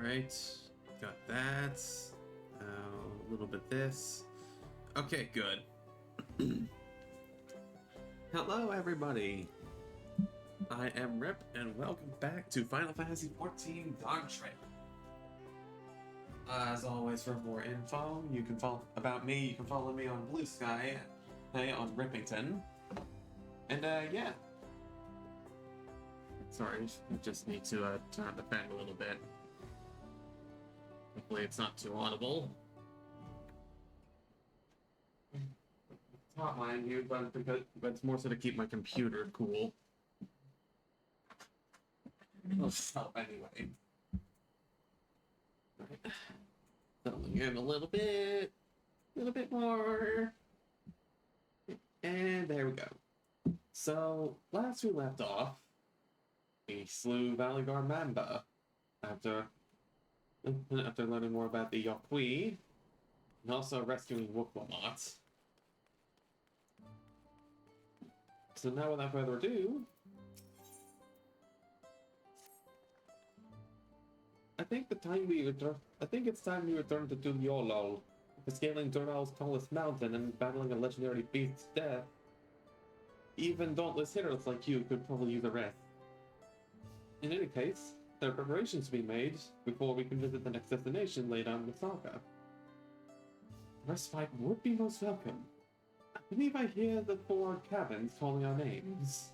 Alright, got that. A little bit this. Okay, good. Hello, everybody. I am Rip, and welcome back to Final Fantasy XIV Dawntrail. As always, for more info, you can follow about me. You can follow me on Blue Sky, on Rippington, and yeah. Sorry, I just need to turn the fan a little bit. Hopefully, it's not too audible. It's not mind you, but it's more so to keep my computer cool. It'll help anyway. Right. Settling in a little bit more. And there we go. So, last we left off, we slew Valigar Mamba after learning more about the Yokwi, and also rescuing Wukwamat. So now, without further ado, I think it's time we return to Tuliolol, scaling Doral's tallest mountain and battling a legendary beast's death. Even dauntless hitters like you could probably use a rest. In any case, there are preparations to be made before we can visit the next destination later on in the saga. Respite would be most welcome. I believe I hear the 4 cabins calling our names.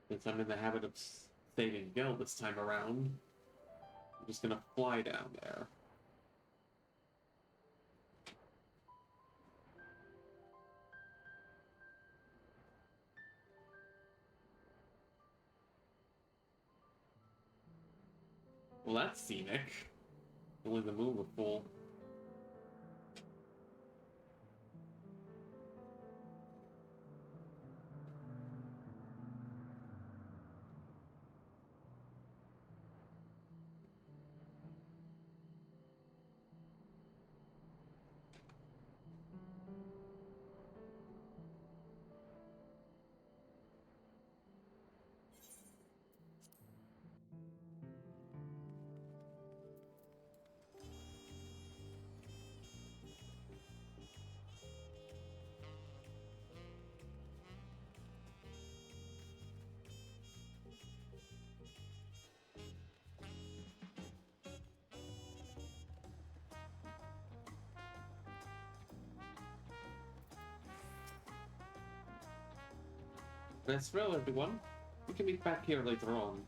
Since I'm in the habit of saving Gil this time around, I'm just gonna fly down there. Well, that's scenic. Only the moon was full. Let's roll, everyone. We can meet back here later on.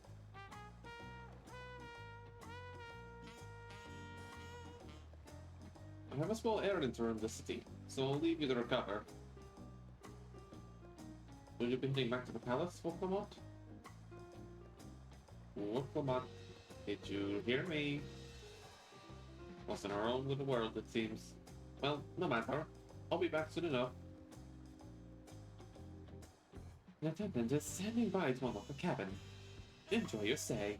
I have a small errand to run the city, so I'll leave you to recover. Will you be heading back to the palace, Wukwamat? Wukwamat, did you hear me? Was in our own little world, it seems. Well, no matter. I'll be back soon enough. An attendant is standing by to unlock the cabin. Enjoy your stay.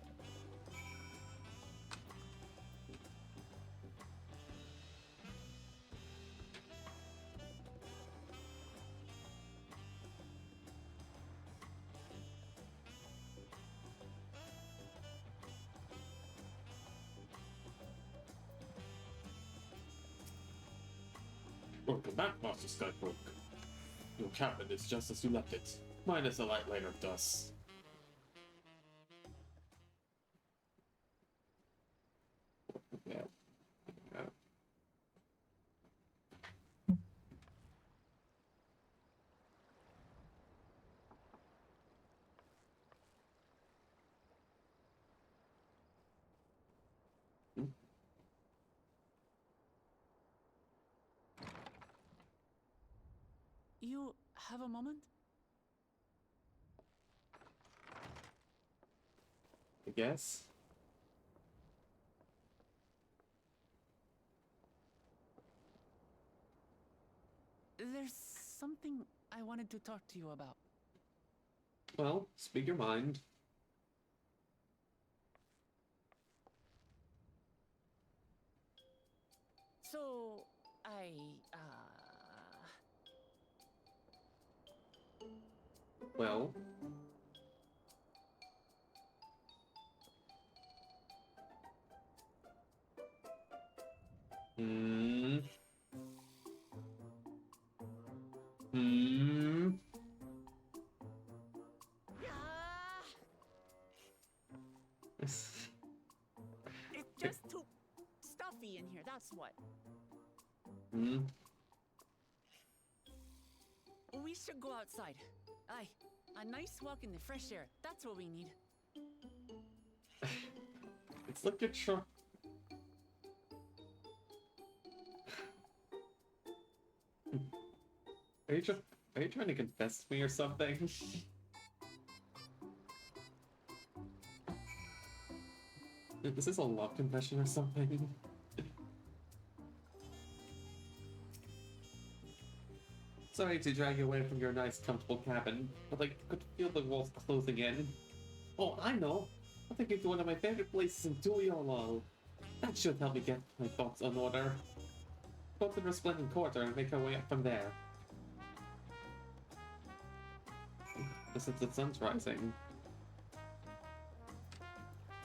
Welcome back, Master Skybrook. Your cabin is just as you left it, minus a light layer of dust. Yeah. Yeah. Hmm? You have a moment? I guess. There's something I wanted to talk to you about. Well, speak your mind. So, Well, hmm, hmm. It's just too stuffy in here, that's what. Hmm. We should go outside. Aye, a nice walk in the fresh air. That's what we need. It's like you're trying. Are you trying? Are you trying to confess to me or something? Is this a love confession or something? Sorry to drag you away from your nice, comfortable cabin, but I could feel the walls closing in. Oh, I know! I'll take you to one of my favorite places in Tuiolol. That should help me get my thoughts in order. Go to the Resplendent Quarter and make our way up from there. Since the sun's rising,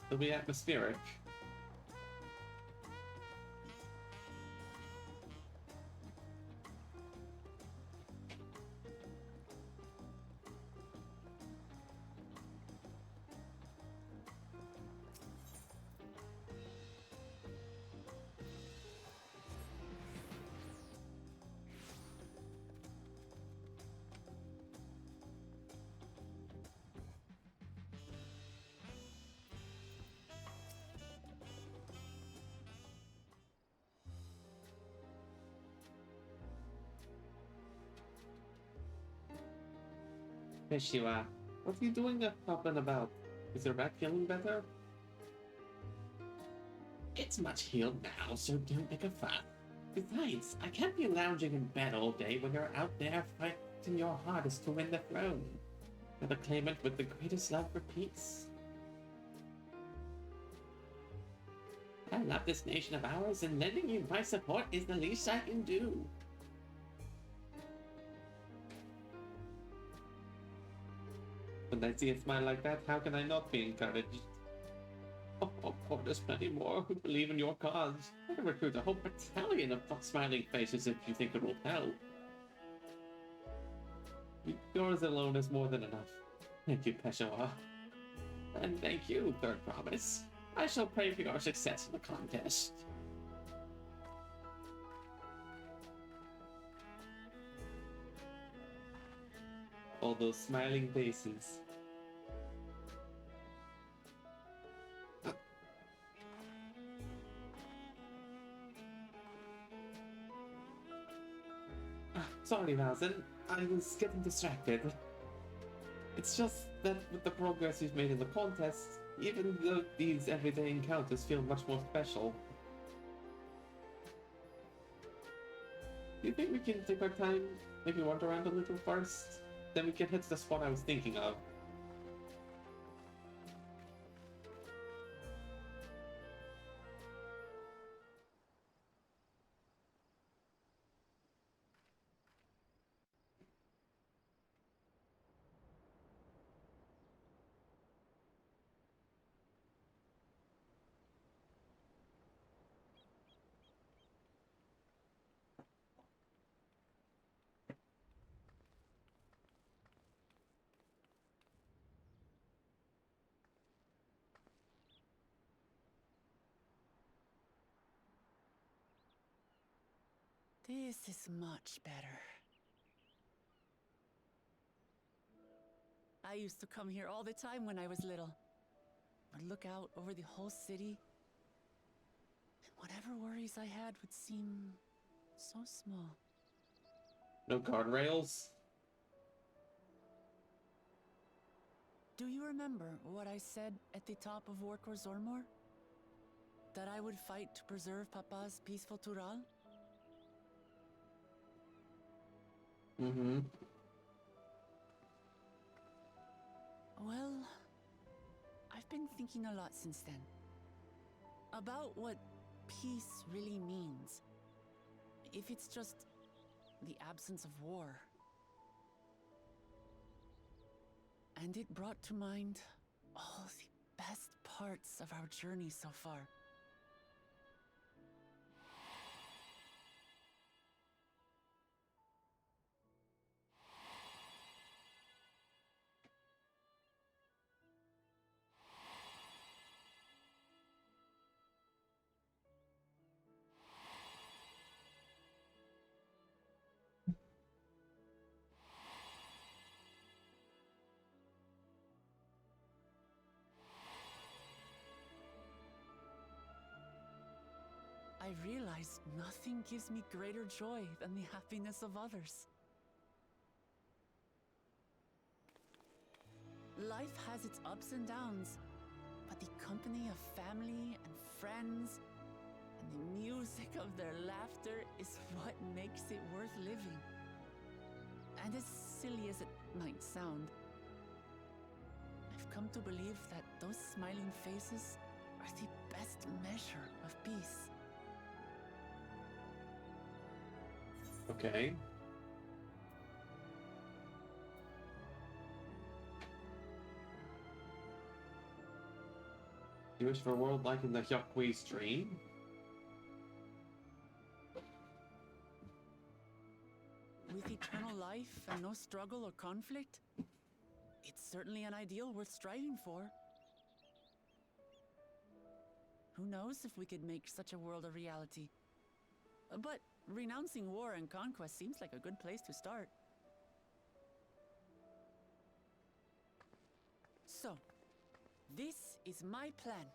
it'll be atmospheric. Peshiwa, what are you doing up and about? Is your back feeling better? It's much healed now, so don't make a fuss. Besides, I can't be lounging in bed all day when you're out there fighting your hardest to win the throne. You're the claimant with the greatest love for peace. I love this nation of ours, and lending you my support is the least I can do. When I see a smile like that, how can I not be encouraged? Oh, there's plenty more who believe in your cause. I can recruit a whole battalion of smiling faces if you think it will help. Yours alone is more than enough. Thank you, Peshawar. And thank you, Third Promise. I shall pray for your success in the contest. All those smiling faces. Sorry, Mazen. I was getting distracted. It's just that with the progress you've made in the contest, even though these everyday encounters feel much more special. Do you think we can take our time, maybe wander around a little first? Then we can hit the spot I was thinking of. This is much better. I used to come here all the time when I was little. I'd look out over the whole city, and whatever worries I had would seem so small. No guardrails? Do you remember what I said at the top of Workor Zormor? That I would fight to preserve Papa's peaceful Tural? Mm-hmm. Well, I've been thinking a lot since then. About what peace really means. If it's just the absence of war. And it brought to mind all the best parts of our journey so far. I realize nothing gives me greater joy than the happiness of others. Life has its ups and downs, but the company of family and friends and the music of their laughter is what makes it worth living. And as silly as it might sound, I've come to believe that those smiling faces are the best measure of peace. Okay. You wish for a world like in the Hyokwi's dream? With eternal life and no struggle or conflict, it's certainly an ideal worth striving for. Who knows if we could make such a world a reality? But renouncing war and conquest seems like a good place to start. So, this is my plan.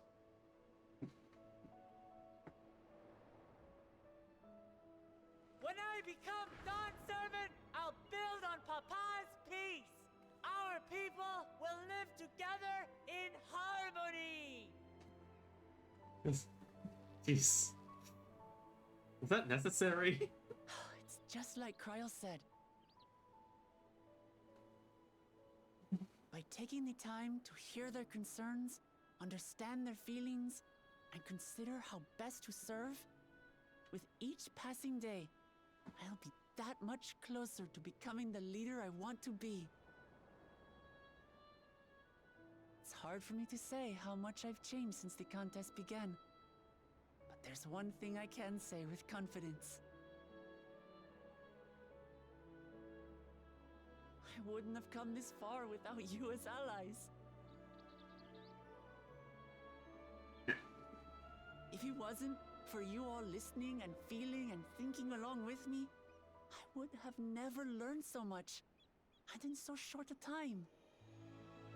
When I become Dawn Servant, I'll build on Papa's peace. Our people will live together in harmony. Jeez. Is that necessary? It's just like Kryl said. By taking the time to hear their concerns, understand their feelings, and consider how best to serve, with each passing day, I'll be that much closer to becoming the leader I want to be. It's hard for me to say how much I've changed since the contest began. But there's one thing I can say with confidence. I wouldn't have come this far without you as allies. If it wasn't for you all listening and feeling and thinking along with me, I would have never learned so much, and in so short a time.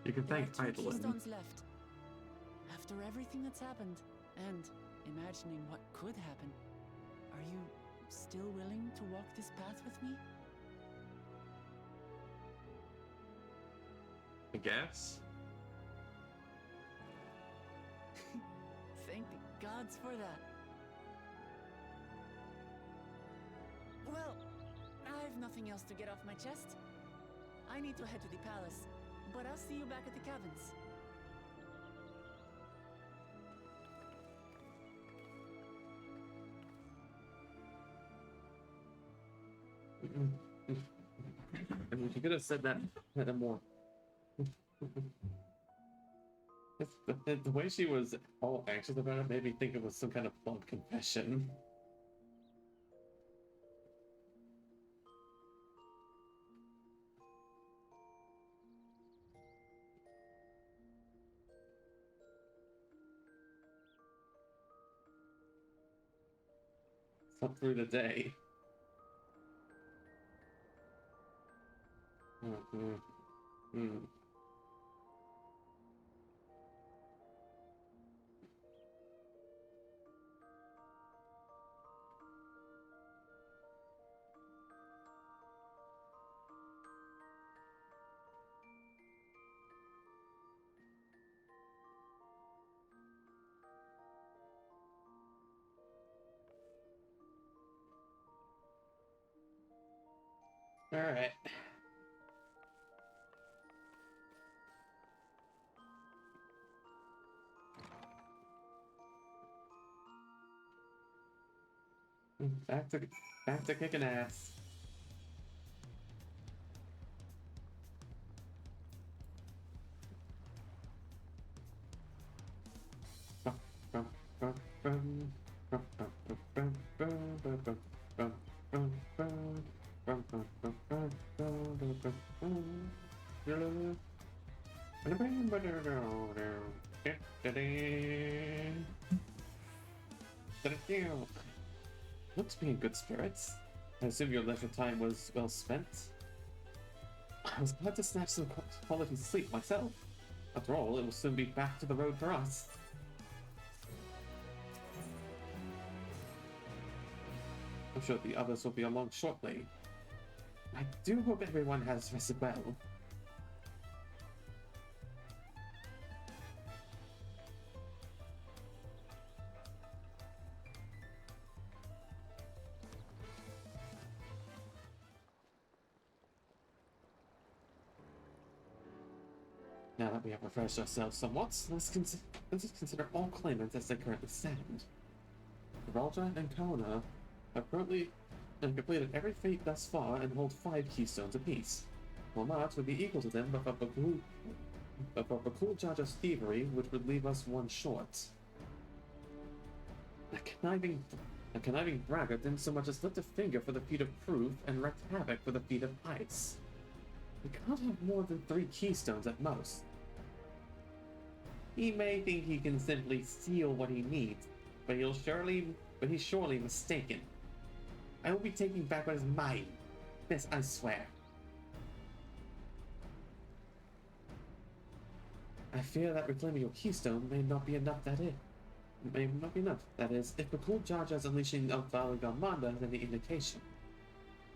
You can There thank are two Idolin. keystones left. After everything that's happened, and imagining what could happen, are you still willing to walk this path with me? I guess. Thank the gods for that. Well, I have nothing else to get off my chest. I need to head to the palace, but I'll see you back at the cabins. I mean, you could have said that in a more. The way she was all anxious about it made me think it was some kind of love confession. Up through the day. Alright. Back to kicking ass. Looks to be in good spirits. I assume your leisure time was well spent. I was glad to snatch some quality sleep myself. After all, it will soon be back to the road for us. I'm sure the others will be along shortly. I do hope everyone has rested well. Now that we have refreshed ourselves somewhat, let's consider all claimants as they currently stand. Gibraltar and Kona have currently completed every feat thus far and hold 5 keystones apiece. Walmart would be equal to them, but for Bakul Jaja's thievery, which would leave us 1 short. A conniving braggart didn't so much as lift a finger for the feat of proof and wreaked havoc for the feat of ice. We can't have more than 3 keystones at most. He may think he can simply steal what he needs, but he's surely mistaken. I will be taking back what is mine. This I swear. I fear that reclaiming your keystone may not be enough, that is, if Bakul Jaja's unleashing of Valley Galmanda is any indication.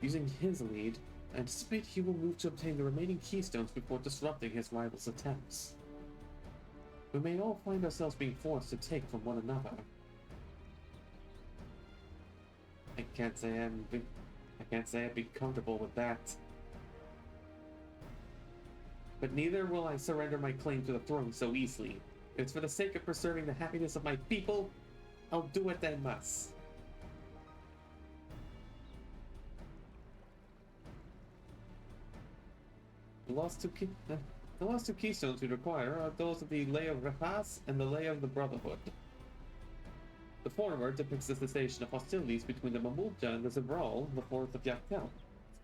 Using his lead, I anticipate he will move to obtain the remaining keystones before disrupting his rival's attempts. We may all find ourselves being forced to take from one another. I can't say I'd be comfortable with that. But neither will I surrender my claim to the throne so easily. If it's for the sake of preserving the happiness of my people, I'll do what I must. The last two keystones we require are those of the Lay of Rapas and the Lay of the Brotherhood. The former depicts the cessation of hostilities between the Mamulja and the Zebral in the forest of Yaktel,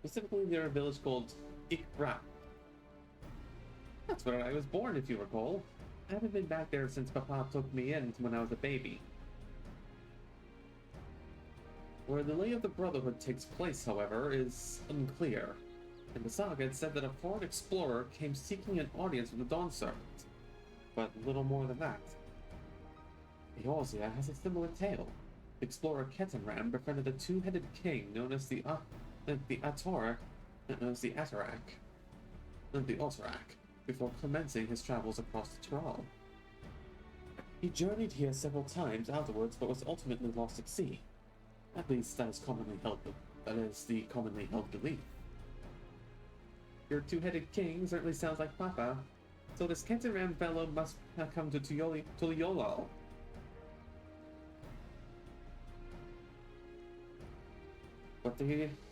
specifically near a village called Ikra. That's where I was born, if you recall. I haven't been back there since Papa took me in when I was a baby. Where the Lay of the Brotherhood takes place, however, is unclear. In the saga, it said that a foreign explorer came seeking an audience with the Dawn Servant, but little more than that. Eorzea has a similar tale. Explorer Ketanram befriended a 2-headed king known as the Atarak, before commencing his travels across the Tyrol. He journeyed here several times afterwards, but was ultimately lost at sea. At least that is the commonly held belief. Your 2-headed king certainly sounds like Papa, so this Ketanram fellow must have come to Tuliolal. But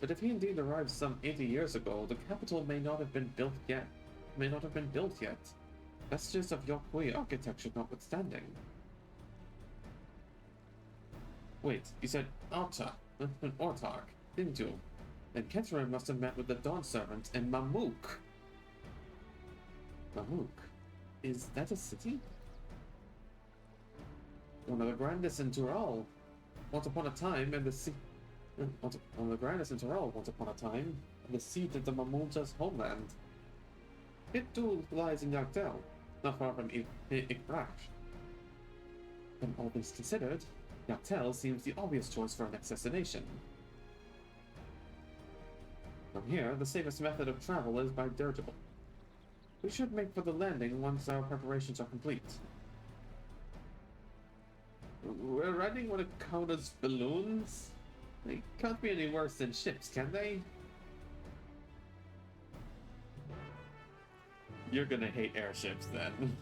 if he indeed arrived some 80 years ago, the capital may not have been built yet. Vestiges of Yokui architecture notwithstanding. Wait, you said Ortark, didn't you? Then Ketanram must have met with the Dawn Servant in Mamuk. Mamuk? Is that a city? One of the grandest in Tyrol. Once upon a time, in the seat of the Mamulja's homeland. It too lies in Yaktel, not far from Ikrak. When all things considered, Yaktel seems the obvious choice for an assassination. From here, the safest method of travel is by dirigible. We should make for the landing once our preparations are complete. We're riding one of Kona's balloons? They can't be any worse than ships, can they? You're gonna hate airships then.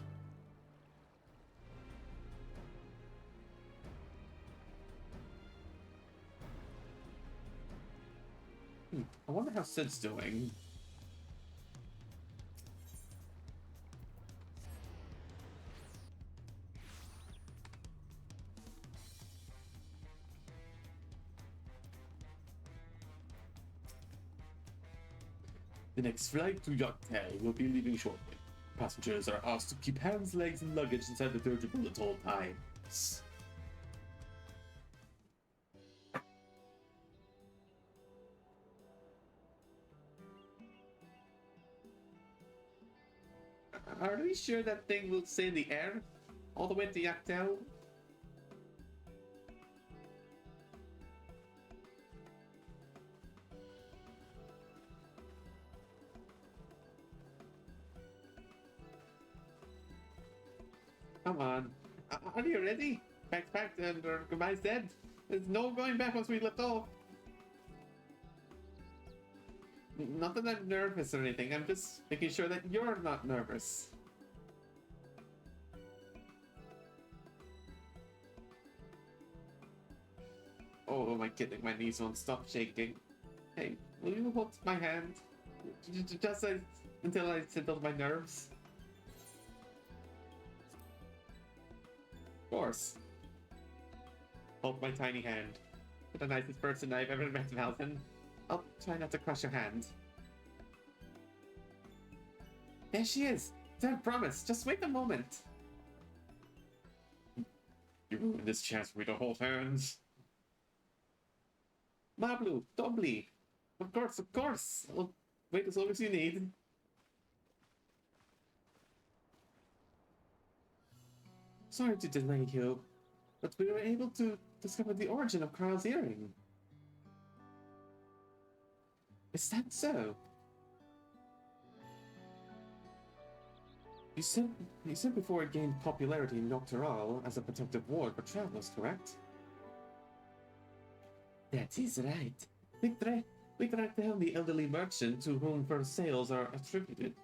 I wonder how Sid's doing. The next flight to Dawntrail will be leaving shortly. Passengers are asked to keep hands, legs, and luggage inside the dirigible at all times. Are we sure that thing will stay in the air all the way to Dawntrail? Come on. Are you ready? Bags packed and goodbyes dead? There's no going back once we left off. Not that I'm nervous or anything, I'm just making sure that you're not nervous. Oh, am I kidding? My knees won't stop shaking. Hey, will you hold my hand? Just until I settle my nerves? Of course. Hold my tiny hand. You're the nicest person I've ever met, Malcolm. I'll try not to crush your hand. There she is! I promise, just wait a moment. You ruined this chance for me to hold hands. Mablu, Dobly. Of course. I'll wait as long as you need. Sorry to delay you, but we were able to discover the origin of Kyle's earring. Is that so? You said before it gained popularity in Dawntrail as a protective ward for travelers, correct? That is right. We tracked down the elderly merchant to whom her sales are attributed.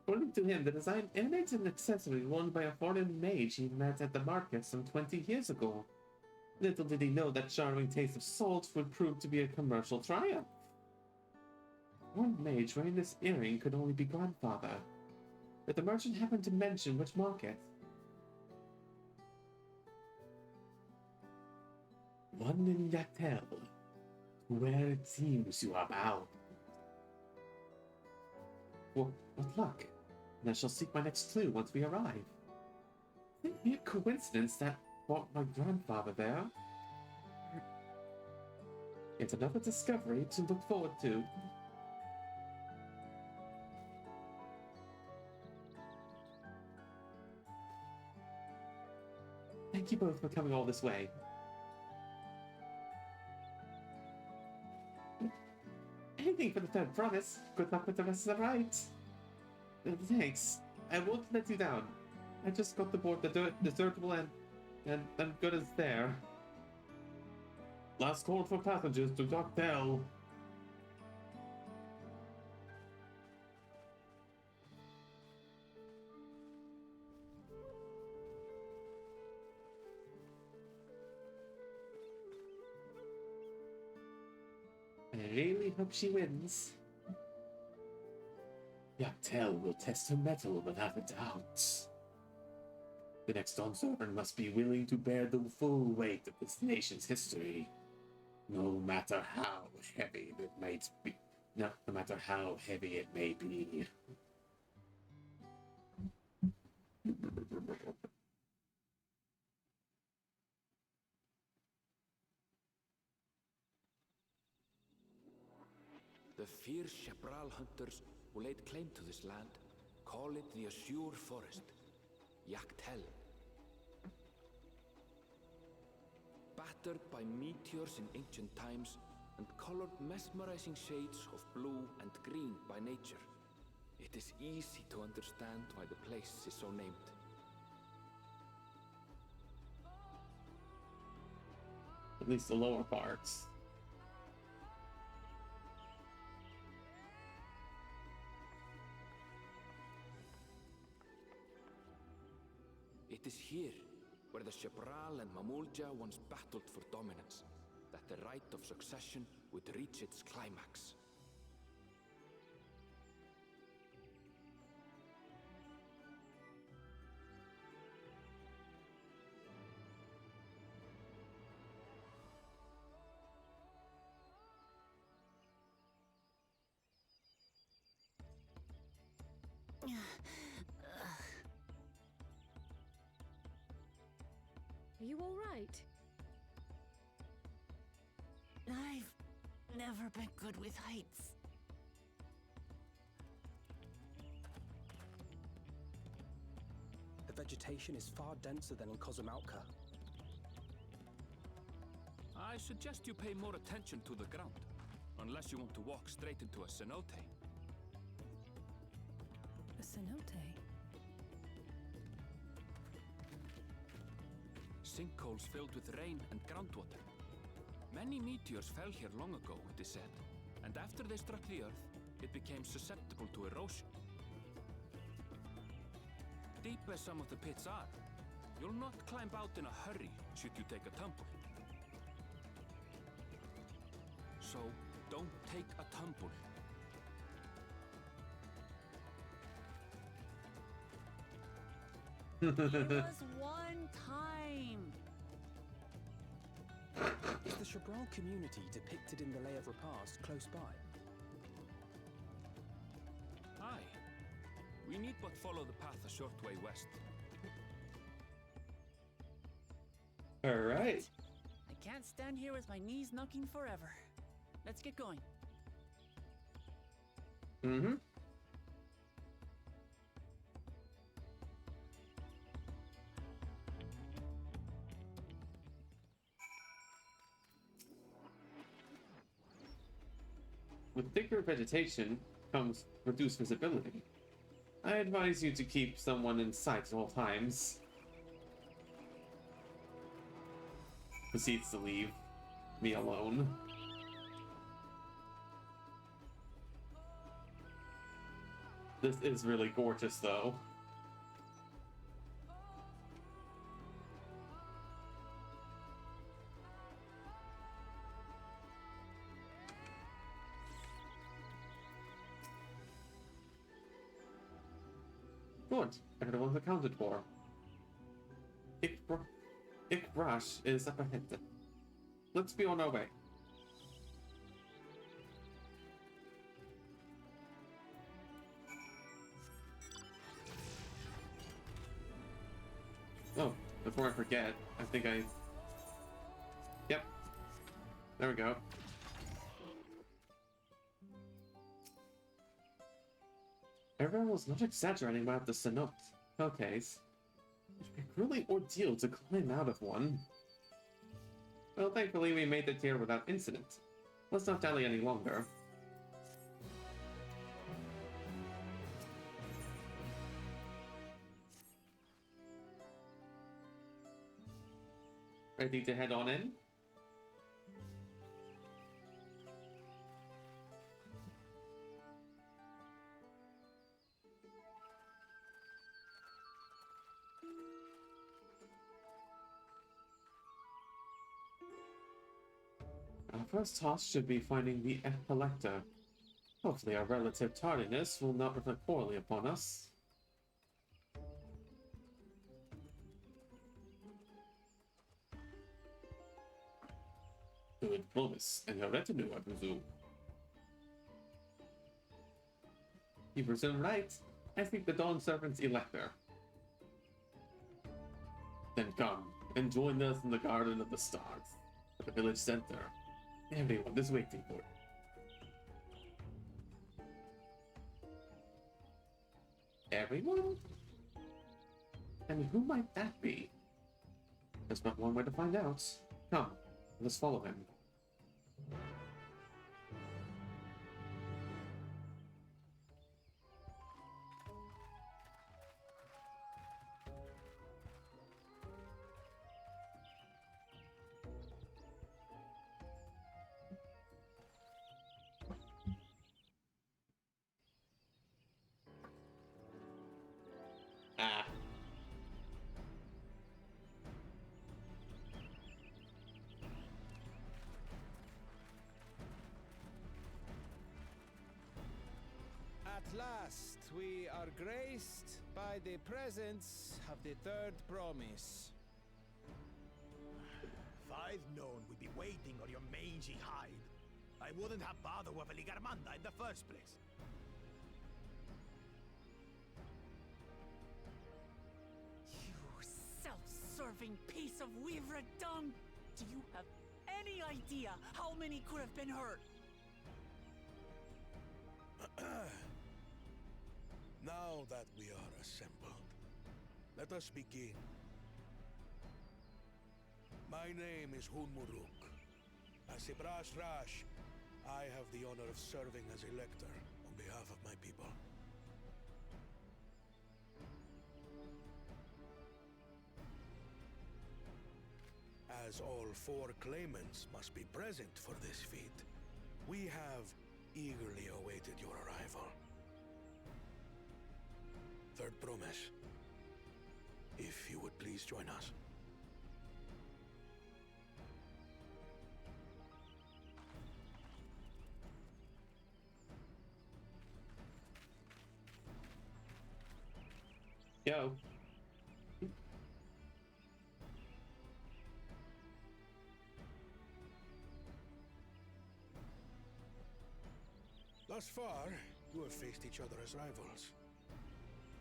According to him, the design emanates an accessory worn by a foreign mage he met at the market some 20 years ago. Little did he know that charming taste of salt would prove to be a commercial triumph. One mage wearing this earring could only be grandfather, but the merchant happened to mention which market. One in Dawntrail, where it seems you are bound. What luck, and I shall seek my next clue once we arrive. It may be a coincidence that brought my grandfather there. It's another discovery to look forward to. Thank you both for coming all this way. Anything for the third promise. Good luck with the rest of the ride. Thanks. I won't let you down. I just got to board the desertable and I'm good as there. Last call for passengers to Dawntrail. I really hope she wins. Dawntrail will test her mettle without a doubt. The next Dawn Servant must be willing to bear the full weight of this nation's history, no matter how heavy it might be. No matter how heavy it may be. The fierce Chapral hunters who laid claim to this land call it the Azure Forest, Dawntrail. Battered by meteors in ancient times and colored mesmerizing shades of blue and green by nature, it is easy to understand why the place is so named. At least the lower parts. It is here, where the Shebral and Mamulja once battled for dominance, that the right of succession would reach its climax. Are you all right? I've never been good with heights. The vegetation is far denser than in Cozumauca. I suggest you pay more attention to the ground, unless you want to walk straight into a cenote. A cenote? Sinkholes filled with rain and groundwater. Many meteors fell here long ago, it is said, and after they struck the Earth, it became susceptible to erosion. Deep as some of the pits are, you'll not climb out in a hurry should you take a tumble. So, don't take a tumble. It was one time. Is the Shebral community depicted in the Lay of Repast close by? Aye. We need but follow the path a short way west. Alright. I can't stand here with my knees knocking forever. Let's get going. Mm-hmm. With thicker vegetation comes reduced visibility. I advise you to keep someone in sight at all times. Proceeds to leave me alone. This is really gorgeous, though. Good. Everyone's accounted for. Ikbrash is up ahead. Let's be on our way. Oh, before I forget, I think I... Yep. There we go. Everyone was not exaggerating about the cenotes. It'd be a grueling ordeal to climb out of one. Well, thankfully we made it here without incident. Let's not dally any longer. Ready to head on in? Our first task should be finding the F Collector. Hopefully our relative tardiness will not reflect poorly upon us. Good Clovis and her retinue, I presume. You presume right. I think the Dawn Servant's Elector. Then come and join us in the Garden of the Stars, at the village center. Everyone is waiting for it. Everyone? And who might that be? There's but one way to find out. Come, let's follow him. Ah. last, we are graced by the presence of the third promise. If I'd known we'd be waiting on your mangy hide, I wouldn't have bothered with a Ligarmanda in the first place. You self-serving piece of weaver dung! Do you have any idea how many could have been hurt? Now that we are assembled, let us begin. My name is Hunmuruk. As Ibrash Rash, I have the honor of serving as elector on behalf of my people. As all 4 claimants must be present for this feat, we have eagerly awaited your arrival. Third promise, if you would please join us. Yo. Thus far, you have faced each other as rivals.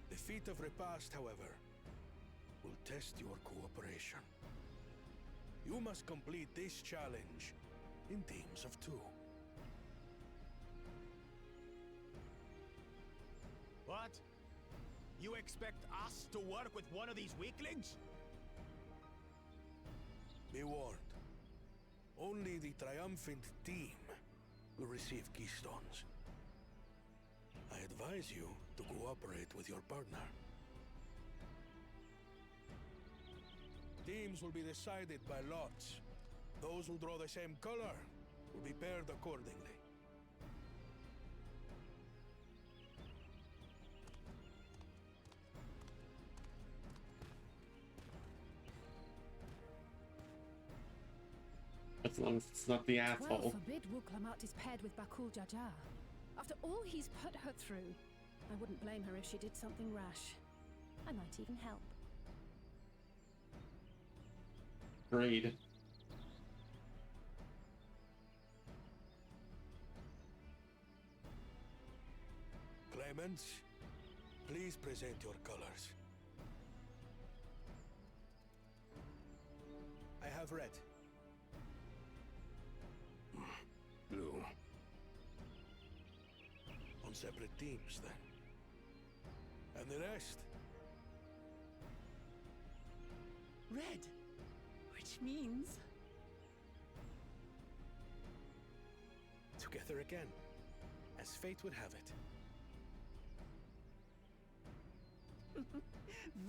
The feat of repast, however, will test your cooperation. You must complete this challenge in teams of 2. What? You expect us to work with one of these weaklings? Be warned. Only the triumphant team will receive keystones. I advise you to cooperate with your partner. Teams will be decided by lots. Those who draw the same color will be paired accordingly. As long as it's not the Well, asshole. forbid Wuklamat is paired with Bakul Jajar. After all he's put her through, I wouldn't blame her if she did something rash. I might even help. Agreed. Claimants, please present your colors. I have red. Blue. On separate teams, then. And the rest? Red. Which means... Together again, as fate would have it.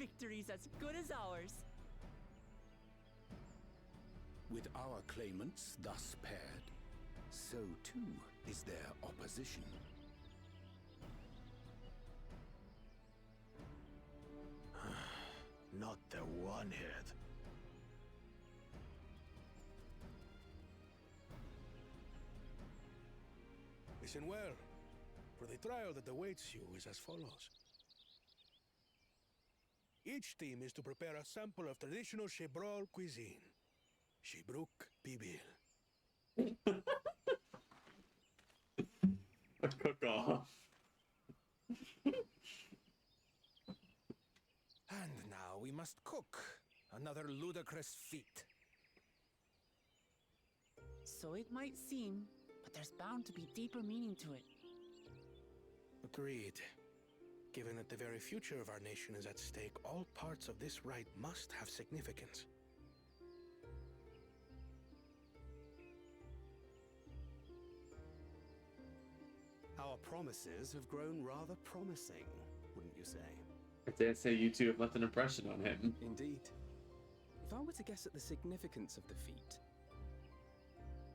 victory's as good as ours. With our claimants thus paired, so too is their opposition. Not the one-head. Listen well, for the trial that awaits you is as follows. Each team is to prepare a sample of traditional Shebrol cuisine. Shibruk Bibil. A cook-off. And now we must cook. Another ludicrous feat. So it might seem, but there's bound to be deeper meaning to it. Agreed. Given that the very future of our nation is at stake, all parts of this rite must have significance. Our promises have grown rather promising, wouldn't you say? I dare say you two have left an impression on him. Indeed. If I were to guess at the significance of the feat,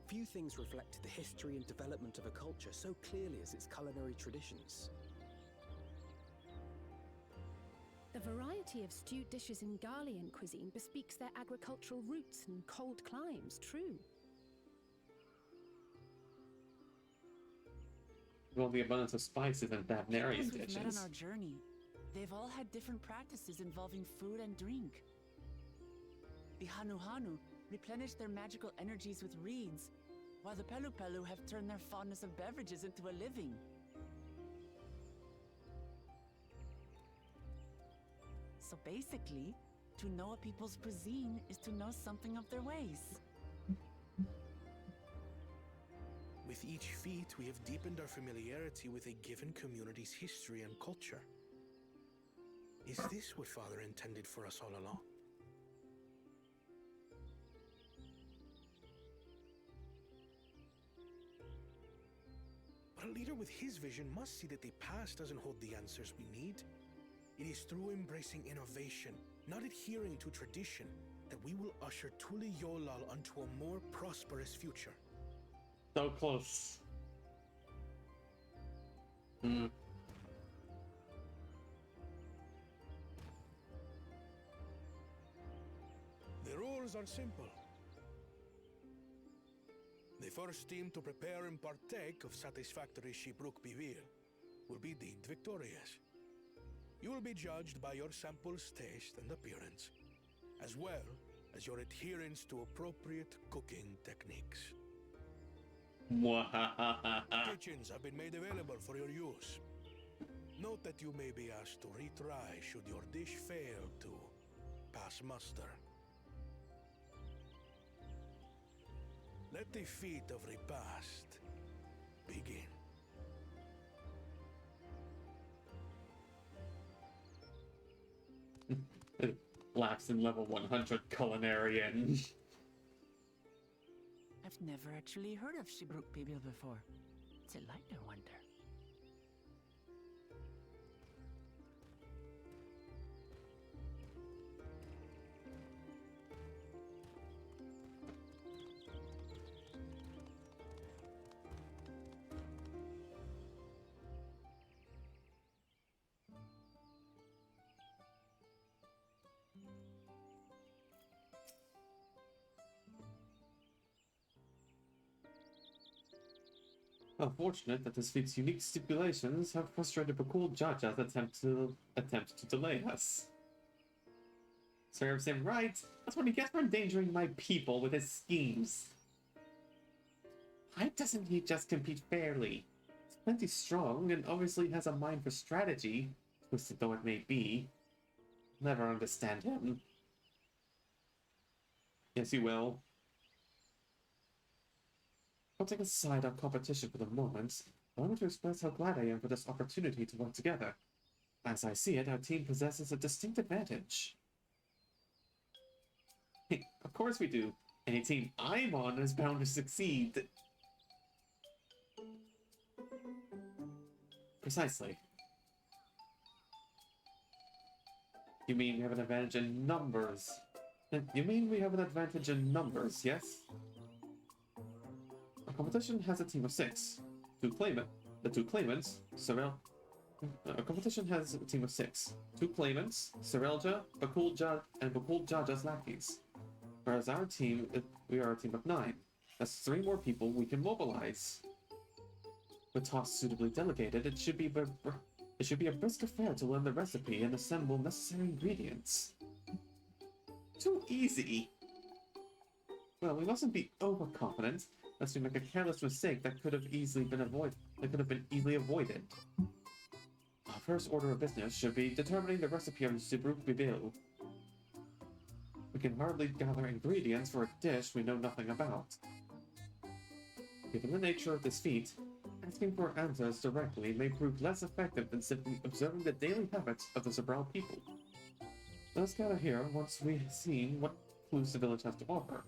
few things reflect the history and development of a culture so clearly as its culinary traditions. The variety of stewed dishes in Garlean cuisine bespeaks their agricultural roots and cold climes, true. Well, the abundance of spices and Thavnarian We've met on dishes. our journey. They've all had different practices involving food and drink. The Hanuhanu replenish their magical energies with reeds, while the Pelupelu have turned their fondness of beverages into a living. So basically, to know a people's cuisine is to know something of their ways. With each feat, we have deepened our familiarity with a given community's history and culture. Is this what Father intended for us all along? But a leader with his vision must see that the past doesn't hold the answers we need. It is through embracing innovation, not adhering to tradition, that we will usher Tuli Yolal onto a more prosperous future. So close. Hmm. The rules are simple. The first team to prepare and partake of satisfactory Shibruk Bivir will be deemed victorious. You will be judged by your sample's taste and appearance, as well as your adherence to appropriate cooking techniques. Kitchens have been made available for your use. Note that you may be asked to retry should your dish fail to pass muster. Let the feat of repast begin. Laughs in level 100 culinarian. I've never actually heard of Shibruk Bibil before. What's it like, I wonder? Unfortunate that this feat's unique stipulations have frustrated Bakul Jaja's attempt to delay us. Serves him right. That's what he gets for endangering my people with his schemes. Why doesn't he just compete fairly? He's plenty strong and obviously has a mind for strategy, twisted though it may be. Never understand him. Yes, you will. Putting aside our competition for the moment, I want to express how glad I am for this opportunity to work together. As I see it, our team possesses a distinct advantage. Of course we do. Any team I'm on is bound to succeed. Precisely. You mean we have an advantage in numbers? You mean we have an advantage in numbers, yes? Our competition has a team of 6. The two claimants, Sorel. Our competition has a team of 6. 2 claimants, Sorelja, Bakulja, and Bakuljaja's lackeys. Whereas our team, we are a team of 9. That's 3 more people we can mobilize. With tasks suitably delegated, it should be a brisk affair to learn the recipe and assemble necessary ingredients. Too easy. Well, we mustn't be overconfident, lest we make a careless mistake that could have been easily avoided. Our first order of business should be determining the recipe of Shibruk Bibil. We can hardly gather ingredients for a dish we know nothing about. Given the nature of this feat, asking for answers directly may prove less effective than simply observing the daily habits of the Zabral people. Let us gather here once we've seen what clues the village has to offer.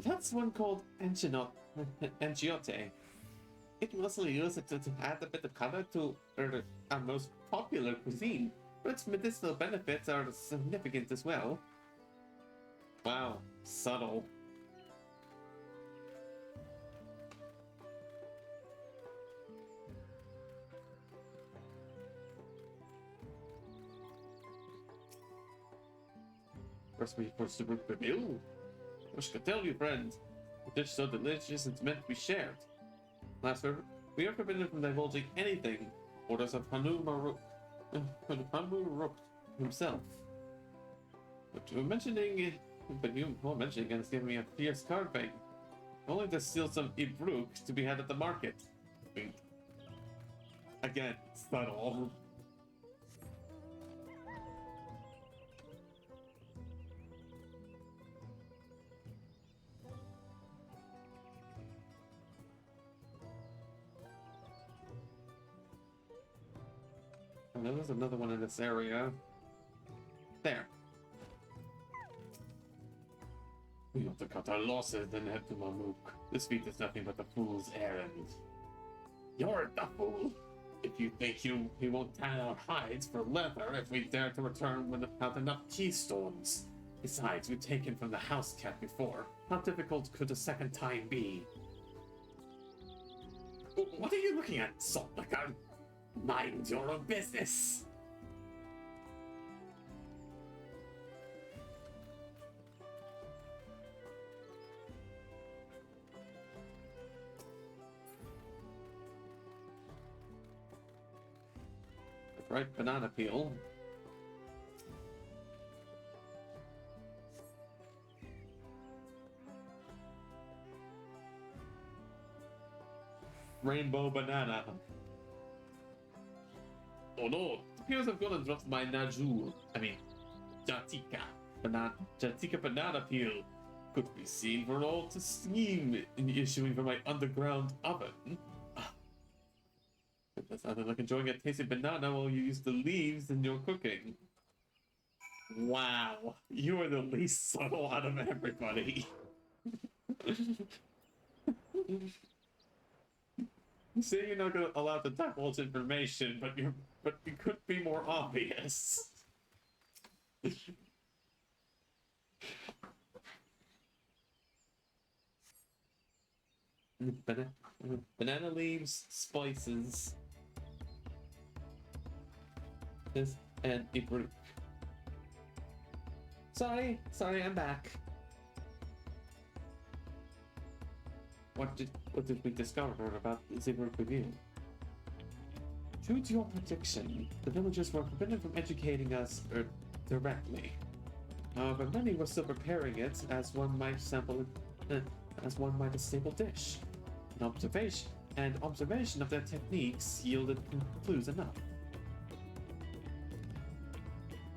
That's one called Enciote. It mostly uses it to add a bit of color to our most popular cuisine, but its medicinal benefits are significant as well. Wow, subtle. Recipe for super babil. Wish could tell you, friend. A dish so delicious it's meant to be shared. Last word, we are forbidden from divulging anything. Orders of Hanuruk himself. But you mentioning it has given me a fierce craving. Only to steal some Ibruk to be had at the market. Wink. Again, subtle. And there's another one in this area. There. We have to cut our losses and head to Mamuk. This feat is nothing but a fool's errand. You're the fool! If you think he won't tan our hides for leather if we dare to return without enough keystones. Besides, we've taken from the house cat before. How difficult could a second time be? What are you looking at, Saltlicker? Mind your own business! Right, banana peel. Rainbow banana. Oh no, the peels have gone and dropped my Najul. Jatika banana peel. Could be seen for all to steam in issuing from my underground oven. That's nothing like enjoying a tasty banana while you use the leaves in your cooking. Wow, you are the least subtle out of everybody. You say you're not allowed to divulge information, but you could be more obvious. Banana leaves, spices, this and Ibruk. Sorry, I'm back. What did we discover about Ibruk Reveal? True to your prediction, the villagers were forbidden from educating us directly. However, many were still preparing it as one might a staple dish. Observation of their techniques yielded clues enough.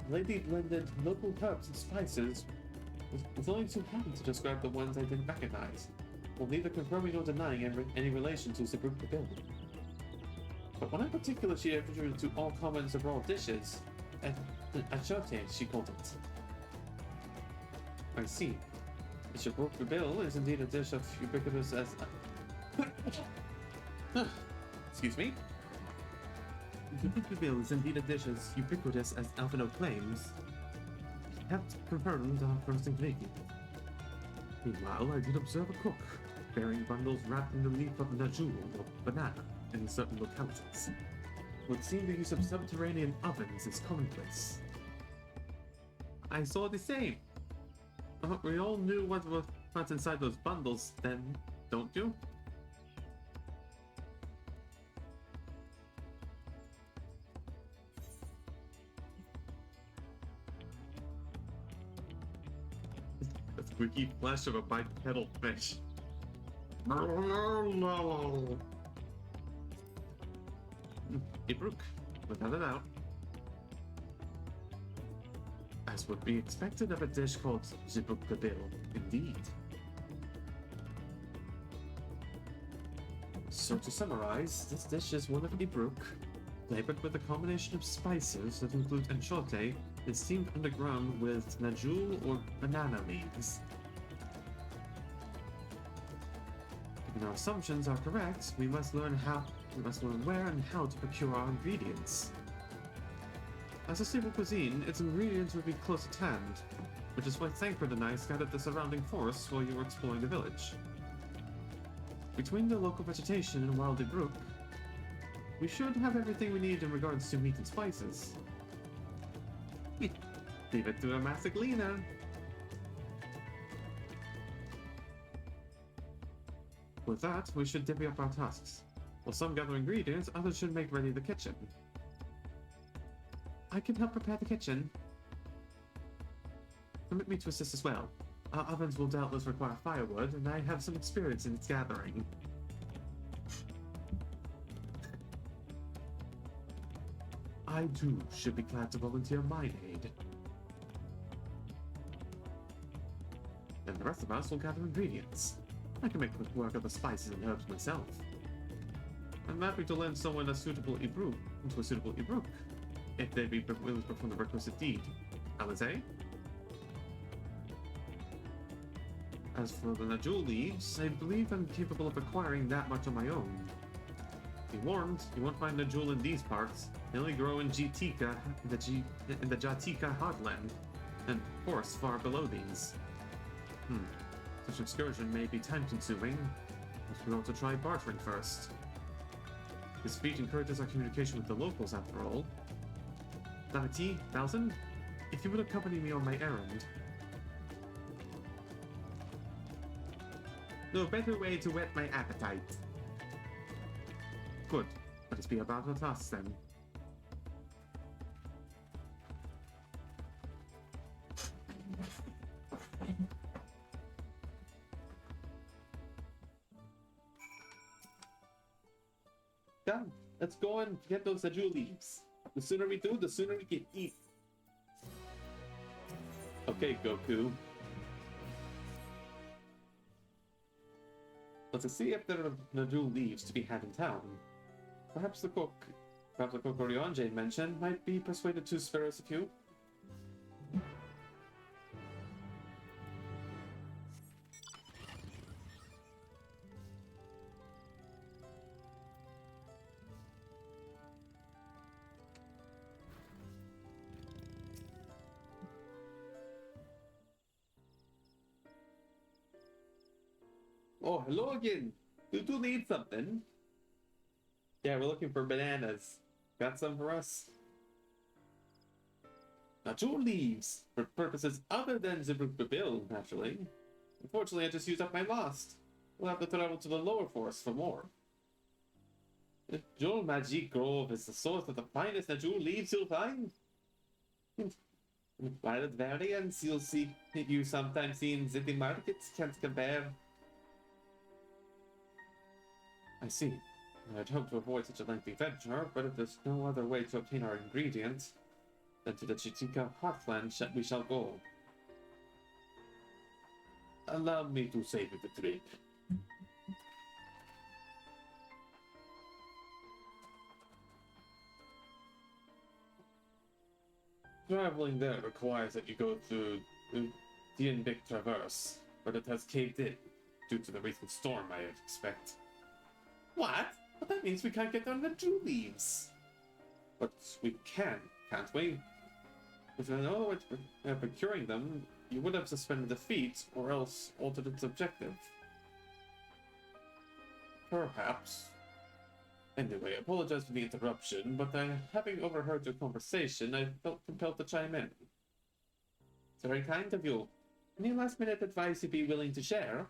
The lady blended local herbs and spices with only too happy to describe the ones I didn't recognize, while neither confirming nor denying any relation to Ibruk Reveal. But one in particular she attributed to all commons of raw dishes, achote she called it. I see. Ibruk Reveal is indeed a dish of ubiquitous as... Excuse me? Ibruk Reveal is indeed a dish as ubiquitous as Alphino claims. Kept confirmed our first ingredient. Meanwhile, I did observe a cook, bearing bundles wrapped in the leaf of Najul or banana in certain localities. It would seem the use of subterranean ovens is commonplace. I saw the same. We all knew what's inside those bundles then, don't you? A squeaky flash of a bipedal fish. Ibruk, without a doubt. As would be expected of a dish called Ibruk Reveal, indeed. So to summarize, this dish is one of Ibruk, flavored with a combination of spices that include enchote, and steamed underground with Najul or banana leaves. When our assumptions are correct, we must learn where and how to procure our ingredients. As a staple cuisine, its ingredients would be close at hand, which is why Thancred and I scouted the surrounding forests while you were exploring the village. Between the local vegetation and Wildy Brook, we should have everything we need in regards to meat and spices. Leave it to a master cleaner. With that, we should divvy up our tasks. While some gather ingredients, others should make ready the kitchen. I can help prepare the kitchen. Permit me to assist as well. Our ovens will doubtless require firewood, and I have some experience in its gathering. I too should be glad to volunteer my aid. Then the rest of us will gather ingredients. I can make quick work of the spices and herbs myself. I'm happy to lend someone into a suitable Ibruk, if they be willing to perform the requisite deed. Alizé? As for the Najul leaves, I believe I'm capable of acquiring that much on my own. Be warned, you won't find Najul in these parts. They only grow in Jitika, in the Jatika heartland, and of course far below these. Such excursion may be time-consuming, but we ought to try bartering first. This feat encourages our communication with the locals, after all. Daviti, Thousand, if you would accompany me on my errand. No better way to whet my appetite. Good. Let us be about our tasks then. Done. Let's go and get those Najul leaves. The sooner we do, the sooner we can eat. Okay, Goku. Let's see if there are Najul leaves to be had in town. Perhaps the cook Orionjane mentioned might be persuaded to spare us a few. Oh, hello again. You do need something. Yeah, we're looking for bananas. Got some for us? Najul leaves, for purposes other than Zibruk, naturally. Unfortunately, I just used up my last. We'll have to travel to the lower forest for more. Najul Magic Grove is the source of the finest Najul leaves you'll find. Wild variants you sometimes see in city markets can't compare. I see. I'd hoped to avoid such a lengthy venture, but if there's no other way to obtain our ingredients, then to the Chitika heartland we shall go. Allow me to save you the trip. Traveling there requires that you go through the Dianbic Traverse, but it has caved in due to the recent storm, I expect. What? But that means we can't get down the Najul leaves. But we can, can't we? If in other words, procuring them, you would have suspended the feat, or else altered its objective. Perhaps. Anyway, I apologize for the interruption, but having overheard your conversation, I felt compelled to chime in. It's very kind of you. Any last-minute advice you'd be willing to share?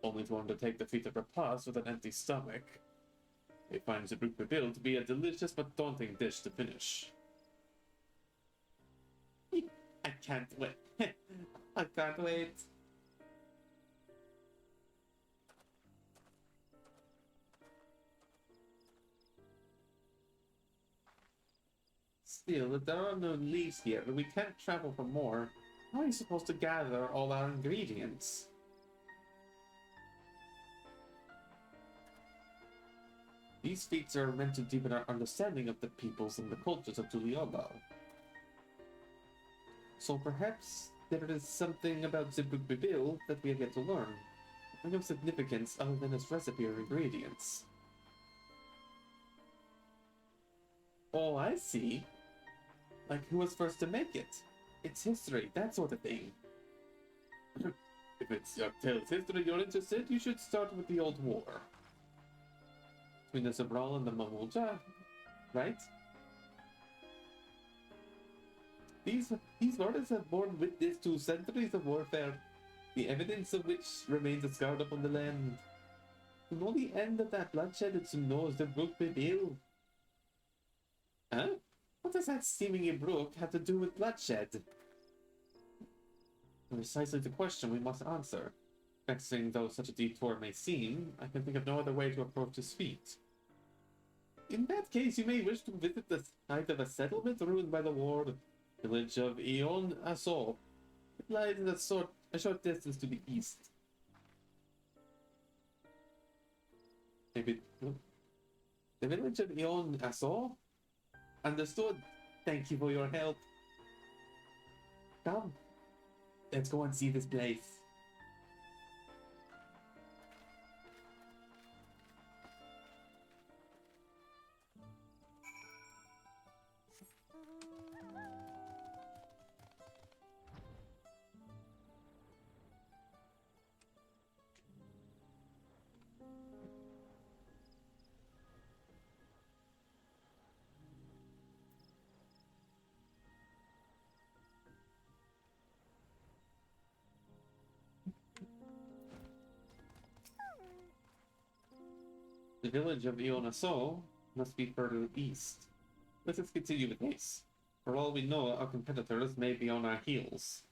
Only to undertake the feat of repast with an empty stomach. It finds the Zibruk to be a delicious but daunting dish to finish. I can't wait. I can't wait. Still, if there are no leaves here, and we can't travel for more, how are you supposed to gather all our ingredients? These feats are meant to deepen our understanding of the peoples and the cultures of Tuliobao. So perhaps there is something about Zibruk that we have yet to learn. no significance other than its recipe or ingredients. Oh, I see. Like who was first to make it? Its history, that sort of thing. If it's Yogg-Tail's history you're interested, you should start with the old war. Between the Zabral and the Mamulja, right? These waters have borne witness to centuries of warfare, the evidence of which remains scarred upon the land. To know the end of that bloodshed, it's knows the brook be ill. Huh? What does that seemingly brook have to do with bloodshed? Precisely the question we must answer. Vexing though such a detour may seem, I can think of no other way to approach his feat. In that case, you may wish to visit the site of a settlement ruined by the war, village of Ion Asso. It lies in a short distance to the east. Maybe the village of Ion Asso? Understood. Thank you for your help. Come, let's go and see this place. The village of Ionaso must be further east. Let us continue with haste. For all we know, our competitors may be on our heels.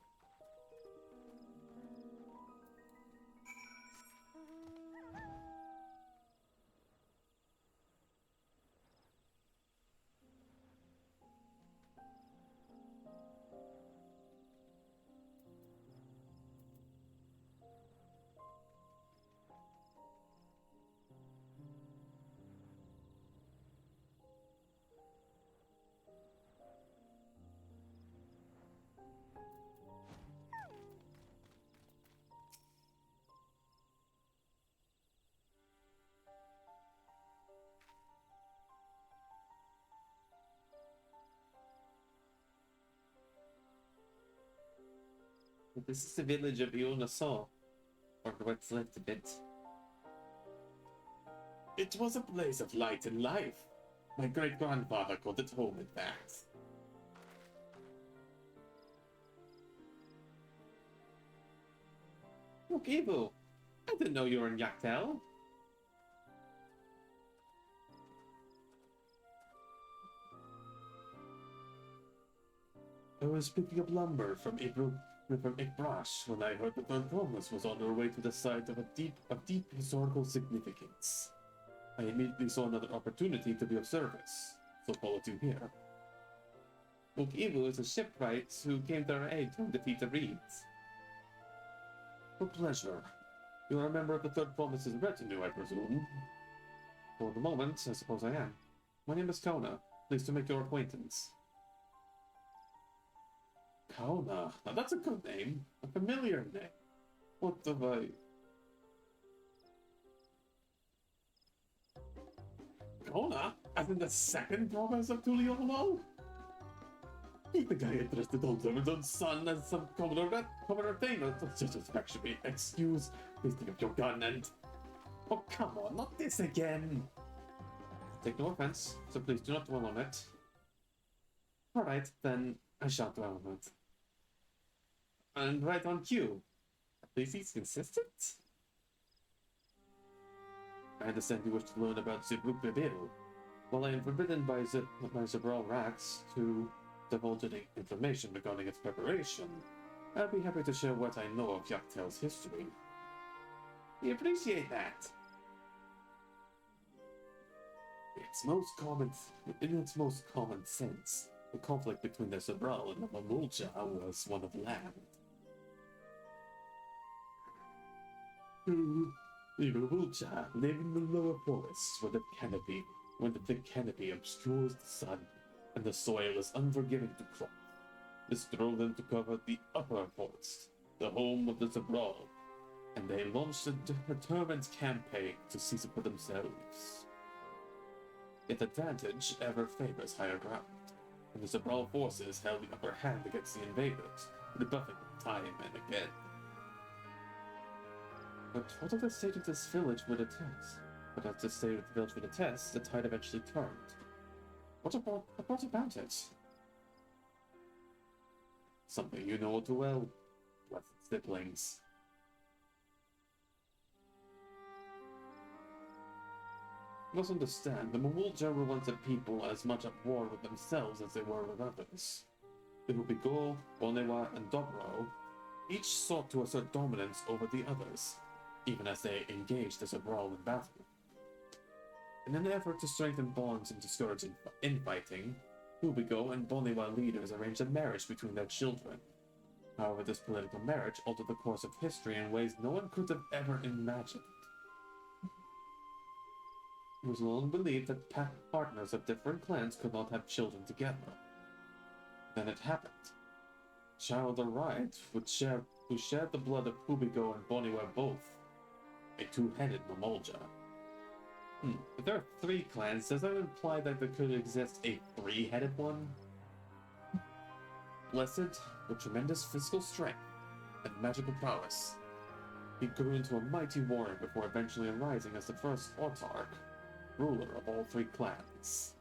But this is the village of Ionaso, or what's left of it. It was a place of light and life. My great-grandfather called it home, in fact. Look, Evo, I didn't know you were in Yogg-Tail. I was picking up lumber from Ikbrash when I heard that Don Thomas was on her way to the site of deep historical significance. I immediately saw another opportunity to be of service, so followed you here. Book Evo is a shipwright who came to our aid to defeat the Reeds. For pleasure. You are a member of the Third Promise's retinue, I presume? For the moment, I suppose I am. My name is Kona. Pleased to make your acquaintance. Kona? Now that's a good name. A familiar name. What have I... Kona? As in the second promise of Tuliolo? You think I interested old Levin's son as some commoner thing? Just actually excuse wasting of your gun and... Oh, come on, not this again! Take no offense, so please do not dwell on it. Alright, then I shan't dwell on it. And right on cue. At least he's consistent? I understand you wish to learn about Zibruk Bebil. While I am forbidden by Zabral Rats to divulge any information regarding its preparation, I'll be happy to share what I know of Yogg-Tail's history. We appreciate that. In its most common sense, the conflict between the Zabral and the Mamulja was one of land. The Mamulja live in the lower forests where the thick canopy obscures the sun and the soil is unforgiving to crop. This drove them to cover the upper forest, the home of the Zabral. and they launched a determined campaign to seize it for themselves. Yet advantage ever favors higher ground, and the Zabral forces held the upper hand against the invaders, rebuffing them time and again. But what of the state of this village would attest? But as the state of the village would attest, the tide eventually turned. What about it? Something you know all too well, blessed siblings. You must understand, the Mamulja were once a people as much at war with themselves as they were with others. The Hubigo, Bonewa, and Dobro each sought to assert dominance over the others, even as they engaged as a brawl in battle. In an effort to strengthen bonds and discourage infighting, Hubigo and Bonewa leaders arranged a marriage between their children. However, this political marriage altered the course of history in ways no one could have ever imagined. It was long believed that partners of different clans could not have children together. Then it happened. A child arrived who shared the blood of Hubigo and Bonewa both. A two-headed Mamulja. If there are 3 clans, does that imply that there could exist a 3-headed one? Blessed with tremendous physical strength and magical prowess, he grew into a mighty warrior before eventually arising as the first autarch, ruler of all 3 clans.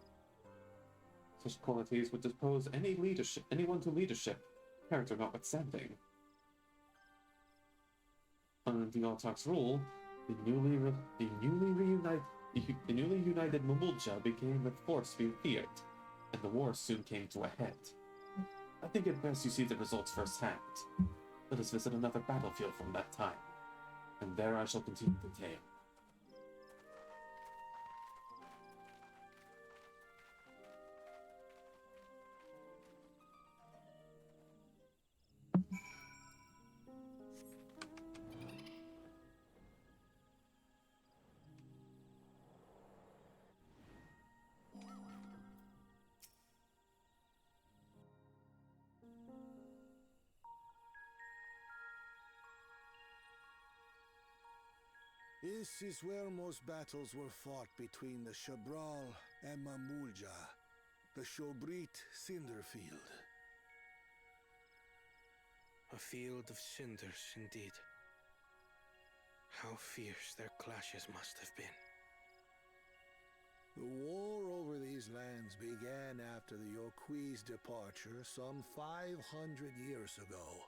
Such qualities would dispose anyone to leadership, character notwithstanding. Under the autarch's rule, the newly united Mamulja became a force to be feared, and the war soon came to a head. I think it best you see the results firsthand. Let us visit another battlefield from that time, and there I shall continue the tale. This is where most battles were fought between the Shabral and Mamulja, the Shobrit Cinderfield. A field of cinders, indeed. How fierce their clashes must have been. The war over these lands began after the Yoqui's departure some 500 years ago.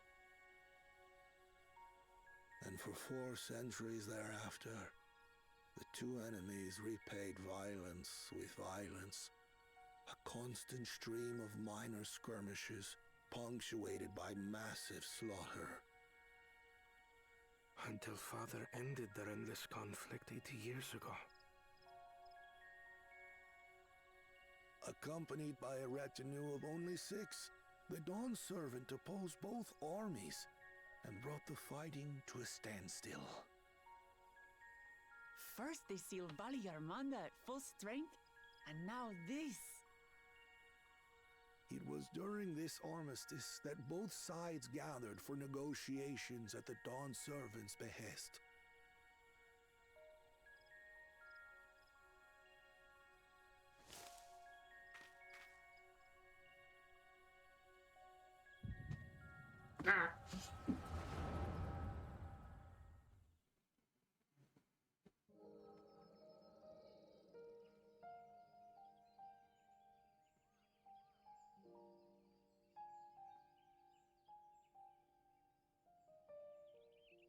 And for 4 centuries thereafter, the 2 enemies repaid violence with violence, a constant stream of minor skirmishes punctuated by massive slaughter. Until Father ended their endless conflict 80 years ago. Accompanied by a retinue of only 6, the Dawn Servant opposed both armies and brought the fighting to a standstill. First they sealed Valley Armanda at full strength, and now this. It was during this armistice that both sides gathered for negotiations at the Dawn Servant's behest.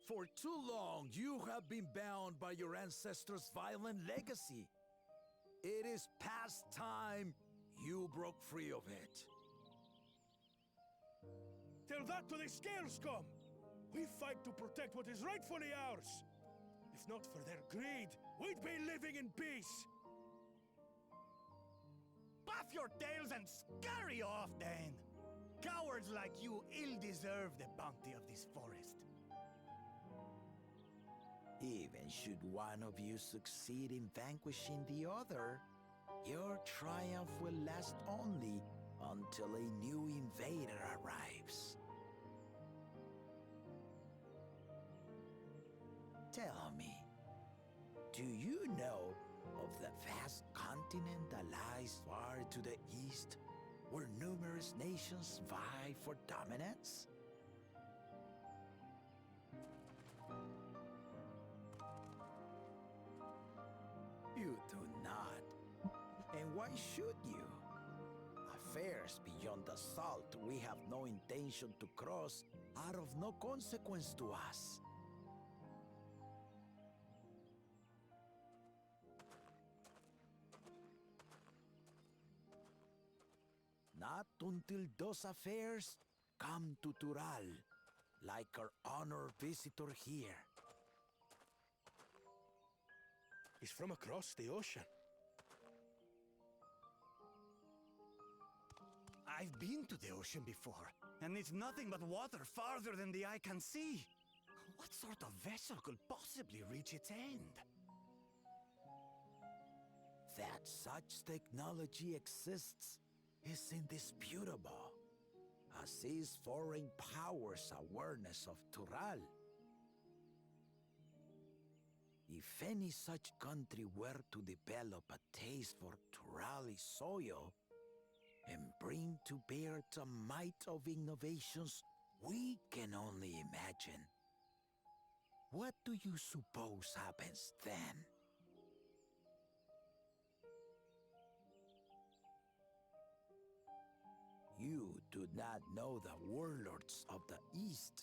For too long, you have been bound by your ancestors' violent legacy. It is past time you broke free of it. Tell that to the Scale Scum! We fight to protect what is rightfully ours. If not for their greed, we'd be living in peace. Puff your tails and scurry off, then! Cowards like you ill deserve the bounty of this forest. Even should one of you succeed in vanquishing the other, your triumph will last only until a new invader arrives. Tell me, do you know of the vast continent that lies far to the east, where numerous nations vie for dominance? You do not. And why should you? Affairs beyond the salt we have no intention to cross are of no consequence to us. Not until those affairs come to Tural, like our honored visitor here. He's from across the ocean. I've been to the ocean before, and it's nothing but water farther than the eye can see. What sort of vessel could possibly reach its end? That such technology exists is indisputable, as is foreign powers' awareness of Tural. If any such country were to develop a taste for Turali soil and bring to bear the might of innovations we can only imagine, what do you suppose happens then? You do not know the warlords of the East,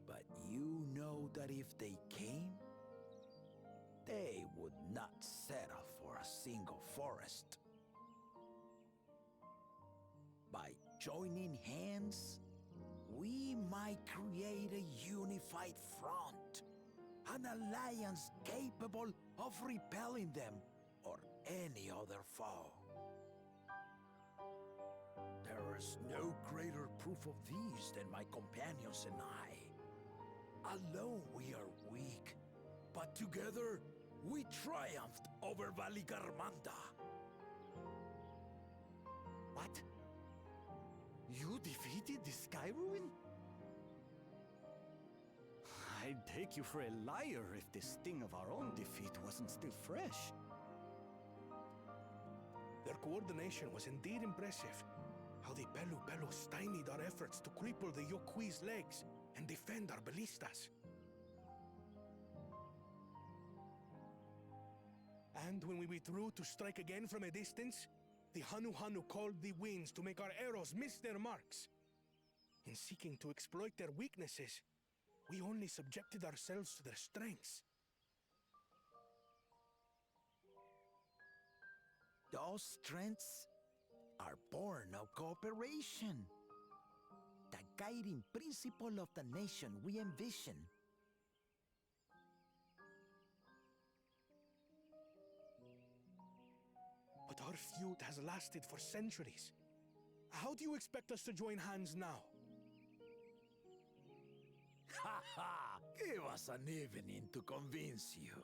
but you know that if they came, they would not settle for a single forest. By joining hands, we might create a unified front, an alliance capable of repelling them or any other foe. There is no greater proof of these than my companions and I. Alone we are weak, but together we triumphed over Valigarmanda. What? You defeated the Sky Ruin? I'd take you for a liar if the sting of our own defeat wasn't still fresh. Their coordination was indeed impressive. How the Belu stymied our efforts to cripple the Yokui's legs and defend our ballistas. And when we withdrew to strike again from a distance, the Hanu called the winds to make our arrows miss their marks. In seeking to exploit their weaknesses, we only subjected ourselves to their strengths. Those strengths are born of cooperation, the guiding principle of the nation we envision. But our feud has lasted for centuries. How do you expect us to join hands now? Ha ha! Give us an evening to convince you.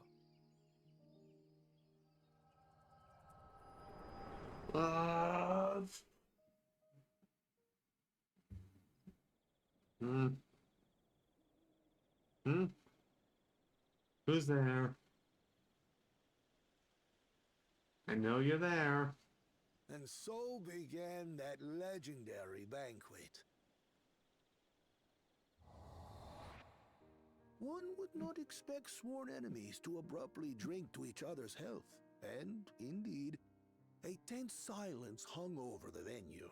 Who's there? I know you're there. And so began that legendary banquet. One would not expect sworn enemies to abruptly drink to each other's health, and, indeed, a tense silence hung over the venue.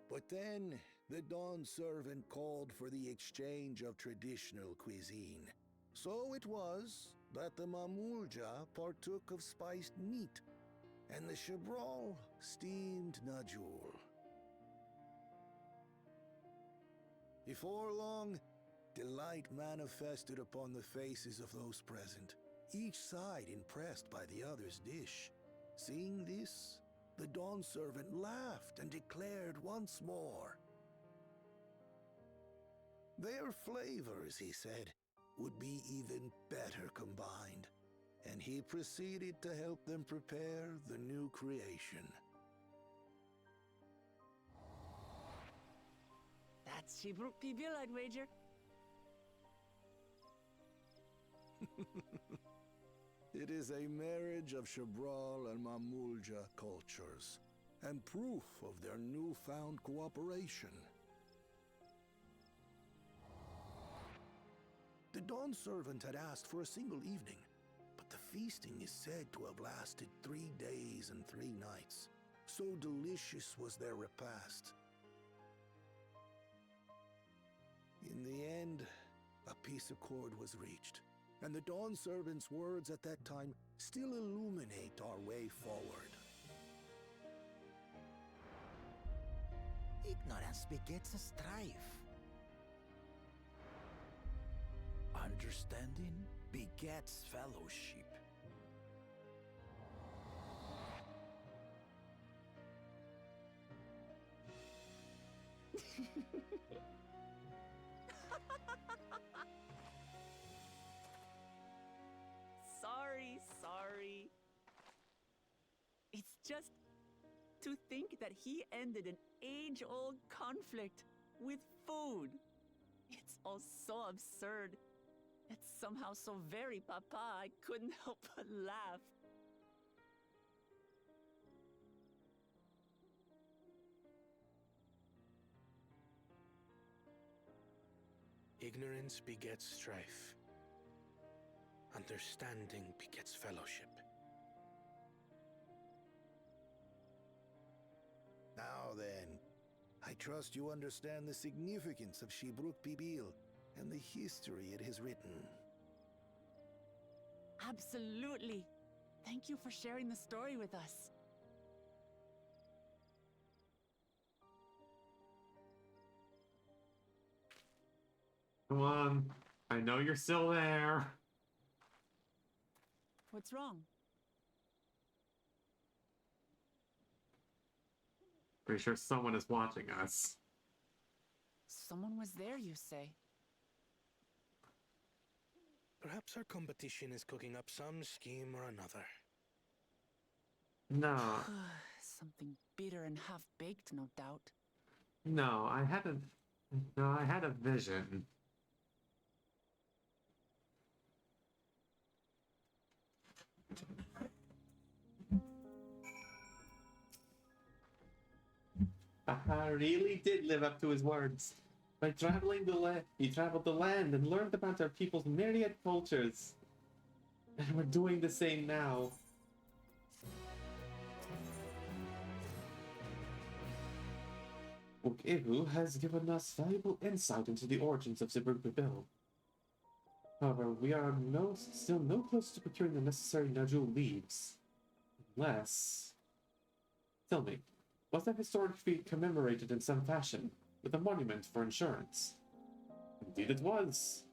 But then, the Dawn servant called for the exchange of traditional cuisine. So it was that the Mamulja partook of spiced meat, and the Chebral steamed najul. Before long, delight manifested upon the faces of those present, each side impressed by the other's dish. Seeing this, the Dawn servant laughed and declared once more. Their flavors, he said, would be even better combined, and he proceeded to help them prepare the new creation. That's Shibruk Pibil, I'd wager. It is a marriage of Shabral and Mamulja cultures, and proof of their newfound cooperation. The Dawn Servant had asked for a single evening, but the feasting is said to have lasted 3 days and 3 nights. So delicious was their repast. In the end, a peace accord was reached, and the Dawn Servant's words at that time still illuminate our way forward. Ignorance begets a strife. Understanding begets fellowship. Sorry. It's just to think that he ended an age-old conflict with food. It's all so absurd. It's somehow so very papa, I couldn't help but laugh. Ignorance begets strife. Understanding begets fellowship. Now then, I trust you understand the significance of Shibruk Pibil and the history it has written. Absolutely. Thank you for sharing the story with us. Come on. I know you're still there. What's wrong? Pretty sure someone is watching us. Someone was there, you say? Perhaps our competition is cooking up some scheme or another. No. Something bitter and half-baked, no doubt. No, I had a vision. Aha really did live up to his words. By traveling he traveled the land and learned about our people's myriad cultures. And we're doing the same now. Ukevu has given us valuable insight into the origins of Zibruk Pibil. However, we are still no closer to procuring the necessary Najul leaves. Unless... Tell me, was that historic feat commemorated in some fashion, with a monument for insurance? Indeed it was.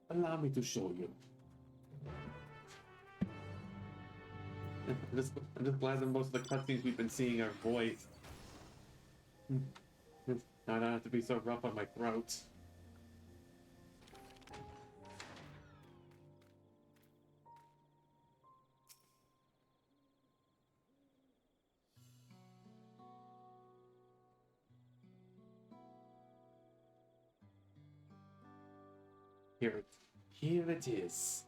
Allow me to show you. I'm just glad that most of the cutscenes we've been seeing are voiced. I don't have to be so rough on my throat. Here it is.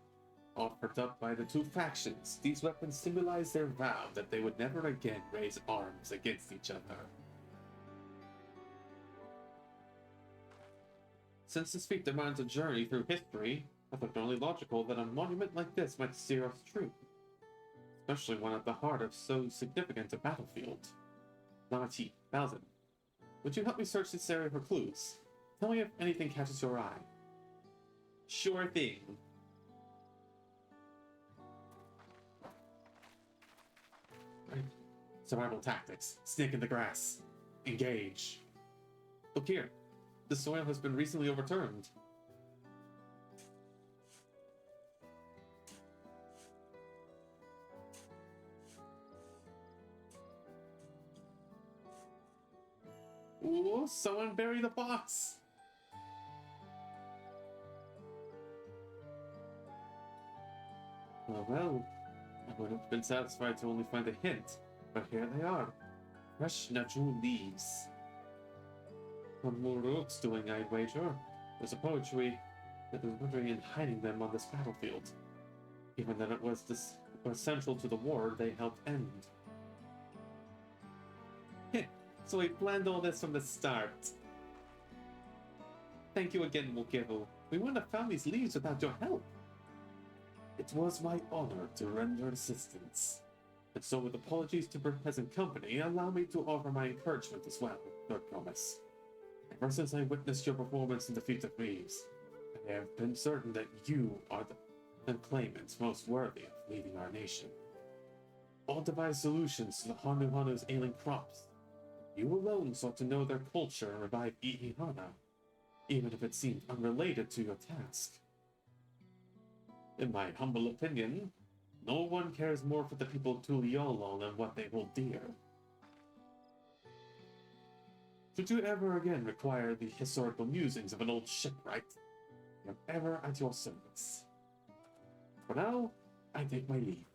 Offered up by the two factions, these weapons symbolize their vow that they would never again raise arms against each other. Since this feat demands a journey through history, I thought it only logical that a monument like this might steer us true. Especially one at the heart of so significant a battlefield. Namati, Balzan, would you help me search this area for clues? Tell me if anything catches your eye. Sure thing. Right. Survival tactics. Snake in the grass. Engage. Look here. The soil has been recently overturned. Ooh, someone buried the box! Well, I would have been satisfied to only find a hint, but here they are. Fresh Najul leaves. What Muruk's doing, I'd wager. There's a poetry and hiding them on this battlefield. Even though it was central to the war they helped end. So we planned all this from the start. Thank you again, Mokevo. We wouldn't have found these leaves without your help. It was my honor to render assistance. And so with apologies to present company, allow me to offer my encouragement as well, Lord Promise. Ever since I witnessed your performance in Defeat of Reeves, I have been certain that you are the claimants most worthy of leading our nation. All devised solutions to the Hanu Hanu's ailing crops. You alone sought to know their culture and revive Ihihana, even if it seemed unrelated to your task. In my humble opinion, no one cares more for the people of Tuliolo than what they hold dear. Should you ever again require the historical musings of an old shipwright, I am ever at your service. For now, I take my leave.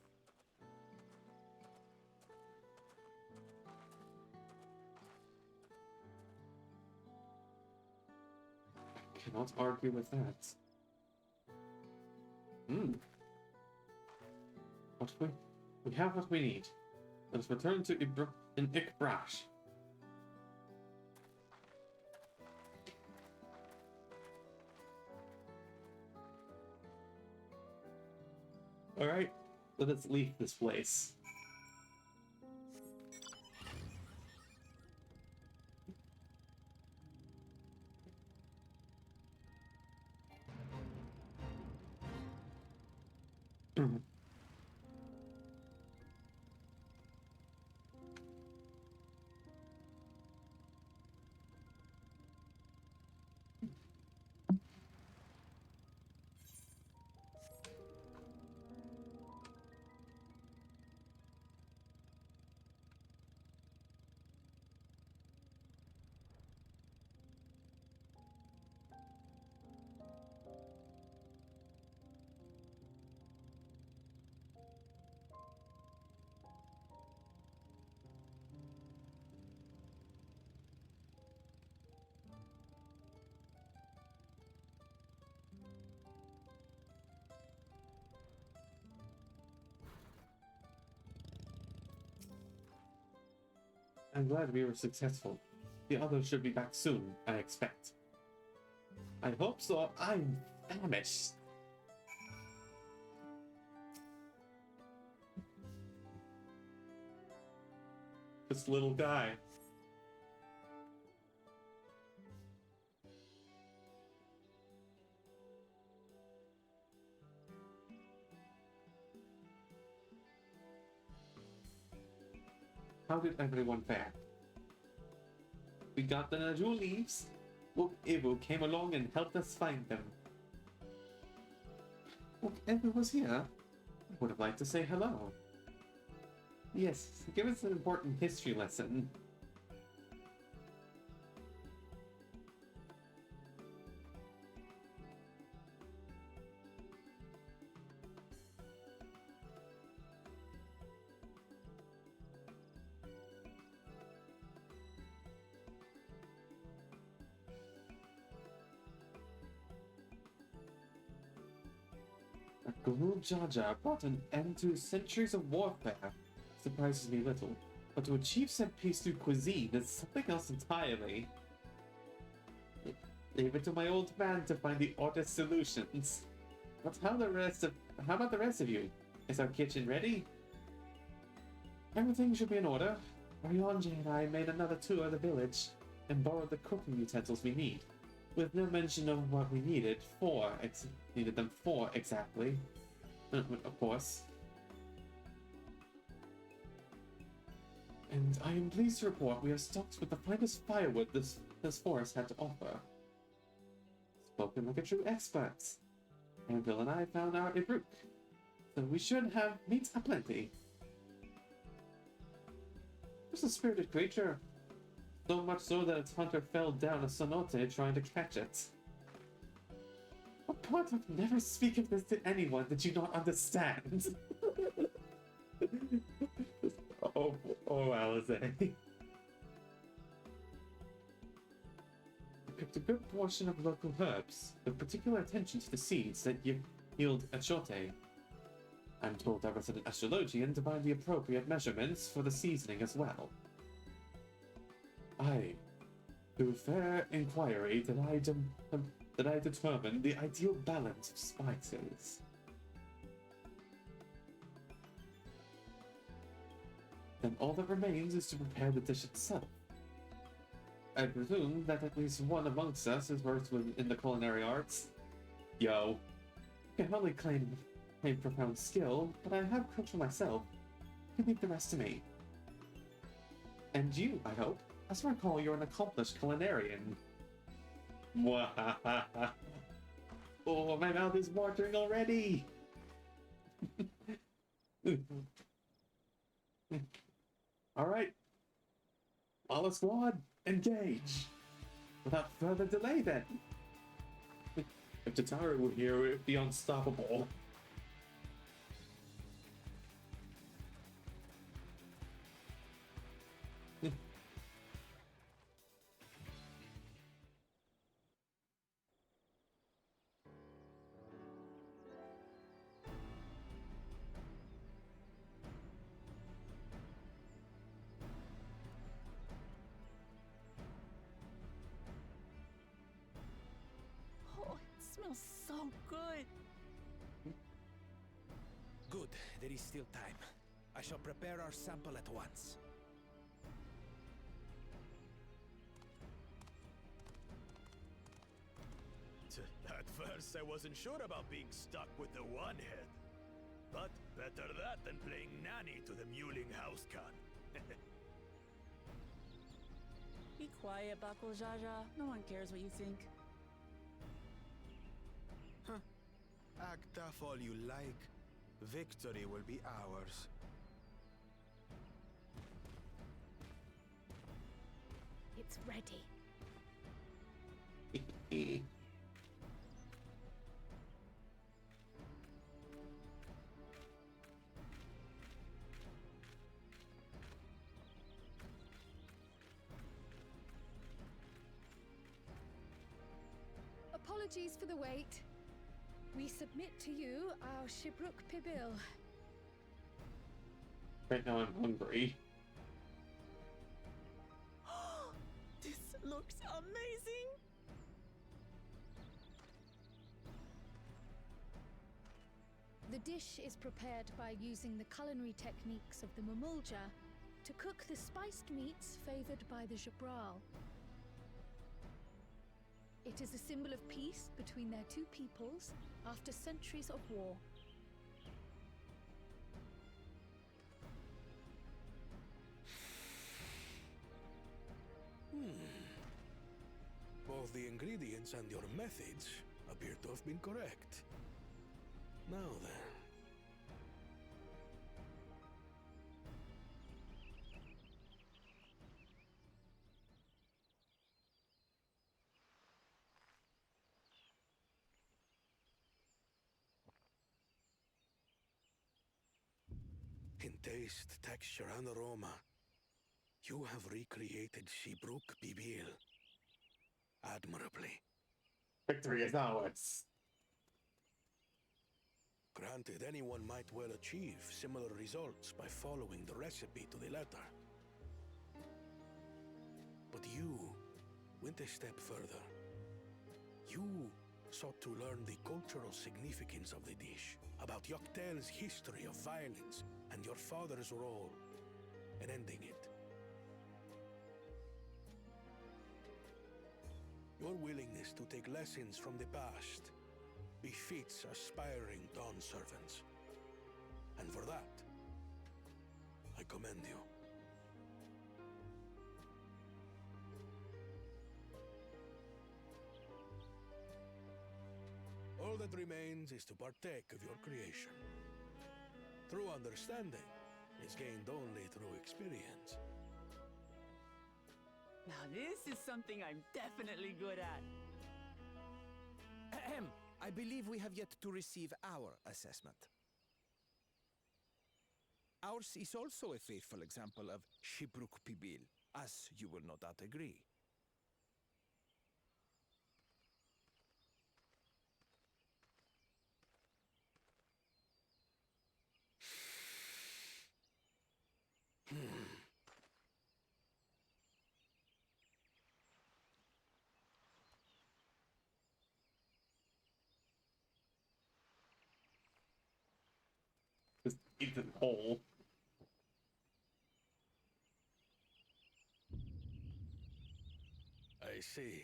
I cannot argue with that. We have what we need. Let us return to Ikbrash. Alright, let us leave this place. I'm glad we were successful. The others should be back soon, I expect. I hope so. I'm famished. This little guy. How did everyone fare? We got the Najul leaves. Look, Ibu came along and helped us find them. Look, Ibu was here. I would have liked to say hello. Yes, give us an important history lesson. Guru Jaja brought an end to centuries of warfare. Surprises me little, but to achieve said peace through cuisine is something else entirely. Leave it to my old man to find the oddest solutions. But how about the rest of you? Is our kitchen ready? Everything should be in order. Ryonji and I made another tour of the village and borrowed the cooking utensils we need, with no mention of what we needed them for exactly. Of course. And I am pleased to report we are stocked with the finest firewood this forest had to offer. Spoken like a true expert. Anvil and I found our Ibruk, so we should have meat aplenty. It's a spirited creature, so much so that its hunter fell down a cenote trying to catch it. What part of never speak of this to anyone did you not understand? oh, Alize. You picked a good portion of local herbs, with particular attention to the seeds that yield achote. I'm told our resident astrologian to find the appropriate measurements for the seasoning as well. Through fair inquiry, that I determined the ideal balance of spices. Then all that remains is to prepare the dish itself. I presume that at least one amongst us is versed in the culinary arts. Yo, I can hardly claim profound skill, but I have cooked for myself. You can leave the rest to me. And you, I hope. As I recall, you're an accomplished culinarian. Oh, my mouth is watering already! Alright. All squad, engage! Without further delay, then. If Tatara were here, it would be unstoppable. Oh, it smells so good. Good, there is still time. I shall prepare our sample at once. At first, I wasn't sure about being stuck with the one head. But better that than playing nanny to the mewling housecan. Be quiet, Bakul Jaja. No one cares what you think. Act tough all you like. Victory will be ours. It's ready. Apologies for the wait. We submit to you our Shibruk Pibil. Right now I'm hungry. This looks amazing! The dish is prepared by using the culinary techniques of the Mamulja to cook the spiced meats favored by the Jabral. It is a symbol of peace between their two peoples after centuries of war. Both the ingredients and your methods appear to have been correct. Now then. In taste, texture, and aroma, you have recreated Shibruk Bibil admirably. Victory is ours. Granted, anyone might well achieve similar results by following the recipe to the letter. But you went a step further. You sought to learn the cultural significance of the dish, about Yoktel's history of violence, and your father's role in ending it. Your willingness to take lessons from the past befits aspiring Dawn servants. And for that, I commend you. All that remains is to partake of your creation. True understanding is gained only through experience. Now this is something I'm definitely good at. Ahem. I believe we have yet to receive our assessment. Ours is also a faithful example of Shibruk Pibil, as you will no doubt agree. eaten whole. I see.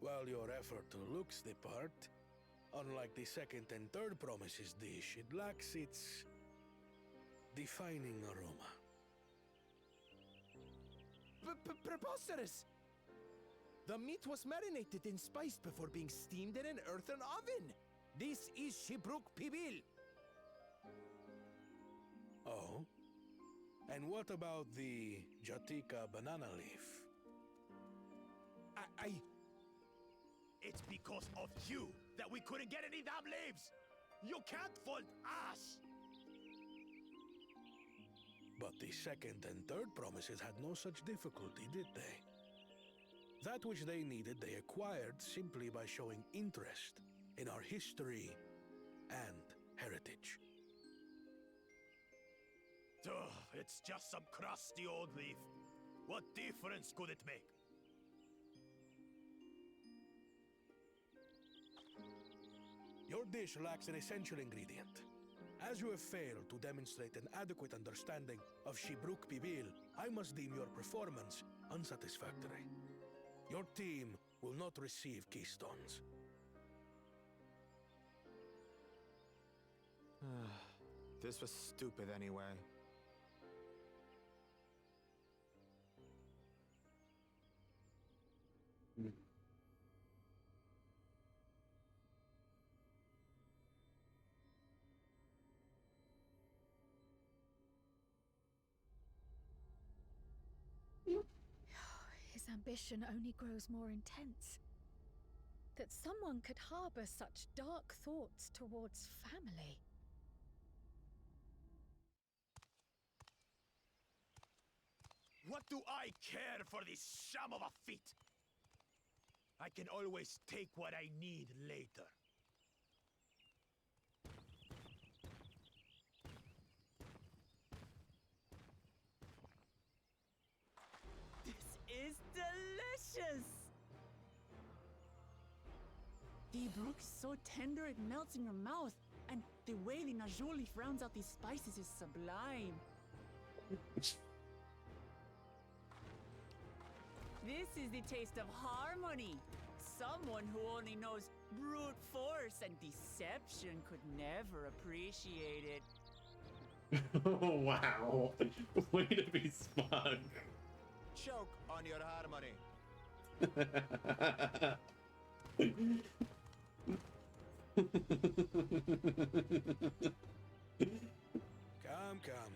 While your effort looks the part, unlike the second and third promises dish, it lacks its defining aroma. Preposterous! The meat was marinated and spiced before being steamed in an earthen oven. This is Shibruk Pibil. Oh? And what about the Jatika banana leaf? It's because of you that we couldn't get any damn leaves! You can't fault us! But the second and third promises had no such difficulty, did they? That which they needed, they acquired simply by showing interest in our history and heritage. Ugh, it's just some crusty old leaf. What difference could it make? Your dish lacks an essential ingredient. As you have failed to demonstrate an adequate understanding of Shibruk Pibil, I must deem your performance unsatisfactory. Your team will not receive keystones. This was stupid anyway. His ambition only grows more intense. That someone could harbor such dark thoughts towards family. What do I care for this sham of a feat? I can always take what I need later. This is delicious! The brook is so tender it melts in your mouth, and the way the Najoli rounds out these spices is sublime. This is the taste of harmony. Someone who only knows brute force and deception could never appreciate it. Oh, wow. Way to be smug. Choke on your harmony. Come.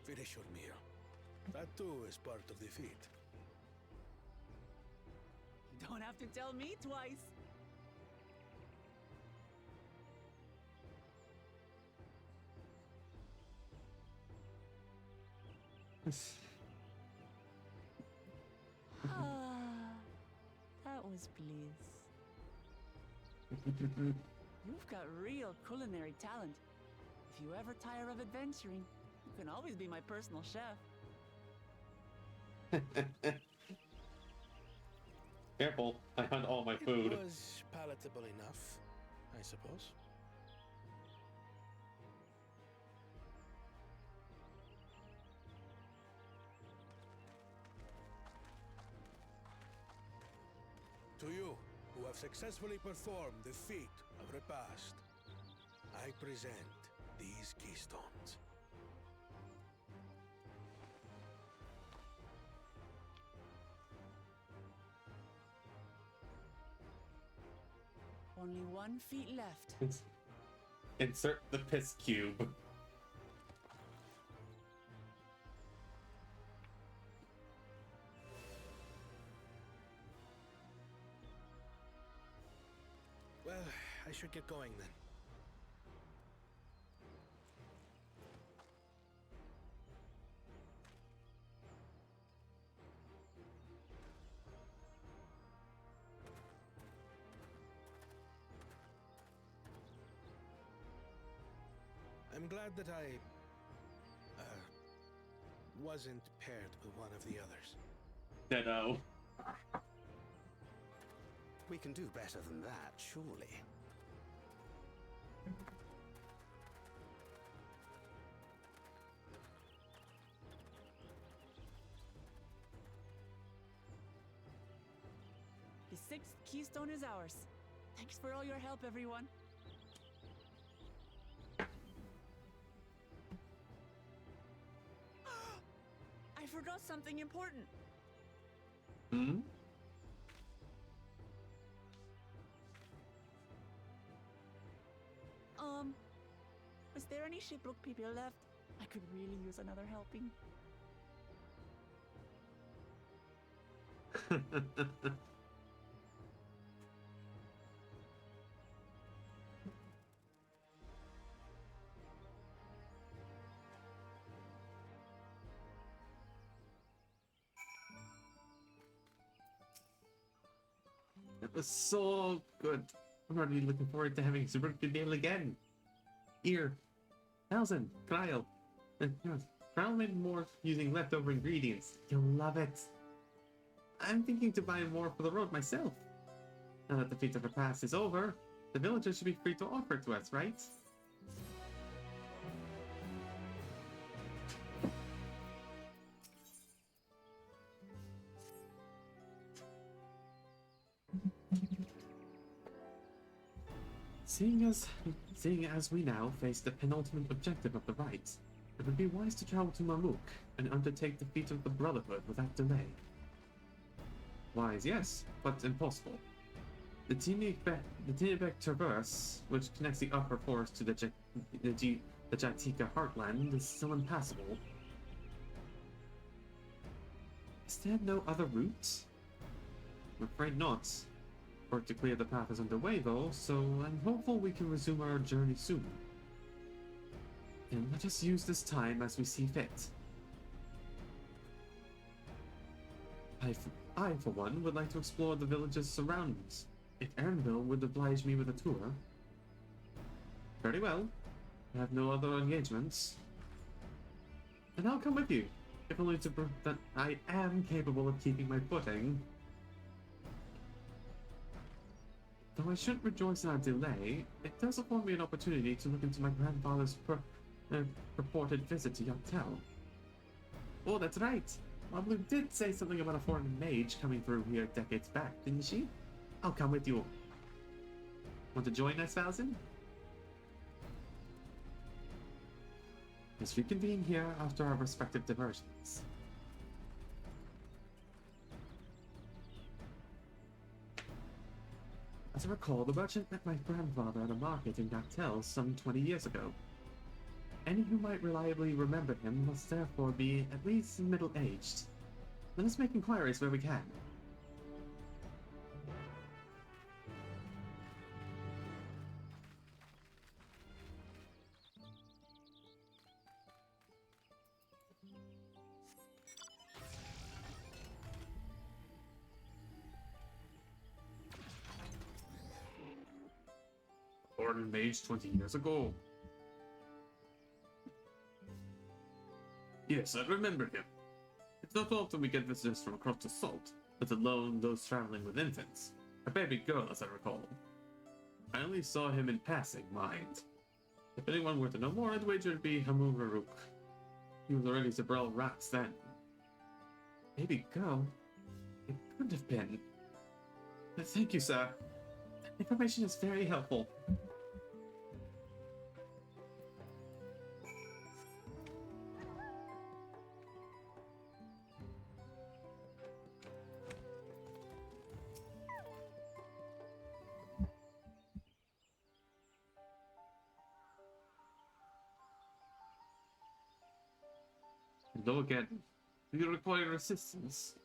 Finish your meal. That too is part of the feat. You don't have to tell me twice. That was bliss. You've got real culinary talent. If you ever tire of adventuring, you can always be my personal chef. Careful, I hunt all my food. It was palatable enough, I suppose. To you, who have successfully performed the feat of repast, I present these keystones. Only 1 feet left. Insert the piss cube. Well, I should get going then. I'm glad that I wasn't paired with one of the others. Ditto. We can do better than that, surely. The sixth keystone is ours. Thanks for all your help, everyone. I forgot something important. Hmm? Was there any shipwreck people left? I could really use another helping. It was so good. I'm already looking forward to having super good meal again. Ear, Thousand, Kyle. Kyle made more using leftover ingredients. You'll love it. I'm thinking to buy more for the road myself. Now that the Feast of the Past is over, the villagers should be free to offer to us, right? Seeing as we now face the penultimate objective of the rite, it would be wise to travel to Mamuk and undertake the feat of the Brotherhood without delay. Wise, yes, but impossible. The Tinibek Traverse, which connects the upper forest to the Jatika heartland, is still impassable. Is there no other route? I'm afraid not. Work to clear the path is underway though, so I'm hopeful we can resume our journey soon. And let us use this time as we see fit. I, for one, would like to explore the village's surroundings. If Erinville would oblige me with a tour. Very well. I have no other engagements. And I'll come with you, if only to prove that I am capable of keeping my footing. Though I shouldn't rejoice in our delay, it does afford me an opportunity to look into my grandfather's purported visit to Dawntrail. Oh, that's right! Mablu did say something about a foreign mage coming through here decades back, didn't she? I'll come with you. Want to join us, Thousand? Let's reconvene here after our respective diversions. As I recall, the merchant met my grandfather at a market in Dawntrail some 20 years ago. Any who might reliably remember him must therefore be at least middle-aged. Let us make inquiries where we can. Foreign mage 20 years ago. Yes, I remember him. It's not often we get visitors from across the salt, let alone those traveling with infants. A baby girl, as I recall. I only saw him in passing, mind. If anyone were to know more, I'd wager it'd be Hamuraruk. He was already Zabrel rats then. Baby girl? It couldn't have been. Thank you, sir. Information is very helpful. Hello again. Do you require assistance?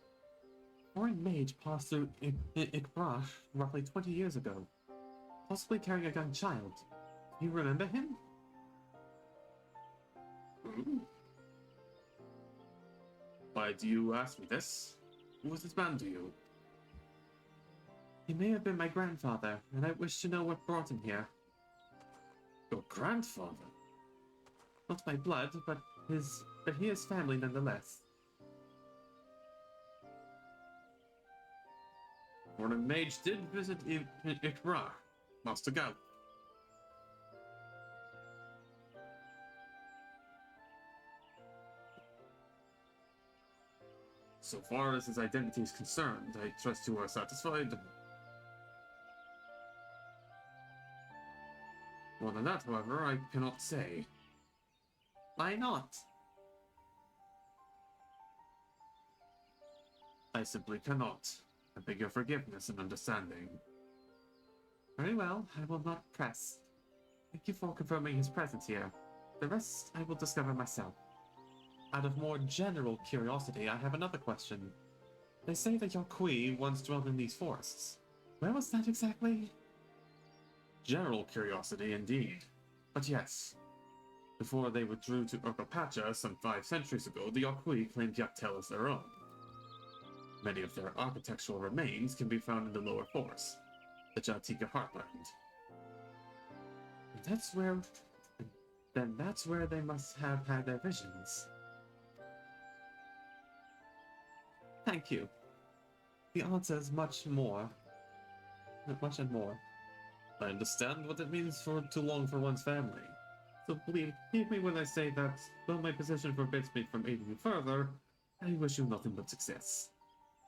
Foreign mage passed through Ikbrash roughly 20 years ago, possibly carrying a young child. Do you remember him? Why do you ask me this? Who was this man to you? He may have been my grandfather, and I wish to know what brought him here. Your grandfather? Not my blood, but he is family nonetheless. For the mage did visit Ikra. Must go. So far as his identity is concerned, I trust you are satisfied. More than that, however, I cannot say. Why not? I simply cannot. I beg your forgiveness and understanding. Very well, I will not press. Thank you for confirming his presence here. The rest I will discover myself. Out of more general curiosity, I have another question. They say that Yaqui once dwelled in these forests. Where was that exactly? General curiosity, indeed. But yes. Before they withdrew to Urkopacha some 5 centuries ago, the Yaqui claimed Yaktel as their own. Many of their architectural remains can be found in the lower forest, the Jatika heartland. That's where they must have had their visions. Thank you. The answer is much and more. I understand what it means to long for one's family. So believe me when I say that, though my position forbids me from aiding you further, I wish you nothing but success.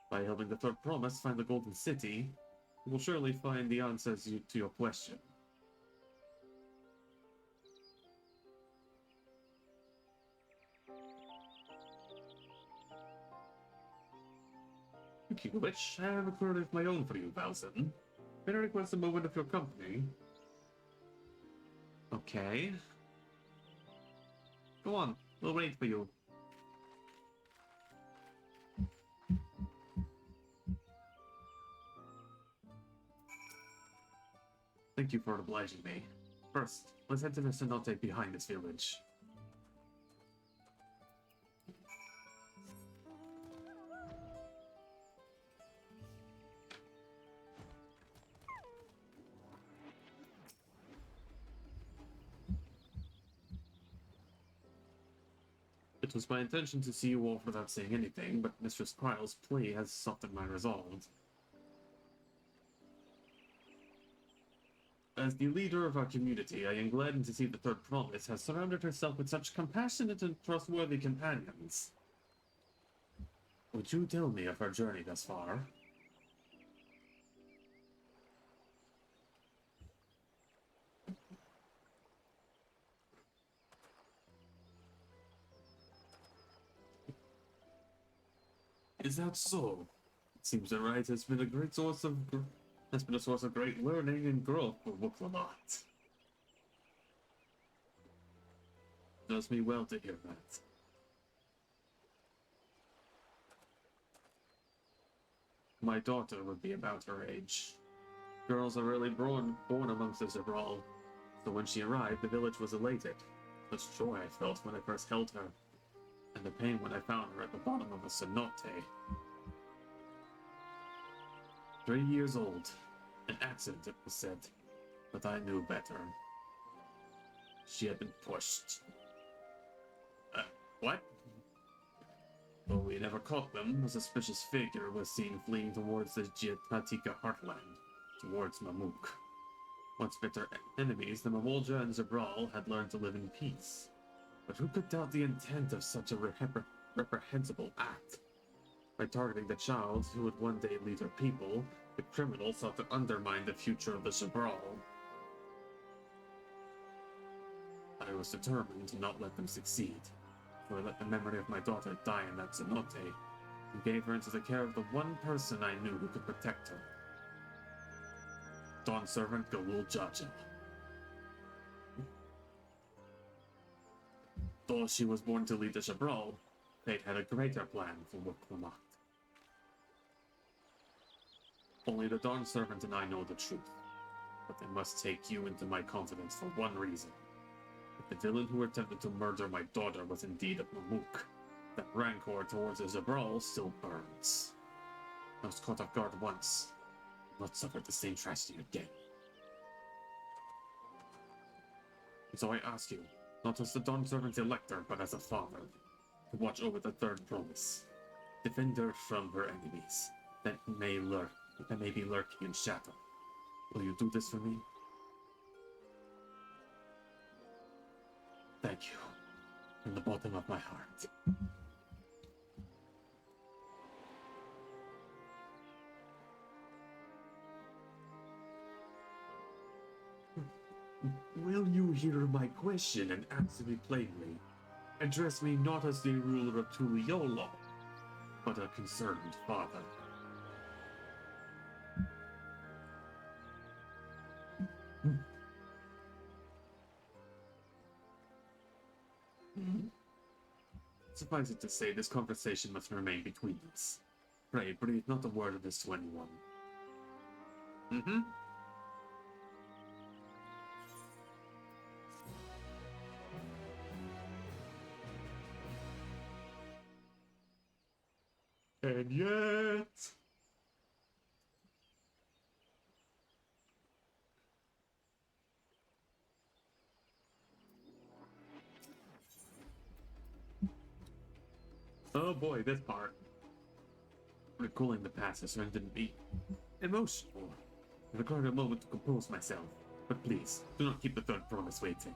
By helping the Third Promise find the Golden City, you will surely find the answers to your question. Speaking of which, I have a query of my own for you, Valson. May I request a moment of your company? Okay. Go on, we'll wait for you. Thank you for obliging me. First, let's head to the cenote behind this village. It was my intention to see you off without saying anything, but Mistress Kryle's plea has softened my resolve. As the leader of our community, I am glad to see the Third Promise has surrounded herself with such compassionate and trustworthy companions. Would you tell me of her journey thus far? Is that so? It seems the ride has been a source of great learning and growth for Wuklamat. Does me well to hear that. My daughter would be about her age. Girls are rarely born amongst the Zabral, so when she arrived, the village was elated. The joy I felt when I first held her, and the pain when I found her at the bottom of a cenote. 3 years old. An accident, it was said, but I knew better. She had been pushed. What? Though we never caught them, a suspicious figure was seen fleeing towards the Jatika heartland, towards Mamuk. Once bitter enemies, the Mamulja and Zabral had learned to live in peace. But who could doubt the intent of such a reprehensible act? By targeting the child who would one day lead her people, the criminal sought to undermine the future of the Zabral. I was determined to not let them succeed, so I let the memory of my daughter die in that cenote, and gave her into the care of the one person I knew who could protect her. Dawn servant Galul Jaja. Though she was born to lead the Zabral, fate had a greater plan for Wuklamat. Only the Dawn servant and I know the truth, but I must take you into my confidence for one reason. If the villain who attempted to murder my daughter was indeed of Mamuk, that rancor towards the Zabral still burns. I was caught off guard once, and not suffer the same tragedy again. And so I ask you, not as the Dawn servant's elector, but as a father, to watch over the Third Promise. Defend her from her enemies, that may lurk I may be lurking in shadow. Will you do this for me? Thank you. From the bottom of my heart. Will you hear my question and answer me plainly? Address me not as the ruler of Tuliolo, but a concerned father. Suffice it to say, this conversation must remain between us. Pray, breathe not a word of this to anyone. And yet... Oh boy, this part. Recalling the past has rendered me emotional. I required a moment to compose myself. But please, do not keep the third promise waiting.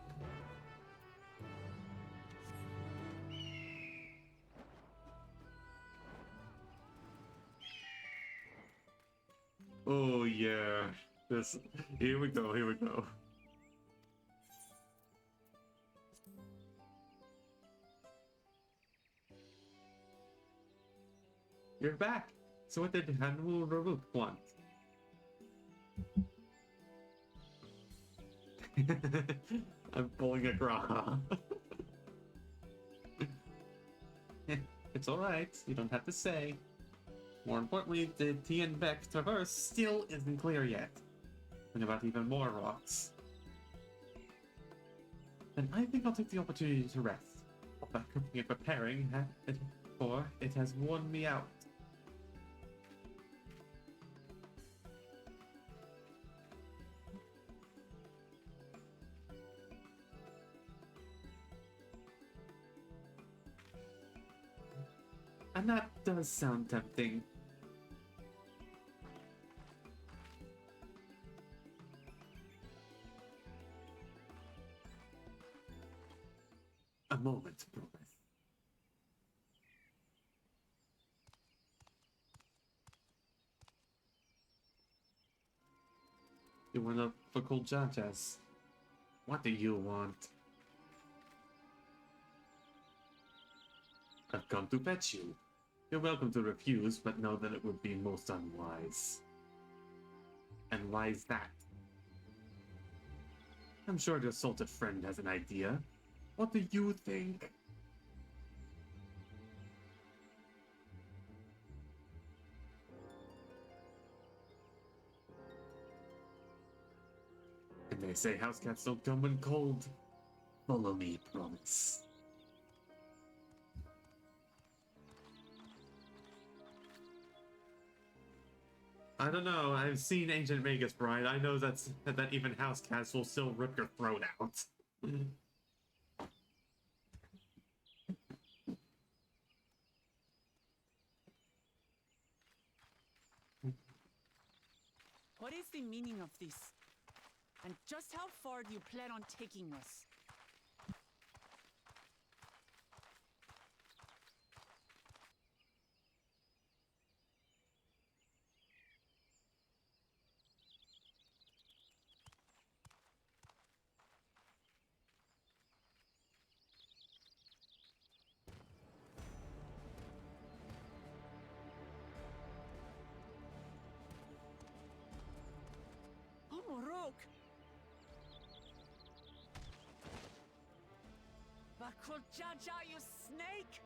Oh yeah, this. Here we go. Here we go. You're back. So what did Hanul Raruk want? I'm pulling a Graha. It's alright. You don't have to say. More importantly, the Tianbeck Traverse still isn't clear yet. And about even more rocks. And I think I'll take the opportunity to rest. But cooking and preparing, for it has worn me out. And that does sound tempting. A moment, promise. You went up for cold judges. What do you want? I've come to fetch you. You're welcome to refuse, but know that it would be most unwise. And why is that? I'm sure your salted friend has an idea. What do you think? And they say house cats don't come when cold. Follow me, promise. I don't know. I've seen Ancient Magus Bride. I know that even house cats will still rip your throat out. What is the meaning of this? And just how far do you plan on taking us? Jaja, you snake!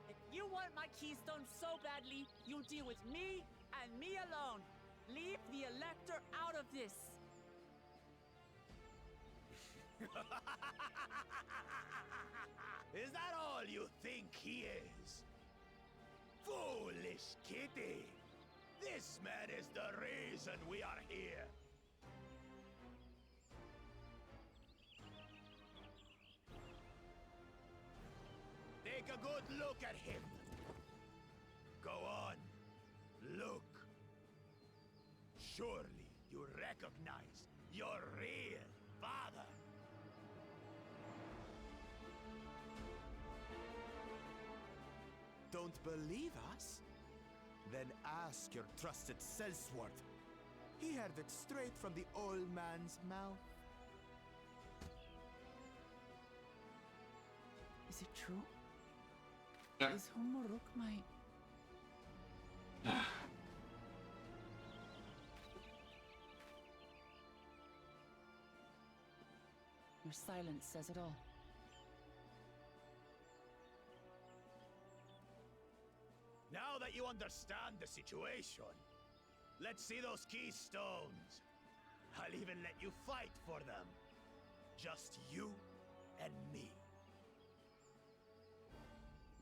If you want my keystone so badly, you deal with me and me alone. Leave the Elector out of this. Is that all you think he is? Foolish kitty! This man is the reason we are here. Take a good look at him. Go on. Look. Surely you recognize your real father. Don't believe us? Then ask your trusted sellsworth. He heard it straight from the old man's mouth. Is it true? Yeah. Is Humuruk my... Your silence says it all. Now that you understand the situation, let's see those keystones. I'll even let you fight for them. Just you and me.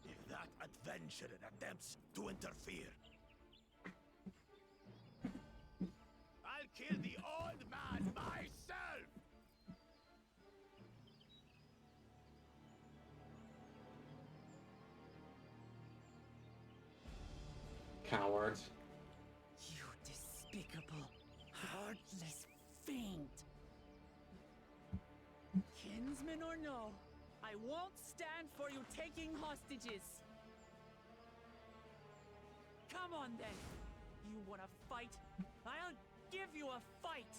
If that adventurer attempts to interfere, I'll kill the old man myself! Coward. You despicable, heartless fiend! Kinsman or no, I won't stand for you taking hostages! Come on then! You wanna fight? I'll give you a fight!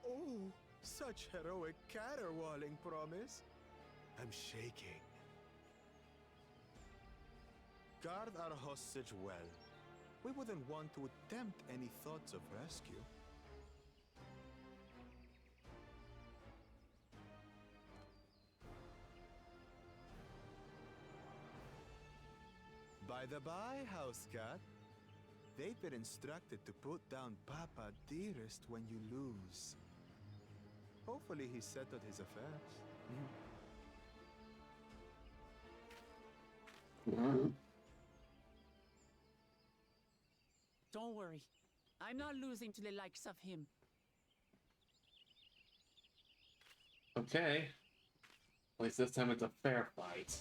Oh, such heroic caterwauling promise. I'm shaking. Guard our hostage well. We wouldn't want to attempt any thoughts of rescue. By the by, house cat, they've been instructed to put down Papa Dearest when you lose. Hopefully he settled his affairs. Don't worry. I'm not losing to the likes of him. Okay. At least this time it's a fair fight.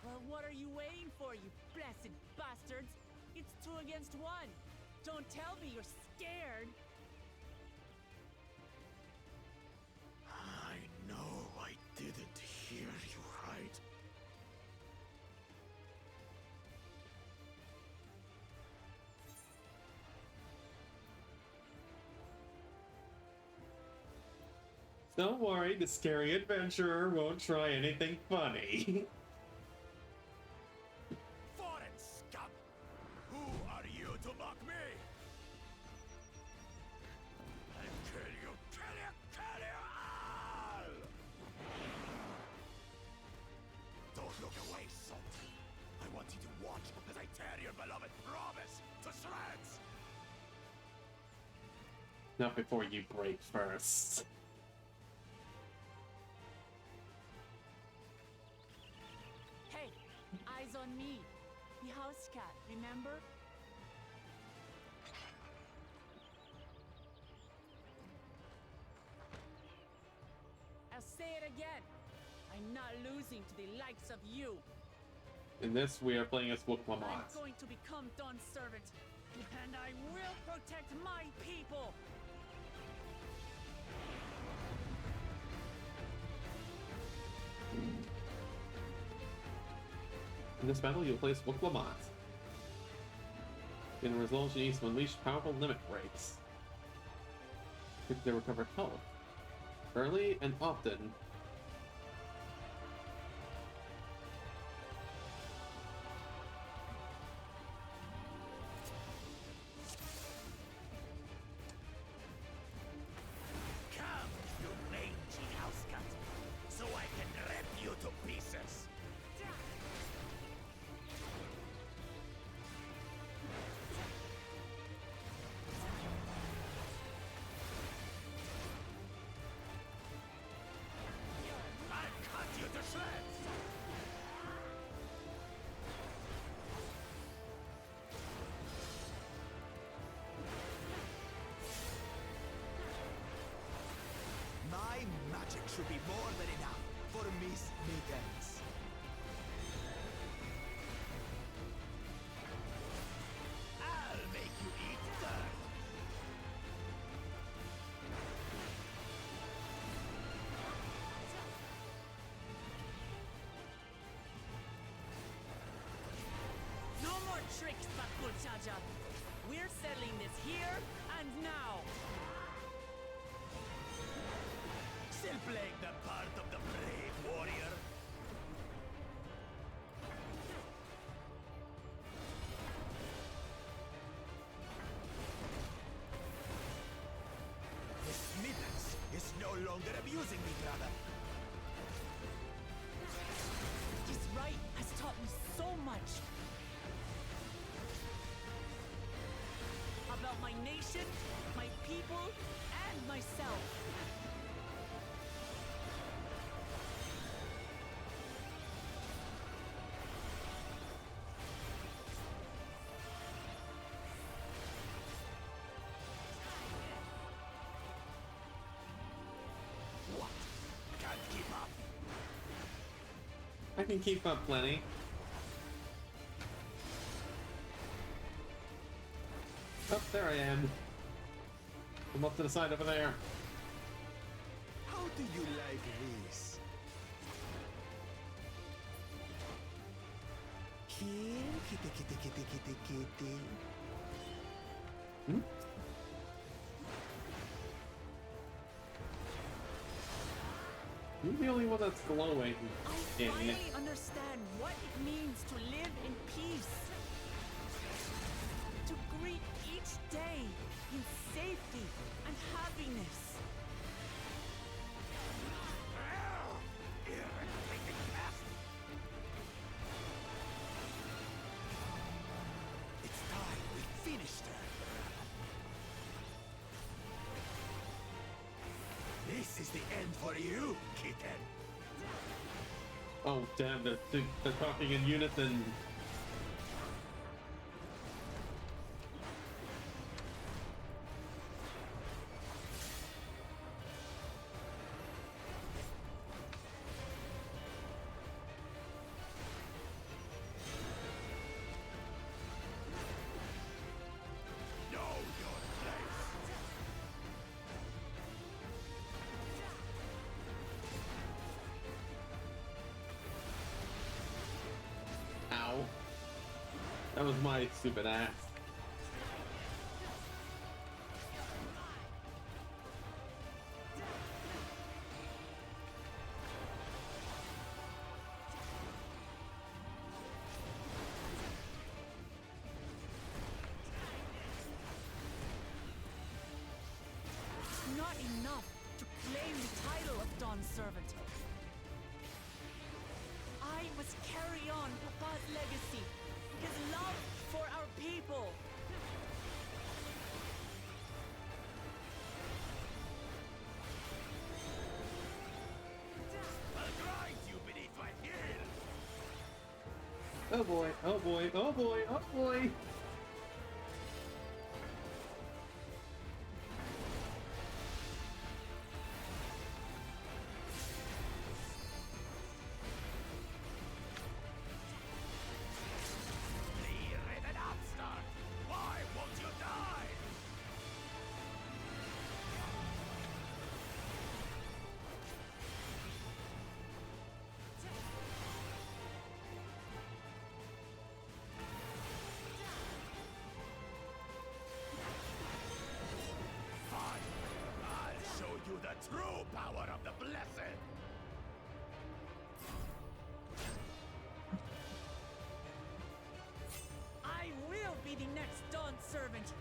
Well, what are you waiting for, you blessed bastards? It's 2 against 1. Don't tell me you're scared. I know I didn't hear you right. Don't worry, the scary adventurer won't try anything funny. Foreign scum! Who are you to mock me? I'll kill you, kill you, kill you all! Don't look away, son. I want you to watch as I tear your beloved promise to shreds! Not before you break first. Hey, eyes on me. The house cat, remember? I'll say it again. I'm not losing to the likes of you. In this, we are playing as I'm Wukmamat. going to become Dawn's servant, and I will protect my people. In this battle, you'll place Wukmamat. In resolution, you need to unleash powerful limit breaks. Quickly recover health. Early and often. Come, you mangy house cat, so I can rip you to pieces! I'll cut you to shreds! My magic should be more than enough for Miss Mittens. I'll tricks, Bakulchaja. We're settling this here and now. Still playing the part of the brave warrior? Miss Mittens is no longer abusing me, brother. His right has taught me so much. About my nation, my people, and myself. What? Can't keep up. I can keep up plenty. Oh, there I am. I'm up to the side over there. How do you like this? Here, kitty, kitty, kitty, kitty, kitty. Hmm? You're the only one that's glowing. I finally understand what it means to live in peace. To greet each day in safety and happiness. It's time we finished her. This is the end for you, kitten. Oh, damn, they're talking in unison. Know your place. Ow. That was my stupid ass. It's not enough to claim the title of Dawn Servant. I must carry on Papa's legacy, his love for our people. I'll grind you beneath my heel. Oh boy, oh boy, oh boy, oh boy! Red upstart. Why won't you die? Fine. I'll show you the true power of the blessed. I will be the next Dawn Servant,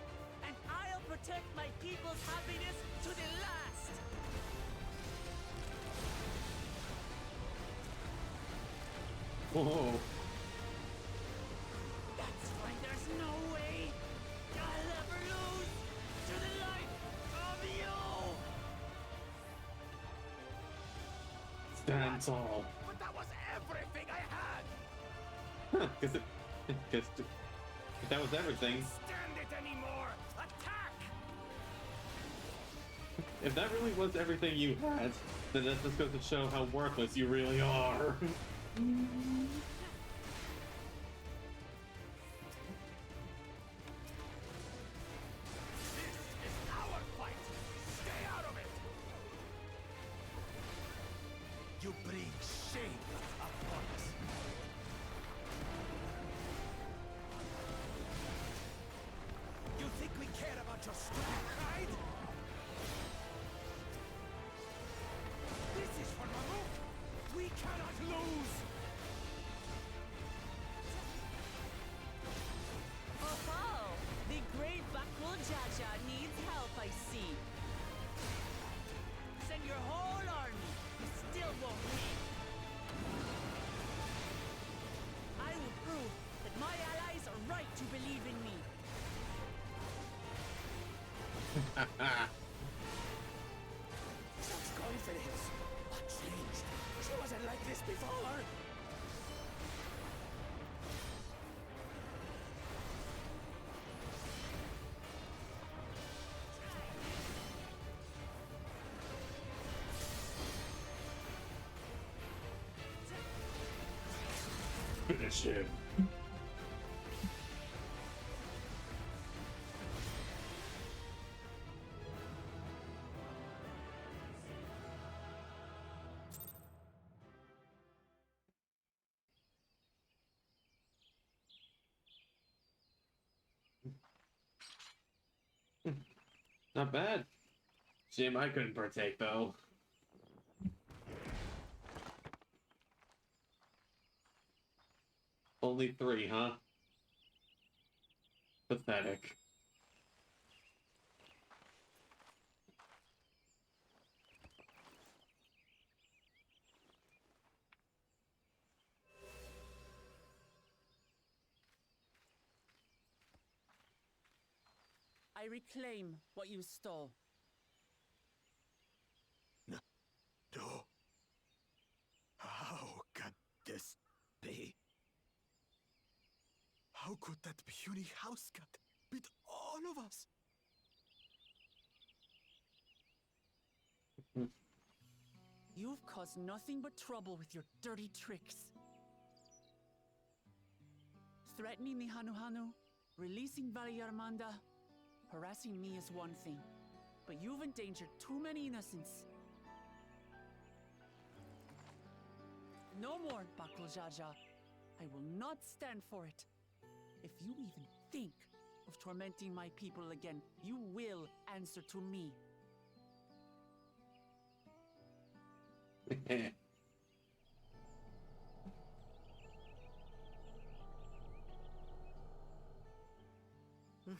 and I'll protect my people's happiness to the last. Whoa. That's right, there's no way I'll ever lose to the light of you. Stand tall. But that was everything I had. Huh, guess if that was everything. Stand it anymore. Attack! If that really was everything you had, then that just goes to show how worthless you really are. This is our fight. Stay out of it. You bring shame upon us. to believe in me. Such confidence! What changed? She wasn't like this before! Finish him. Not bad. Shame I couldn't partake, though. Only 3, huh? Pathetic. I reclaim what you stole. No. How can this be? How could that puny house cat beat all of us? You've caused nothing but trouble with your dirty tricks. Threatening the Hanuhanu, releasing Valyarmanda, harassing me is one thing, but you've endangered too many innocents. No more, Bakul Jaja. I will not stand for it. If you even think of tormenting my people again, you will answer to me. No.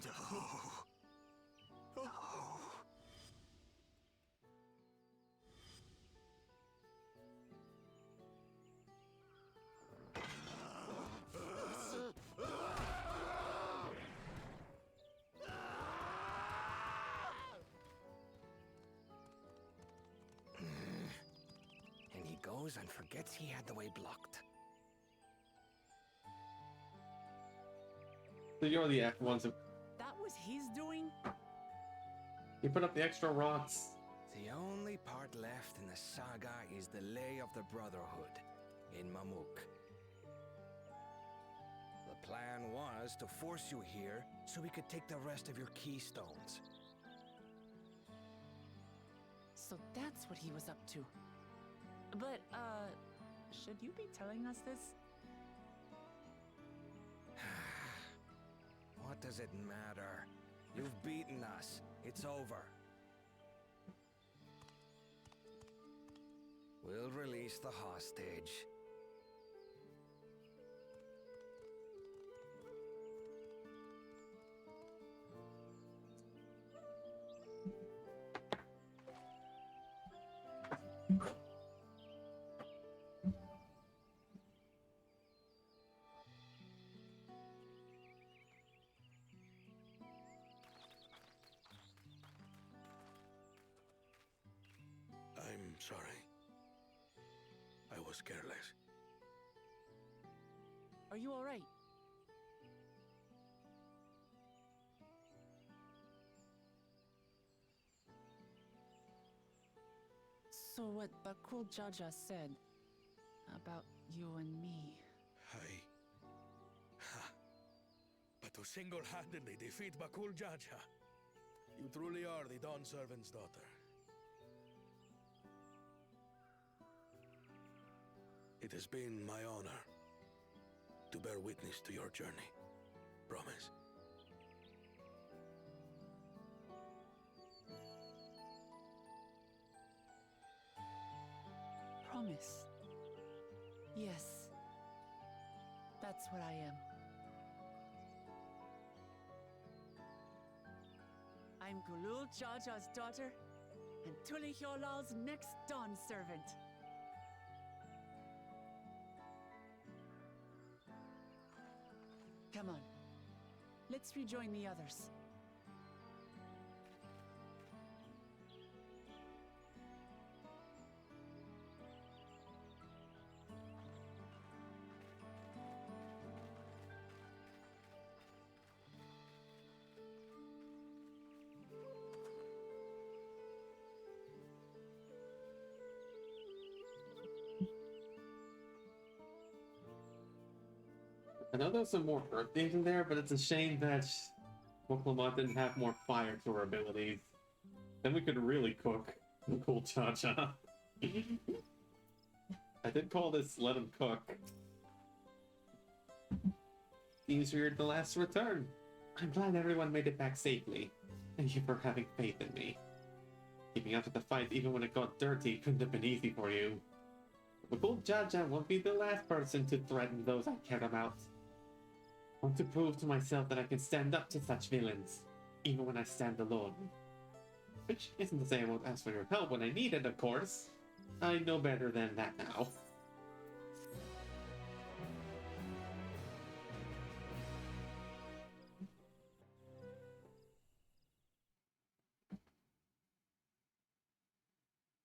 And he goes and forgets he had the way blocked. So you're the ones who... That was his doing? You put up the extra rocks. The only part left in the saga is the Lay of the Brotherhood in Mamuk. The plan was to force you here so we could take the rest of your keystones. So that's what he was up to. But, should you be telling us this? What does it matter? You've beaten us. It's over. We'll release the hostage. I'm sorry. I was careless. Are you all right? So what Bakul Jaja said about you and me... But to single-handedly defeat Bakul Jaja, you truly are the Dawn Servant's daughter. It has been my honor to bear witness to your journey. Promise. Promise. Yes. That's what I am. I'm Gulul Jaja's daughter, and Tuli Hyolal's next Dawn servant. Come on. Let's rejoin the others. I know there's some more Earth things in there, but it's a shame that Pokemon didn't have more fire to her abilities. Then we could really cook the cool Cha-Cha. I did call this Let Him Cook. Seems weird the last return. I'm glad everyone made it back safely. Thank you for having faith in me. Keeping up with the fight even when it got dirty couldn't have been easy for you. The cool Cha-Cha won't be the last person to threaten those I care about. I want to prove to myself that I can stand up to such villains, even when I stand alone. Which isn't to say I won't ask for your help when I need it, of course. I know better than that now.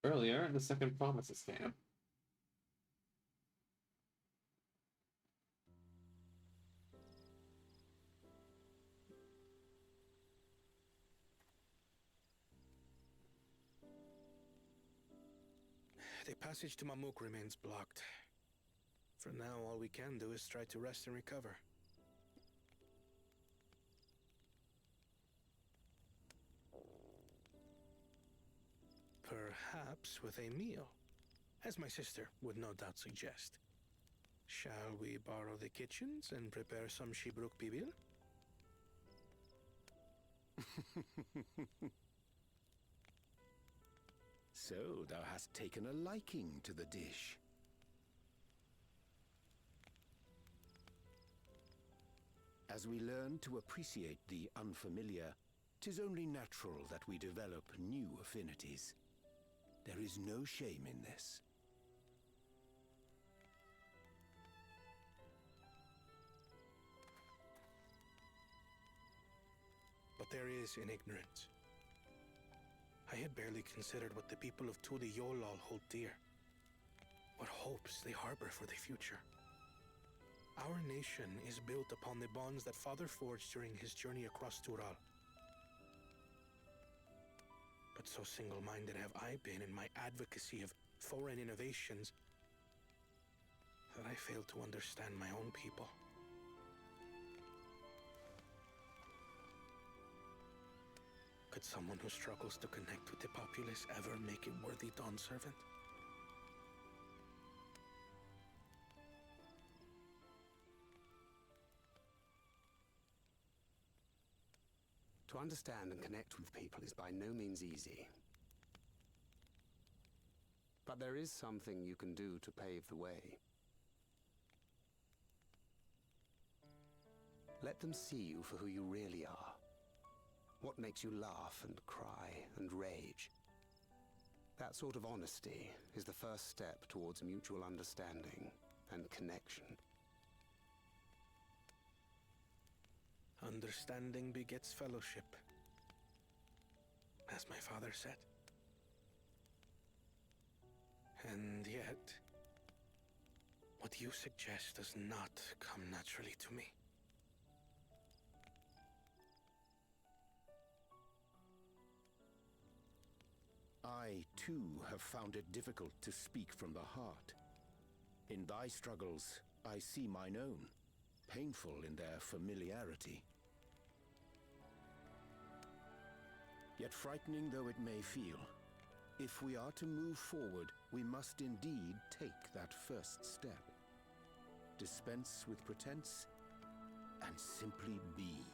Earlier in the second Promises camp. The passage to Mamuk remains blocked. For now, all we can do is try to rest and recover. Perhaps with a meal, as my sister would no doubt suggest. Shall we borrow the kitchens and prepare some Shibruk Bibil? So, thou hast taken a liking to the dish. As we learn to appreciate the unfamiliar, 'tis only natural that we develop new affinities. There is no shame in this. But there is in ignorance. I had barely considered what the people of Tudi Yolal hold dear. What hopes they harbor for the future. Our nation is built upon the bonds that Father forged during his journey across Tural. But so single-minded have I been in my advocacy of foreign innovations that I fail to understand my own people. Could someone who struggles to connect with the populace ever make a worthy Dawn servant? To understand and connect with people is by no means easy. But there is something you can do to pave the way. Let them see you for who you really are. What makes you laugh and cry and rage? That sort of honesty is the first step towards mutual understanding and connection. Understanding begets fellowship, as my father said. And yet, what you suggest does not come naturally to me. I, too, have found it difficult to speak from the heart. In thy struggles, I see mine own, painful in their familiarity. Yet frightening though it may feel, if we are to move forward, we must indeed take that first step. Dispense with pretense, and simply be.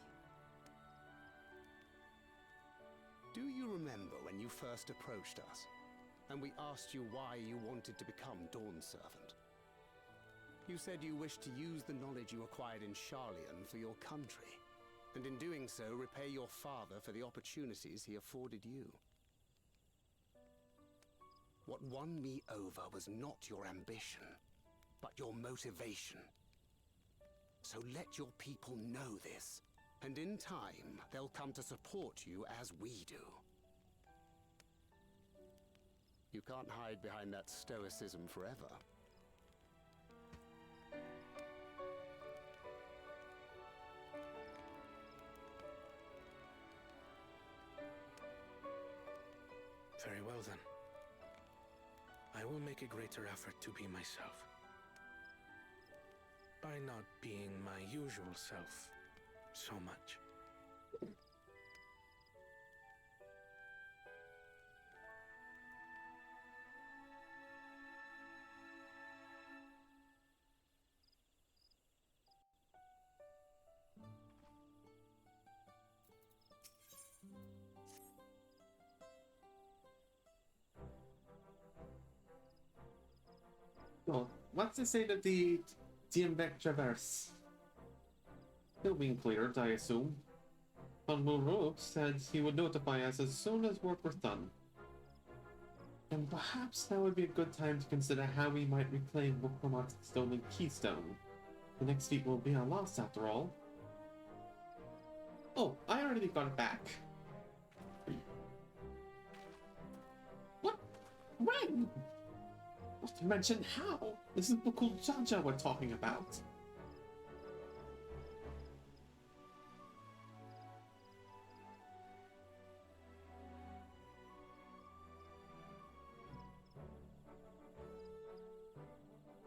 Do you remember when you first approached us, and we asked you why you wanted to become Dawn Servant? You said you wished to use the knowledge you acquired in Sharlayan for your country, and in doing so repay your father for the opportunities he afforded you. What won me over was not your ambition, but your motivation. So let your people know this, And in time, they'll come to support you as we do. You can't hide behind that stoicism forever. Very well then. I will make a greater effort to be myself. By not being my usual self so much. Well, what's to say that the Diembeck Traverse? Still being cleared, I assume. Von Mulrook said he would notify us as soon as work was done. And perhaps now would be a good time to consider how we might reclaim Wukromat's stolen keystone. The next feat will be our last, after all. Oh, I already got it back. What? When? Not to mention how. This is Bukul Jaja we're talking about.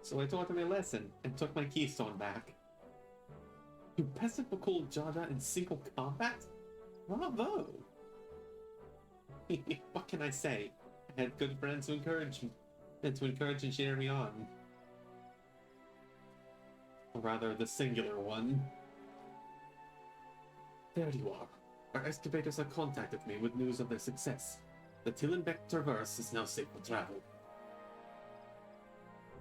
So I taught him a lesson and took my keystone back. You bested Bukul Jaja in single combat? Bravo! What can I say? I had good friends to encourage me. And to encourage and cheer me on. Or rather, the singular one. There you are. Our excavators have contacted me with news of their success. The Tillenbeck Traverse is now safe for travel.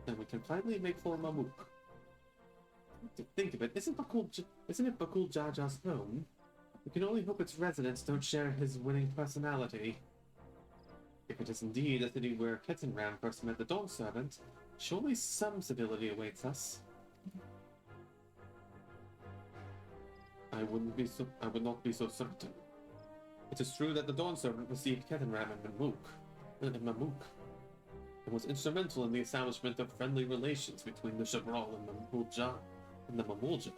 Then we can finally make for Mamuk. To think of it, isn't it Bakul Jaja's home? We can only hope its residents don't share his winning personality. If it is indeed a city where Kettenram first met the Dawn Servant, surely some civility awaits us. I would not be so certain. It is true that the Dawn Servant received Kettenram and Mamuk, and was instrumental in the establishment of friendly relations between the Shabral and the Mamulja.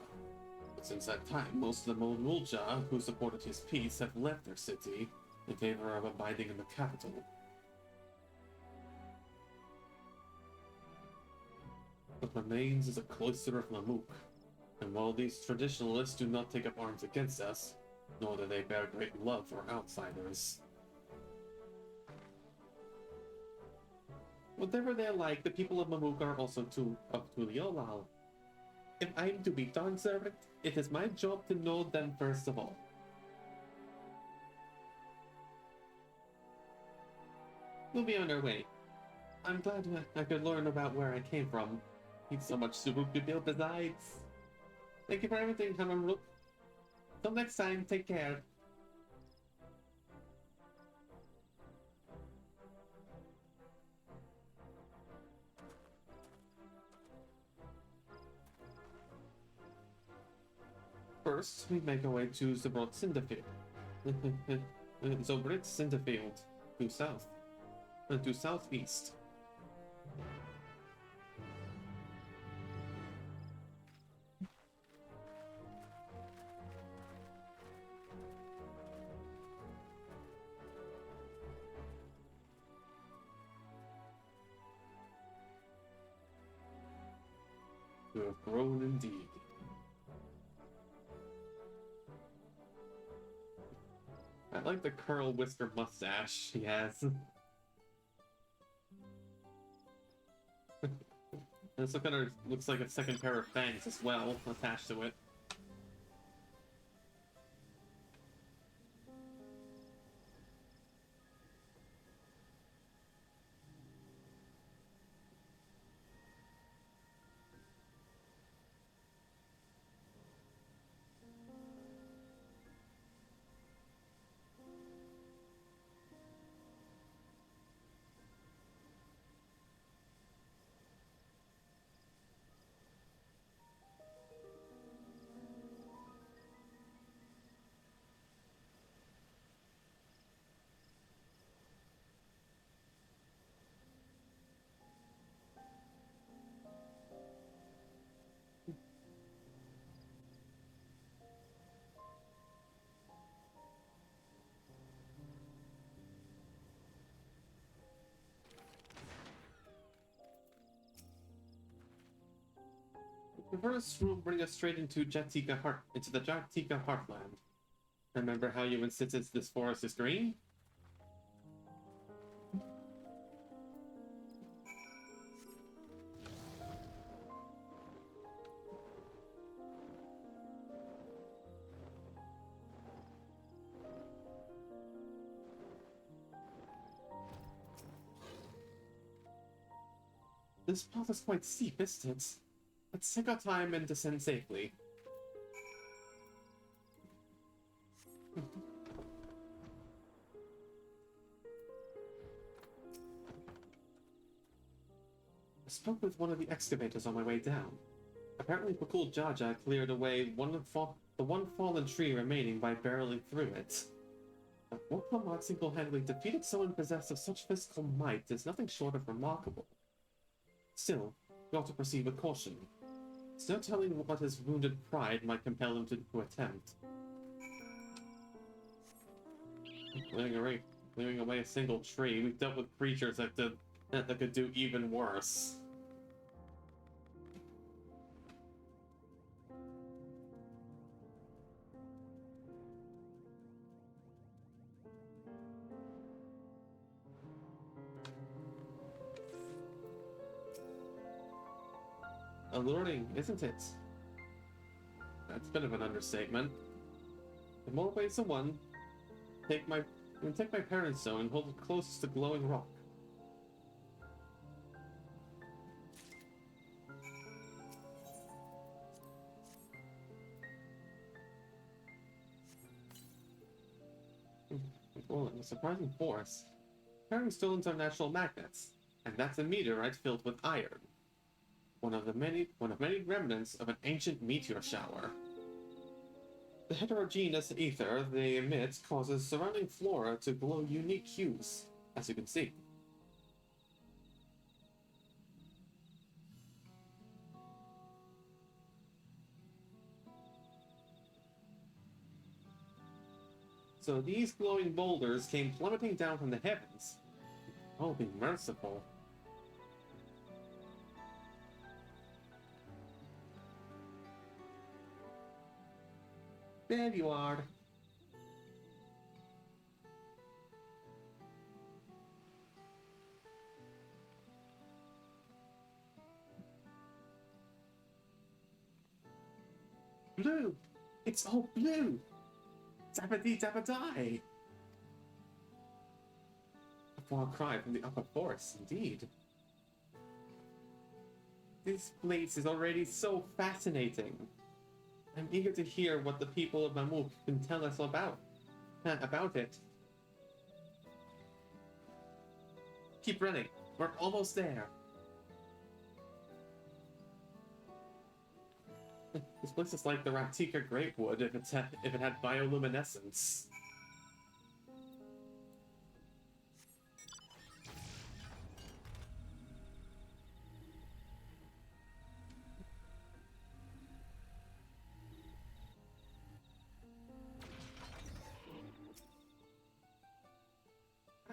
But since that time, most of the Mamulja who supported his peace have left their city in favor of abiding in the capital. What remains is a cloister of Mamuk, and while these traditionalists do not take up arms against us, nor do they bear great love for outsiders. Whatever they're like, the people of Mamuk are also of Tuliolal. If I'm to be Dawn Servant, it is my job to know them first of all. We'll be on our way. I'm glad I could learn about where I came from. He's so much to build besides. Thank you for everything, Hamaruk. Till next time, take care. First, we make our way to Zobrot Cinderfield. Zobrit Cinderfield, due south. And due southeast. You have grown indeed. I like the curl whisker mustache he has. This kind of looks like a second pair of fangs as well, attached to it. The first will bring us straight into the Jatika heartland. Remember how you insisted this forest is green? This path is quite steep, isn't it? Let's take our time and descend safely. I spoke with one of the excavators on my way down. Apparently Pakul Jaja cleared away the one fallen tree remaining by barreling through it. What Lamont single-handedly defeated someone possessed of such physical might is nothing short of remarkable. Still, we ought to proceed with caution. There's no telling what his wounded pride might compel him to attempt. Clearing away a single tree, we've dealt with creatures that could do even worse. Alluring, isn't it? That's a bit of an understatement. In more ways than one, take my parents' stone and hold it closest to glowing rock. Well, a surprising force. Carrying stones are natural magnets, and that's a meteorite filled with iron. One of many remnants of an ancient meteor shower. The heterogeneous ether they emit causes surrounding flora to glow unique hues, as you can see. So these glowing boulders came plummeting down from the heavens. Oh, be merciful. There you are. Blue! It's all blue! Dabba-dee dabba-die! A far cry from the upper forest, indeed. This place is already so fascinating. I'm eager to hear what the people of Mamuk can tell us about it. Keep running. We're almost there. This place is like the Ratika Grapewood if it had bioluminescence.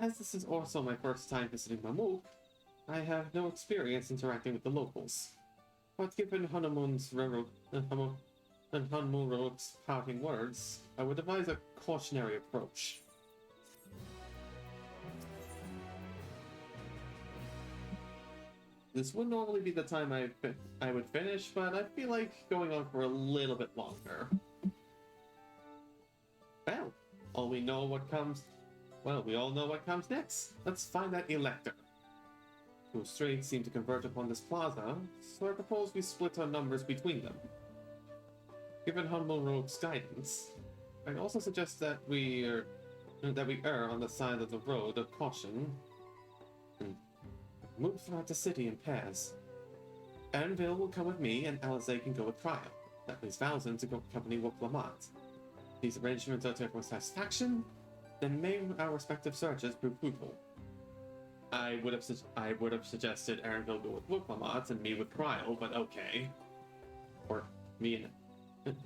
As this is also my first time visiting Mamuk, I have no experience interacting with the locals. But given Hanumur's parting words, I would advise a cautionary approach. This would normally be the time I would finish, but I feel like going on for a little bit longer. Well, we all know what comes next. Let's find that elector. Two streets seem to converge upon this plaza, so I propose we split our numbers between them. Given Hanumur's guidance, I'd also suggest that we err on the side of the road of caution and move throughout the city in pairs. Anvil will come with me, and Alize can go with Trial. That leaves Valzin to accompany Woklamat. These arrangements are to everyone's satisfaction, then may our respective searches prove fruitful. I would have suggested Aaronville go with Woklamat and me with Trial, but okay. Or me and...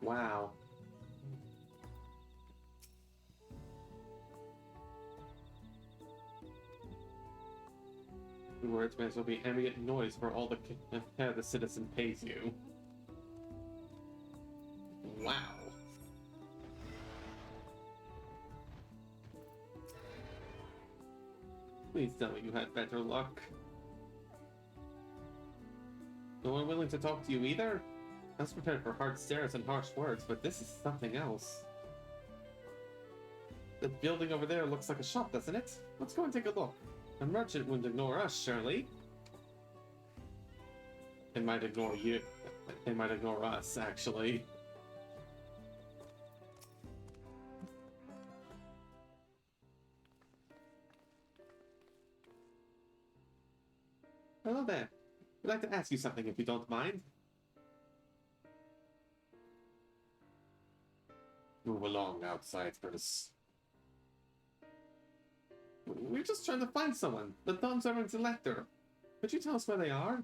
Wow. Words may as well be ambient noise for all the care the citizen pays you. Wow. Please tell me you had better luck. No one willing to talk to you either? I was prepared for hard stares and harsh words, but this is something else. The building over there looks like a shop, doesn't it? Let's go and take a look. A merchant wouldn't ignore us, surely. They might ignore you. They might ignore us, actually. Hello there. I'd like to ask you something if you don't mind. Move along, outsiders. We're just trying to find someone. The Dawntrail elector. Could you tell us where they are?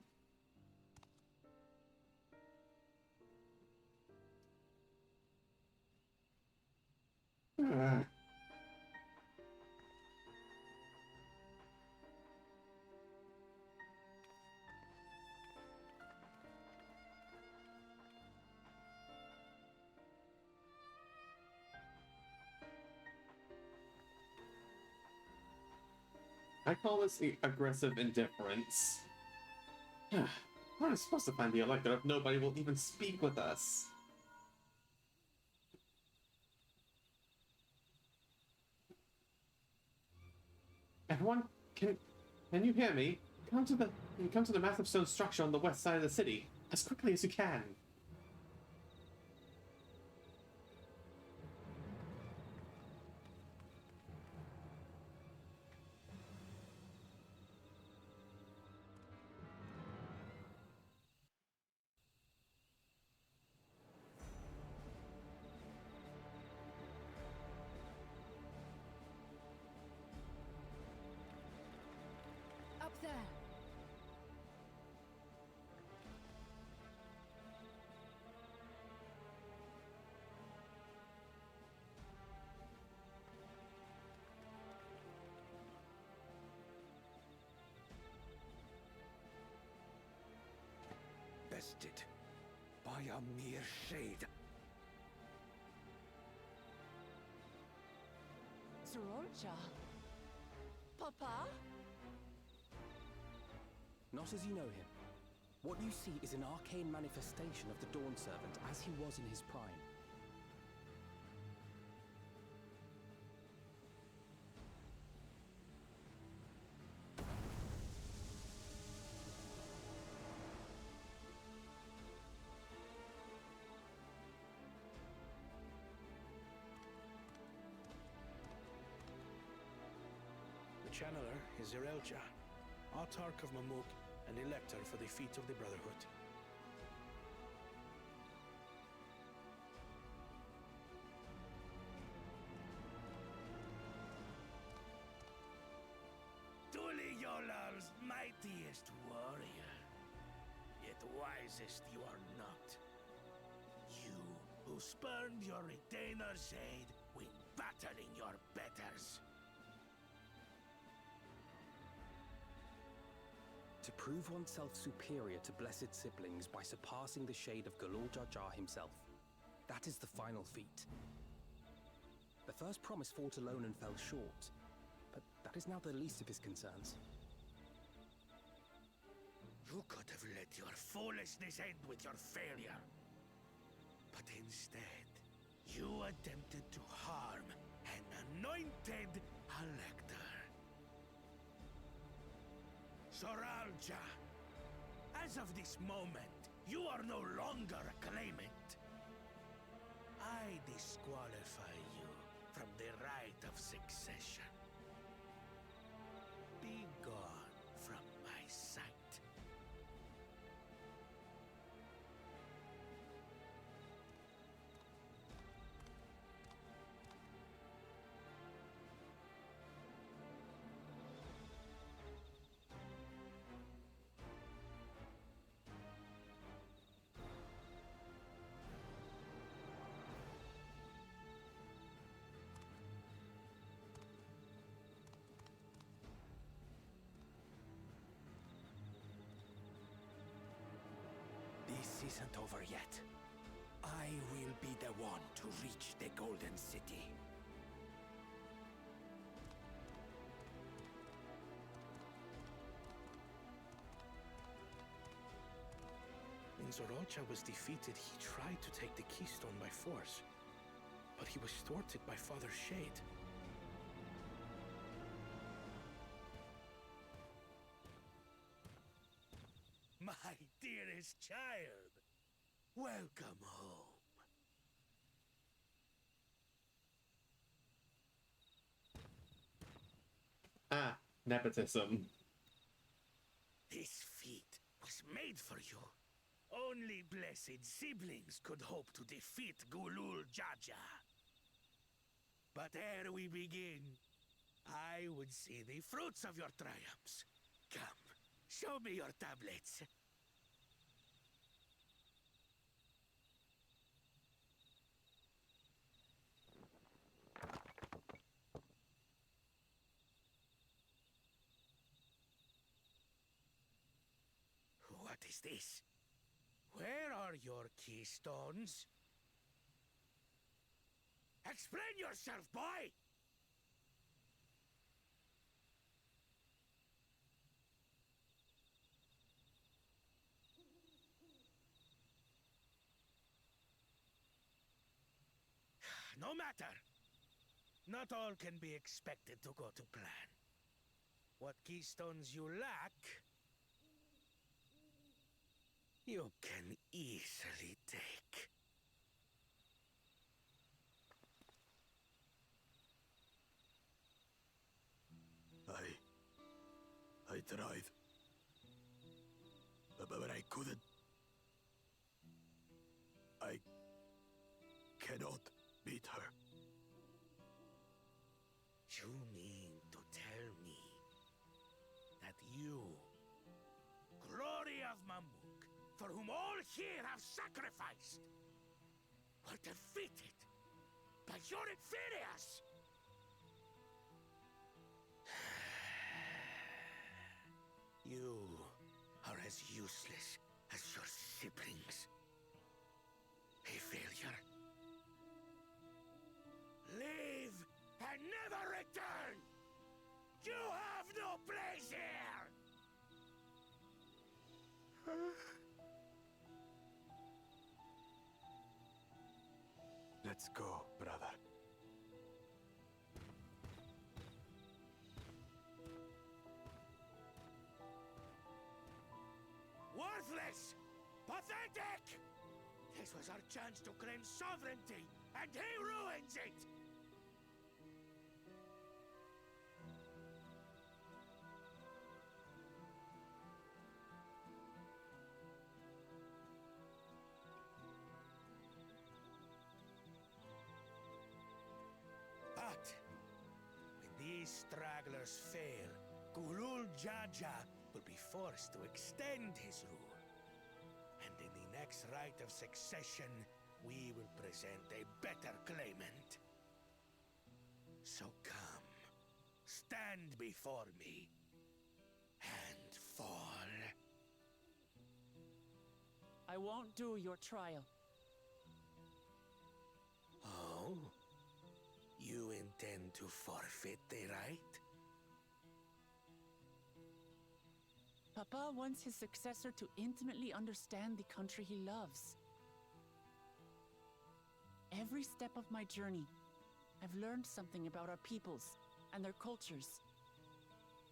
I call this the aggressive indifference. How are we supposed to find the elector if nobody will even speak with us? Everyone, can you hear me? Come to the massive stone structure on the west side of the city as quickly as you can. Up there. Bested by a mere shade. Sororja? Papa? Not as you know him. What you see is an arcane manifestation of the Dawn Servant as he was in his prime. The channeler is Zerelja, Autarch of Mamuk and Elector for the feet of the Brotherhood. Truly Yolal's mightiest warrior, yet wisest you are not. You who spurned your retainer's aid when battling your betters. To prove oneself superior to blessed siblings by surpassing the shade of Galul Jar Jar himself. That is the final feat. The first promise fought alone and fell short, but that is now the least of his concerns. You could have let your foolishness end with your failure. But instead, you attempted to harm an anointed elector. Soralja, as of this moment, you are no longer a claimant. I disqualify you from the right of succession. Be gone from my sight. isn't over yet. I will be the one to reach the Golden City. When Zorolcha was defeated, he tried to take the keystone by force, but he was thwarted by Father Shade. My dearest child, welcome home. Ah, nepotism. This feat was made for you. Only blessed siblings could hope to defeat Gulul Jaja. But ere we begin, I would see the fruits of your triumphs. Come, show me your tablets. What is this? Where are your keystones? Explain yourself, boy! No matter. Not all can be expected to go to plan. What keystones you lack, you can easily take. I tried. But I couldn't. I cannot beat her. You mean to tell me that you, glory of Mamuk, for whom all here have sacrificed, were defeated by your inferiors? You are as useless as your siblings. A failure. Leave and never return! You have no place here! Let's go, brother. Worthless! Pathetic! This was our chance to claim sovereignty, and he ruins it! But when these stragglers fail, Gulul Jaja will be forced to extend his rule. And in the next rite of succession, we will present a better claimant. So come, stand before me, and fall. I won't do your trial. Oh? You intend to forfeit the right? Papa wants his successor to intimately understand the country he loves. Every step of my journey, I've learned something about our peoples and their cultures.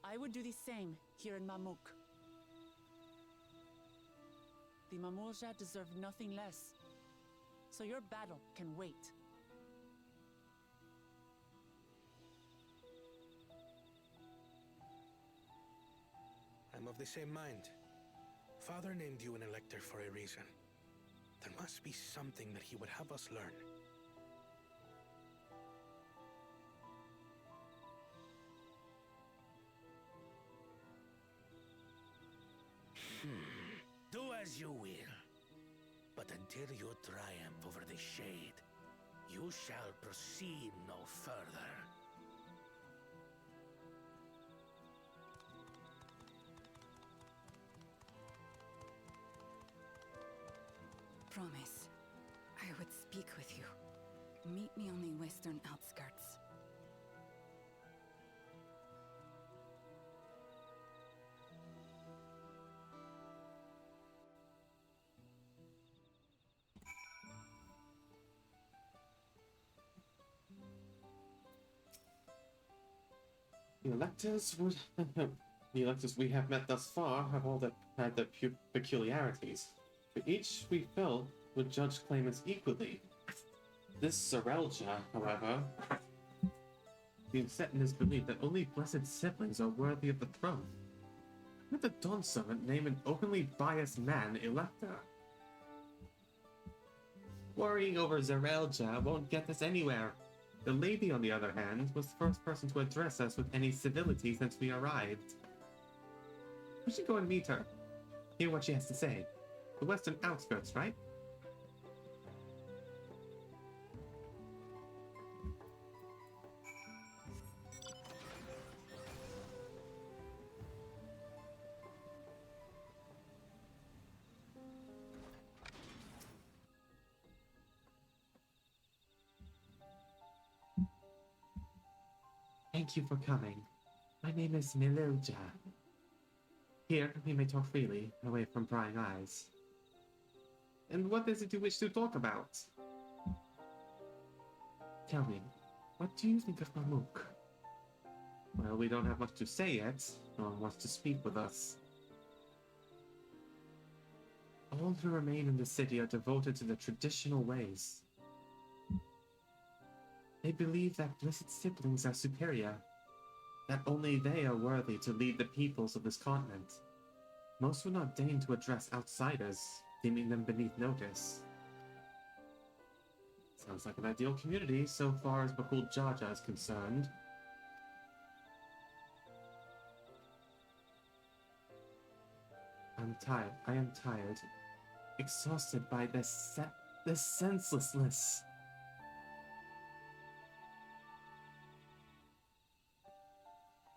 I would do the same here in Mamuk. The Mamulja deserve nothing less, so your battle can wait. I'm of the same mind. Father named you an elector for a reason. There must be something that he would have us learn. Do as you will. But until you triumph over the Shade, you shall proceed no further. promise I would speak with you. Meet me on the western outskirts. The electors would... the electors we have met thus far have all had their peculiarities, but each we felt would judge claimants equally. This Zarelja, however, seems set in his belief that only blessed siblings are worthy of the throne. Let the Dawn Servant name an openly biased man elector. Worrying over Zarelja won't get us anywhere. The lady, on the other hand, was the first person to address us with any civility since we arrived. We should go and meet her. Hear what she has to say. The western outskirts, right? Thank you for coming. My name is Mililja. Here, we may talk freely, away from prying eyes. And what is it you wish to talk about? Tell me, what do you think of Mamuk? Well, we don't have much to say yet. No one wants to speak with us. All who remain in the city are devoted to the traditional ways. They believe that blessed siblings are superior, that only they are worthy to lead the peoples of this continent. Most would not deign to address outsiders, deeming them beneath notice. Sounds like an ideal community so far as Bakul Jaja is concerned. I am tired. Exhausted by this senselessness.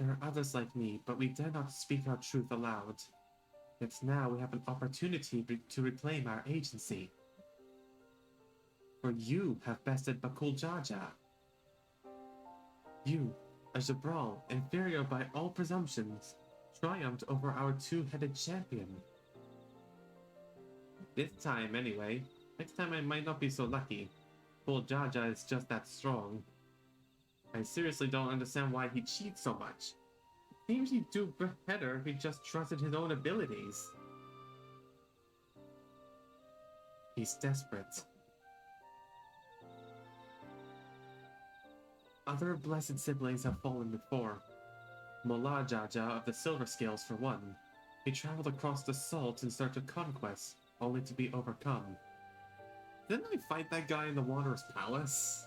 There are others like me, but we dare not speak our truth aloud. Yet now we have an opportunity to reclaim our agency. For you have bested Bakul Jaja. You, a Jabral, inferior by all presumptions, triumphed over our two-headed champion. This time, anyway. Next time I might not be so lucky. Bakul Jaja is just that strong. I seriously don't understand why he cheats so much. Seems he'd do better if he just trusted his own abilities. He's desperate. Other blessed siblings have fallen before. Mullah Jaja of the Silver Scales for one. He traveled across the salt in search of conquest, only to be overcome. Didn't I fight that guy in the Wanderer's Palace?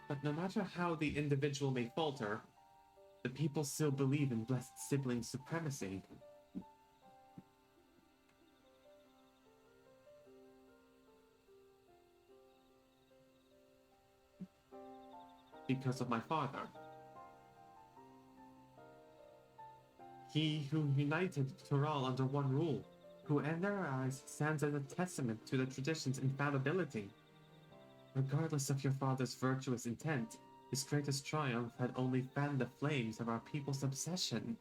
But no matter how the individual may falter, the people still believe in blessed sibling supremacy. Because of my father. He who united Tural under one rule, who in their eyes stands as a testament to the tradition's infallibility. Regardless of your father's virtuous intent, his greatest triumph had only fanned the flames of our people's obsession.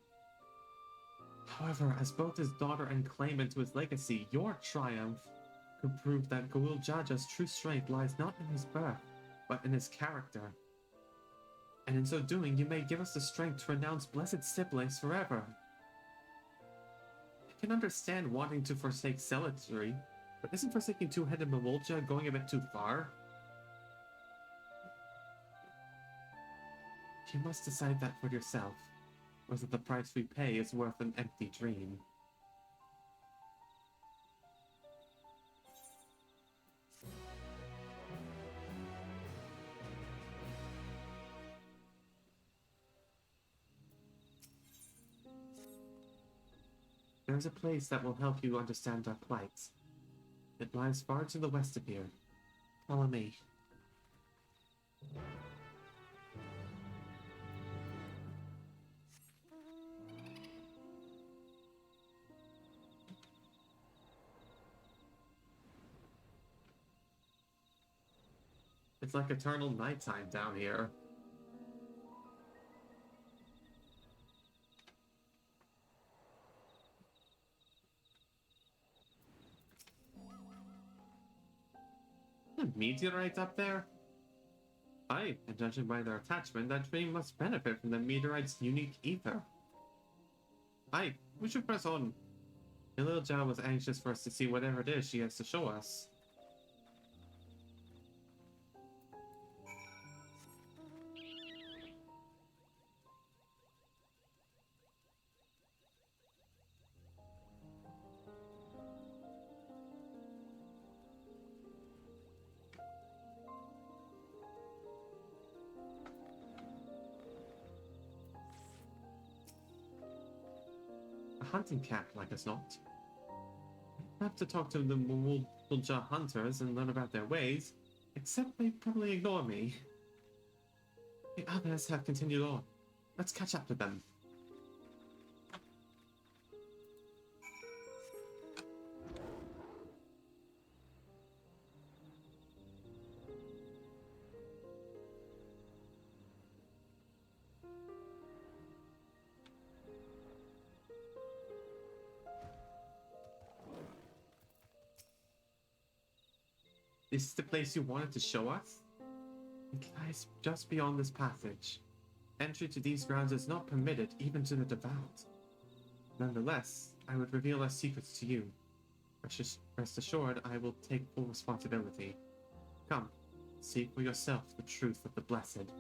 However, as both his daughter and claimant to his legacy, your triumph could prove that Bakul Jaja's true strength lies not in his birth, but in his character. And in so doing, you may give us the strength to renounce blessed siblings forever. I can understand wanting to forsake zealotry, but isn't forsaking two-headed Mamulja going a bit too far? You must decide that for yourself, whether the price we pay is worth an empty dream. There is a place that will help you understand our plight. It lies far to the west of here. Follow me. It's like eternal nighttime down here. A meteorite up there? Aye, and judging by their attachment, that tree must benefit from the meteorite's unique ether. Aye, we should press on. The little Jao was anxious for us to see whatever it is she has to show us. A hunting camp, like as not. I have to talk to the Mulja hunters and learn about their ways, except they probably ignore me. The others have continued on. Let's catch up to them. This is the place you wanted to show us? It lies just beyond this passage. Entry to these grounds is not permitted even to the devout. Nonetheless, I would reveal our secrets to you. Rest assured, I will take full responsibility. Come, see for yourself the truth of the blessed.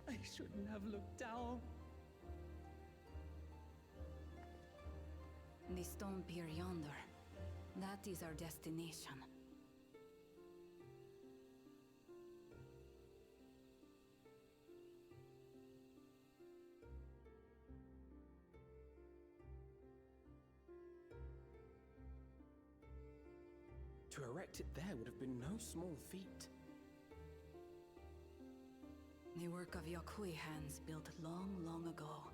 I shouldn't have looked down. The stone pier yonder. That is our destination. To erect it there would have been no small feat. The work of Yakui hands built long, long ago.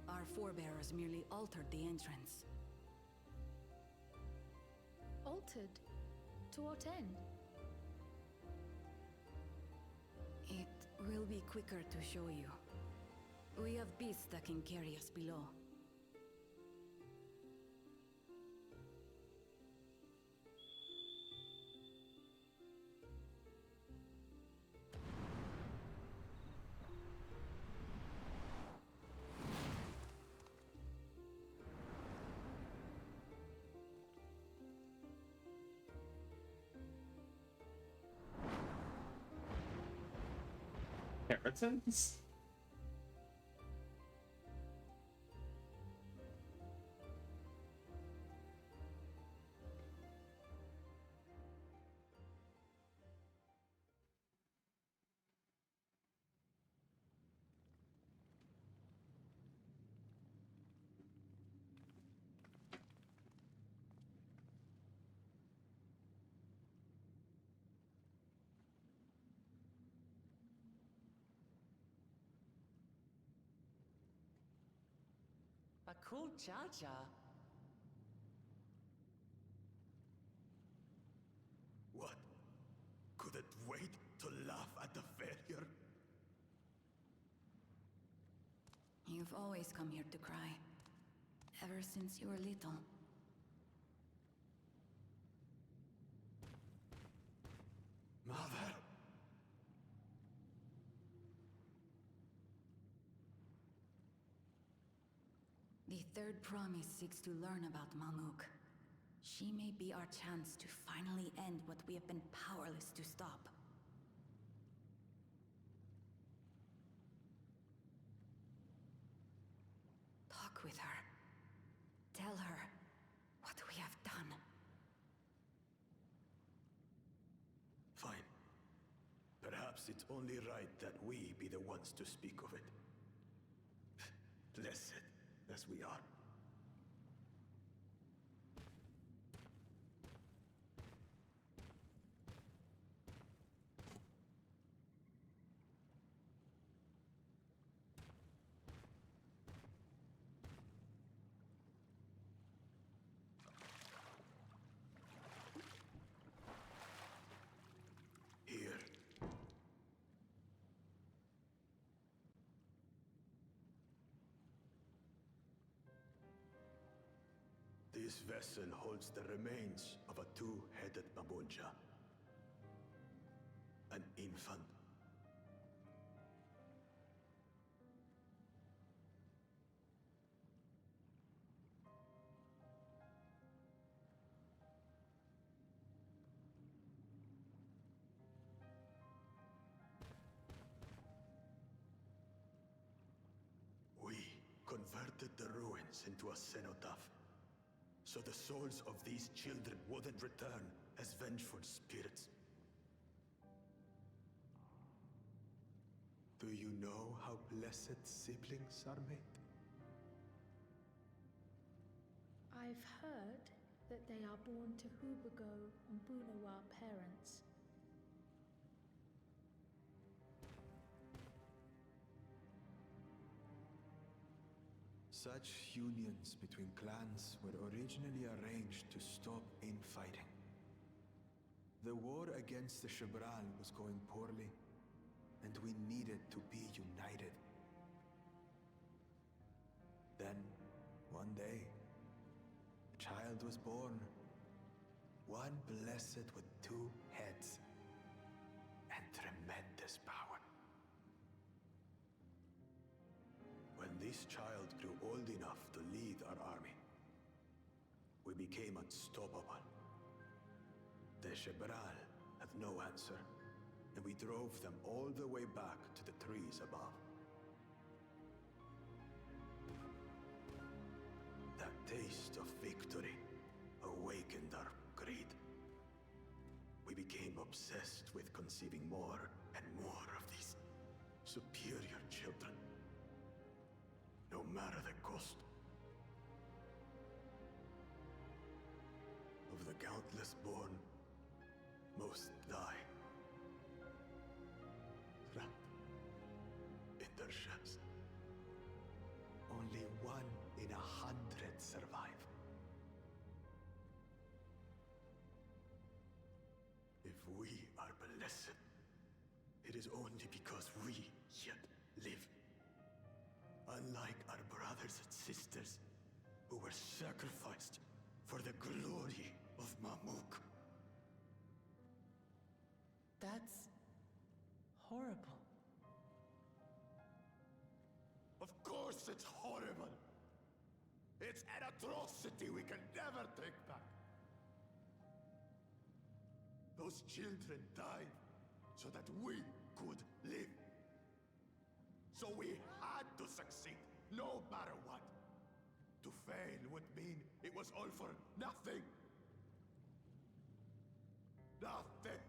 Our forebears merely altered the entrance. Altered? To what end? It will be quicker to show you. We have beasts that can carry us below. Inheritance? A cool cha-cha. What? Couldn't wait to laugh at the failure? You've always come here to cry. Ever since you were little. Mother! The third promise seeks to learn about Mamuk. She may be our chance to finally end what we have been powerless to stop. Talk with her. Tell her Perhaps it's only right that we be the ones to speak of it. Blessed as we are. Here. This vessel holds the remains of a two-headed Mamulja. An infant. We converted the ruins into a cenotaph, so the souls of these children wouldn't return as vengeful spirits. Do you know how blessed siblings are made? I've heard that they are born to Hubago and Bunawa parents. Such unions between clans were originally arranged to stop infighting. The war against the Shibral was going poorly, and we needed to be united. Then, one day, a child was born. One blessed with two heads and tremendous power. When this child grew old enough to lead our army, we became unstoppable. The Shibral had no answer, and we drove them all the way back to the trees above. That taste of victory awakened our greed. We became obsessed with conceiving more and more of these superior children, no matter the cost. Of the countless born, most die, wrapped in their shells. Only 1 in 100 survive. If we are blessed, it is only because we yet live. Unlike our brothers and sisters, who were sacrificed for the glory of Mamuk. That's horrible. Of course it's horrible. It's an atrocity we can never take back. Those children died so that we could live. So we had to succeed, no matter what. To fail would mean it was all for nothing. Nothing.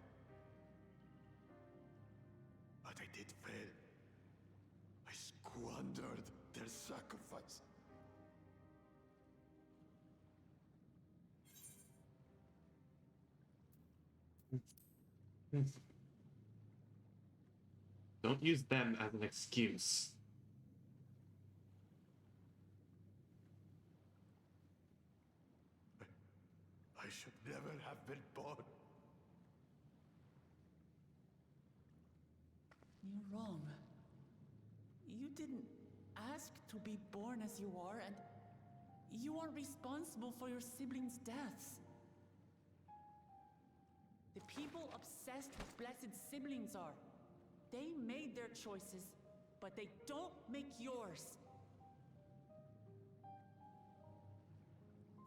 But I did fail. I squandered their sacrifice. Don't use them as an excuse. I should never have been born. You're wrong. You didn't ask to be born as you are, and you aren't responsible for your siblings' deaths. The people obsessed with blessed siblings are. They made their choices, but they don't make yours.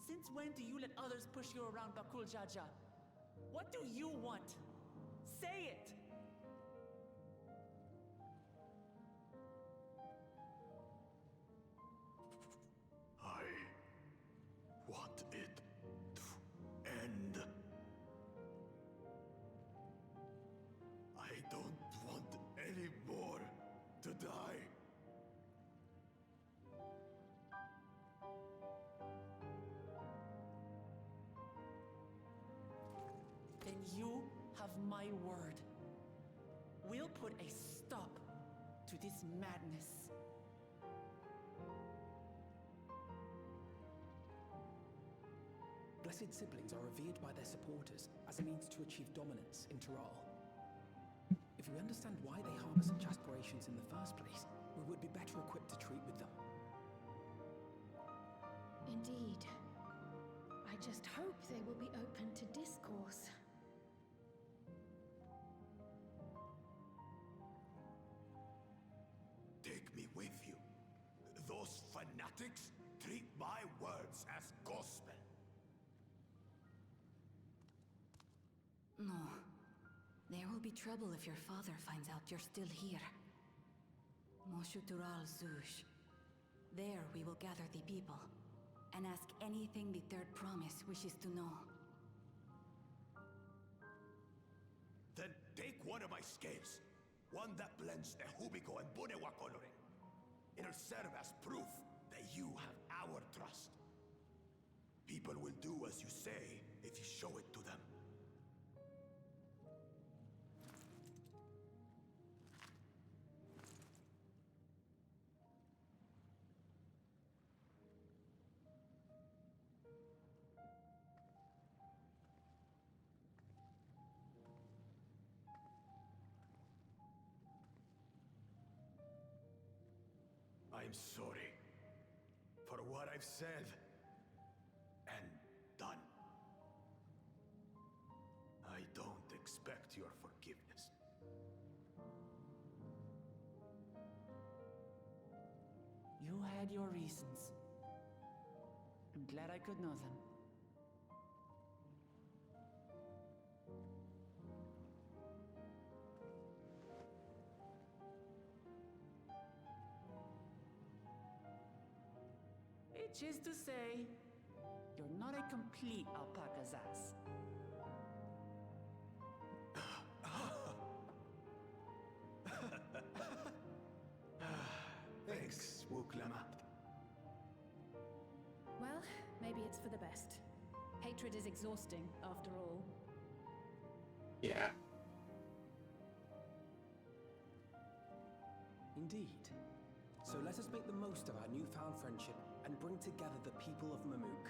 Since when do you let others push you around, Bakul Jaja? What do you want? Say it! I want it to end. I don't want die. Then you have my word. We'll put a stop to this madness. Blessed siblings are revered by their supporters as a means to achieve dominance in Tural. If we understand why they harbor such aspirations in the first place, we would be better equipped to treat with them. Indeed. I just hope they will be open to discourse. Take me with you. Those fanatics treat my words as gospel. No. There will be trouble if your father finds out you're still here. Moshutural Zush. There we will gather the people, and ask anything the Third Promise wishes to know. Then take one of my scales. One that blends Ehubiko and Bonewa coloring. It'll serve as proof that you have our trust. People will do as you say if you show it to them. I'm sorry for what I've said and done. I don't expect your forgiveness. You had your reasons. I'm glad I could know them. Which is to say, you're not a complete alpaca's ass. Thanks, Wuklamat. Well, maybe it's for the best. Hatred is exhausting, after all. Yeah. Indeed. So let us make the most of our newfound friendship and bring together the people of Mamook.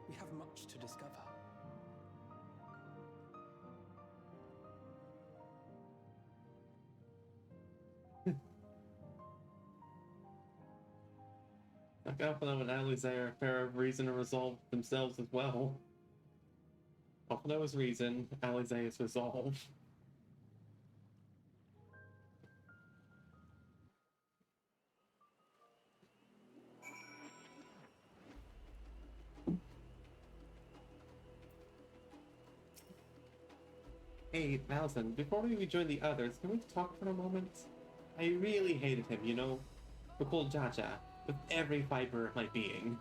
We have much to discover. Like Alphinaud and Alize are a pair of reason to resolve themselves as well. Alphinaud is reason, Alize is resolve. Hey, Malison, before we rejoin the others, can we talk for a moment? I really hated him, you know? Bukul Jaja, with every fiber of my being.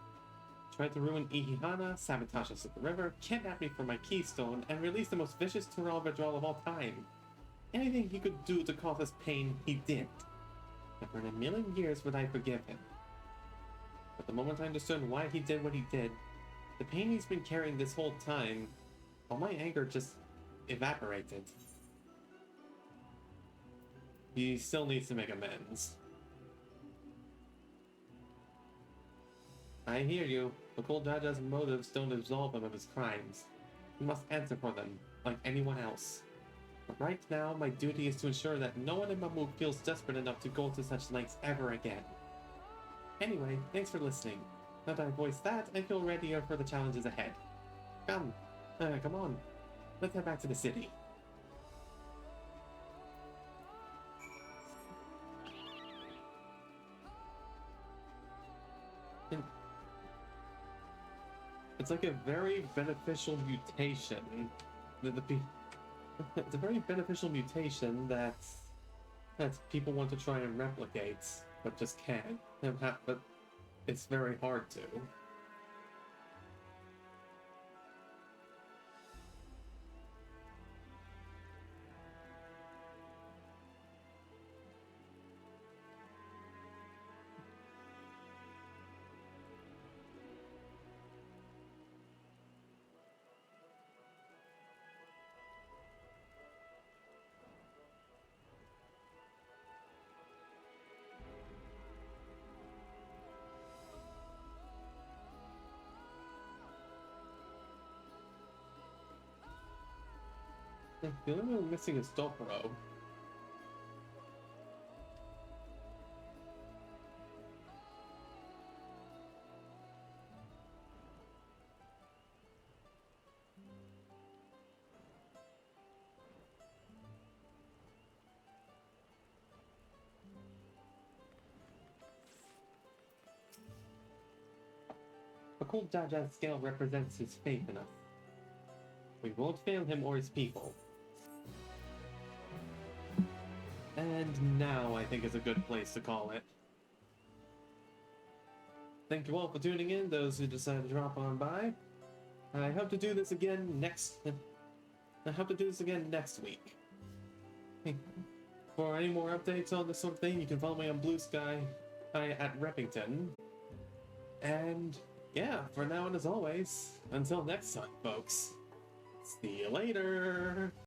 Tried to ruin Ihihana, sabotage us at the river, kidnap me for my keystone, and release the most vicious Tural Vedral of all time. Anything he could do to cause us pain, he did. Never in a million years would I forgive him. But the moment I understood why he did what he did, the pain he's been carrying this whole time, all my anger just evaporated. He still needs to make amends. I hear you. Bukul Jaja's motives don't absolve him of his crimes. He must answer for them, like anyone else. But right now, my duty is to ensure that no one in Mamook feels desperate enough to go to such lengths ever again. Anyway, thanks for listening. Now that I voiced that, I feel readier for the challenges ahead. Come on. Let's head back to the city. It's like a very beneficial mutation. It's a very beneficial mutation that people want to try and replicate, but just can't. But it's very hard to. The only one missing is Dobro. Occult Jaja's scale represents his faith in us. We won't fail him or his people. And now I think is a good place to call it. Thank you all for tuning in, those who decided to drop on by. I hope to do this again next week. For any more updates on this sort of thing, you can follow me on Blue Sky at Reppington. And yeah, for now and as always, until next time, folks. See you later!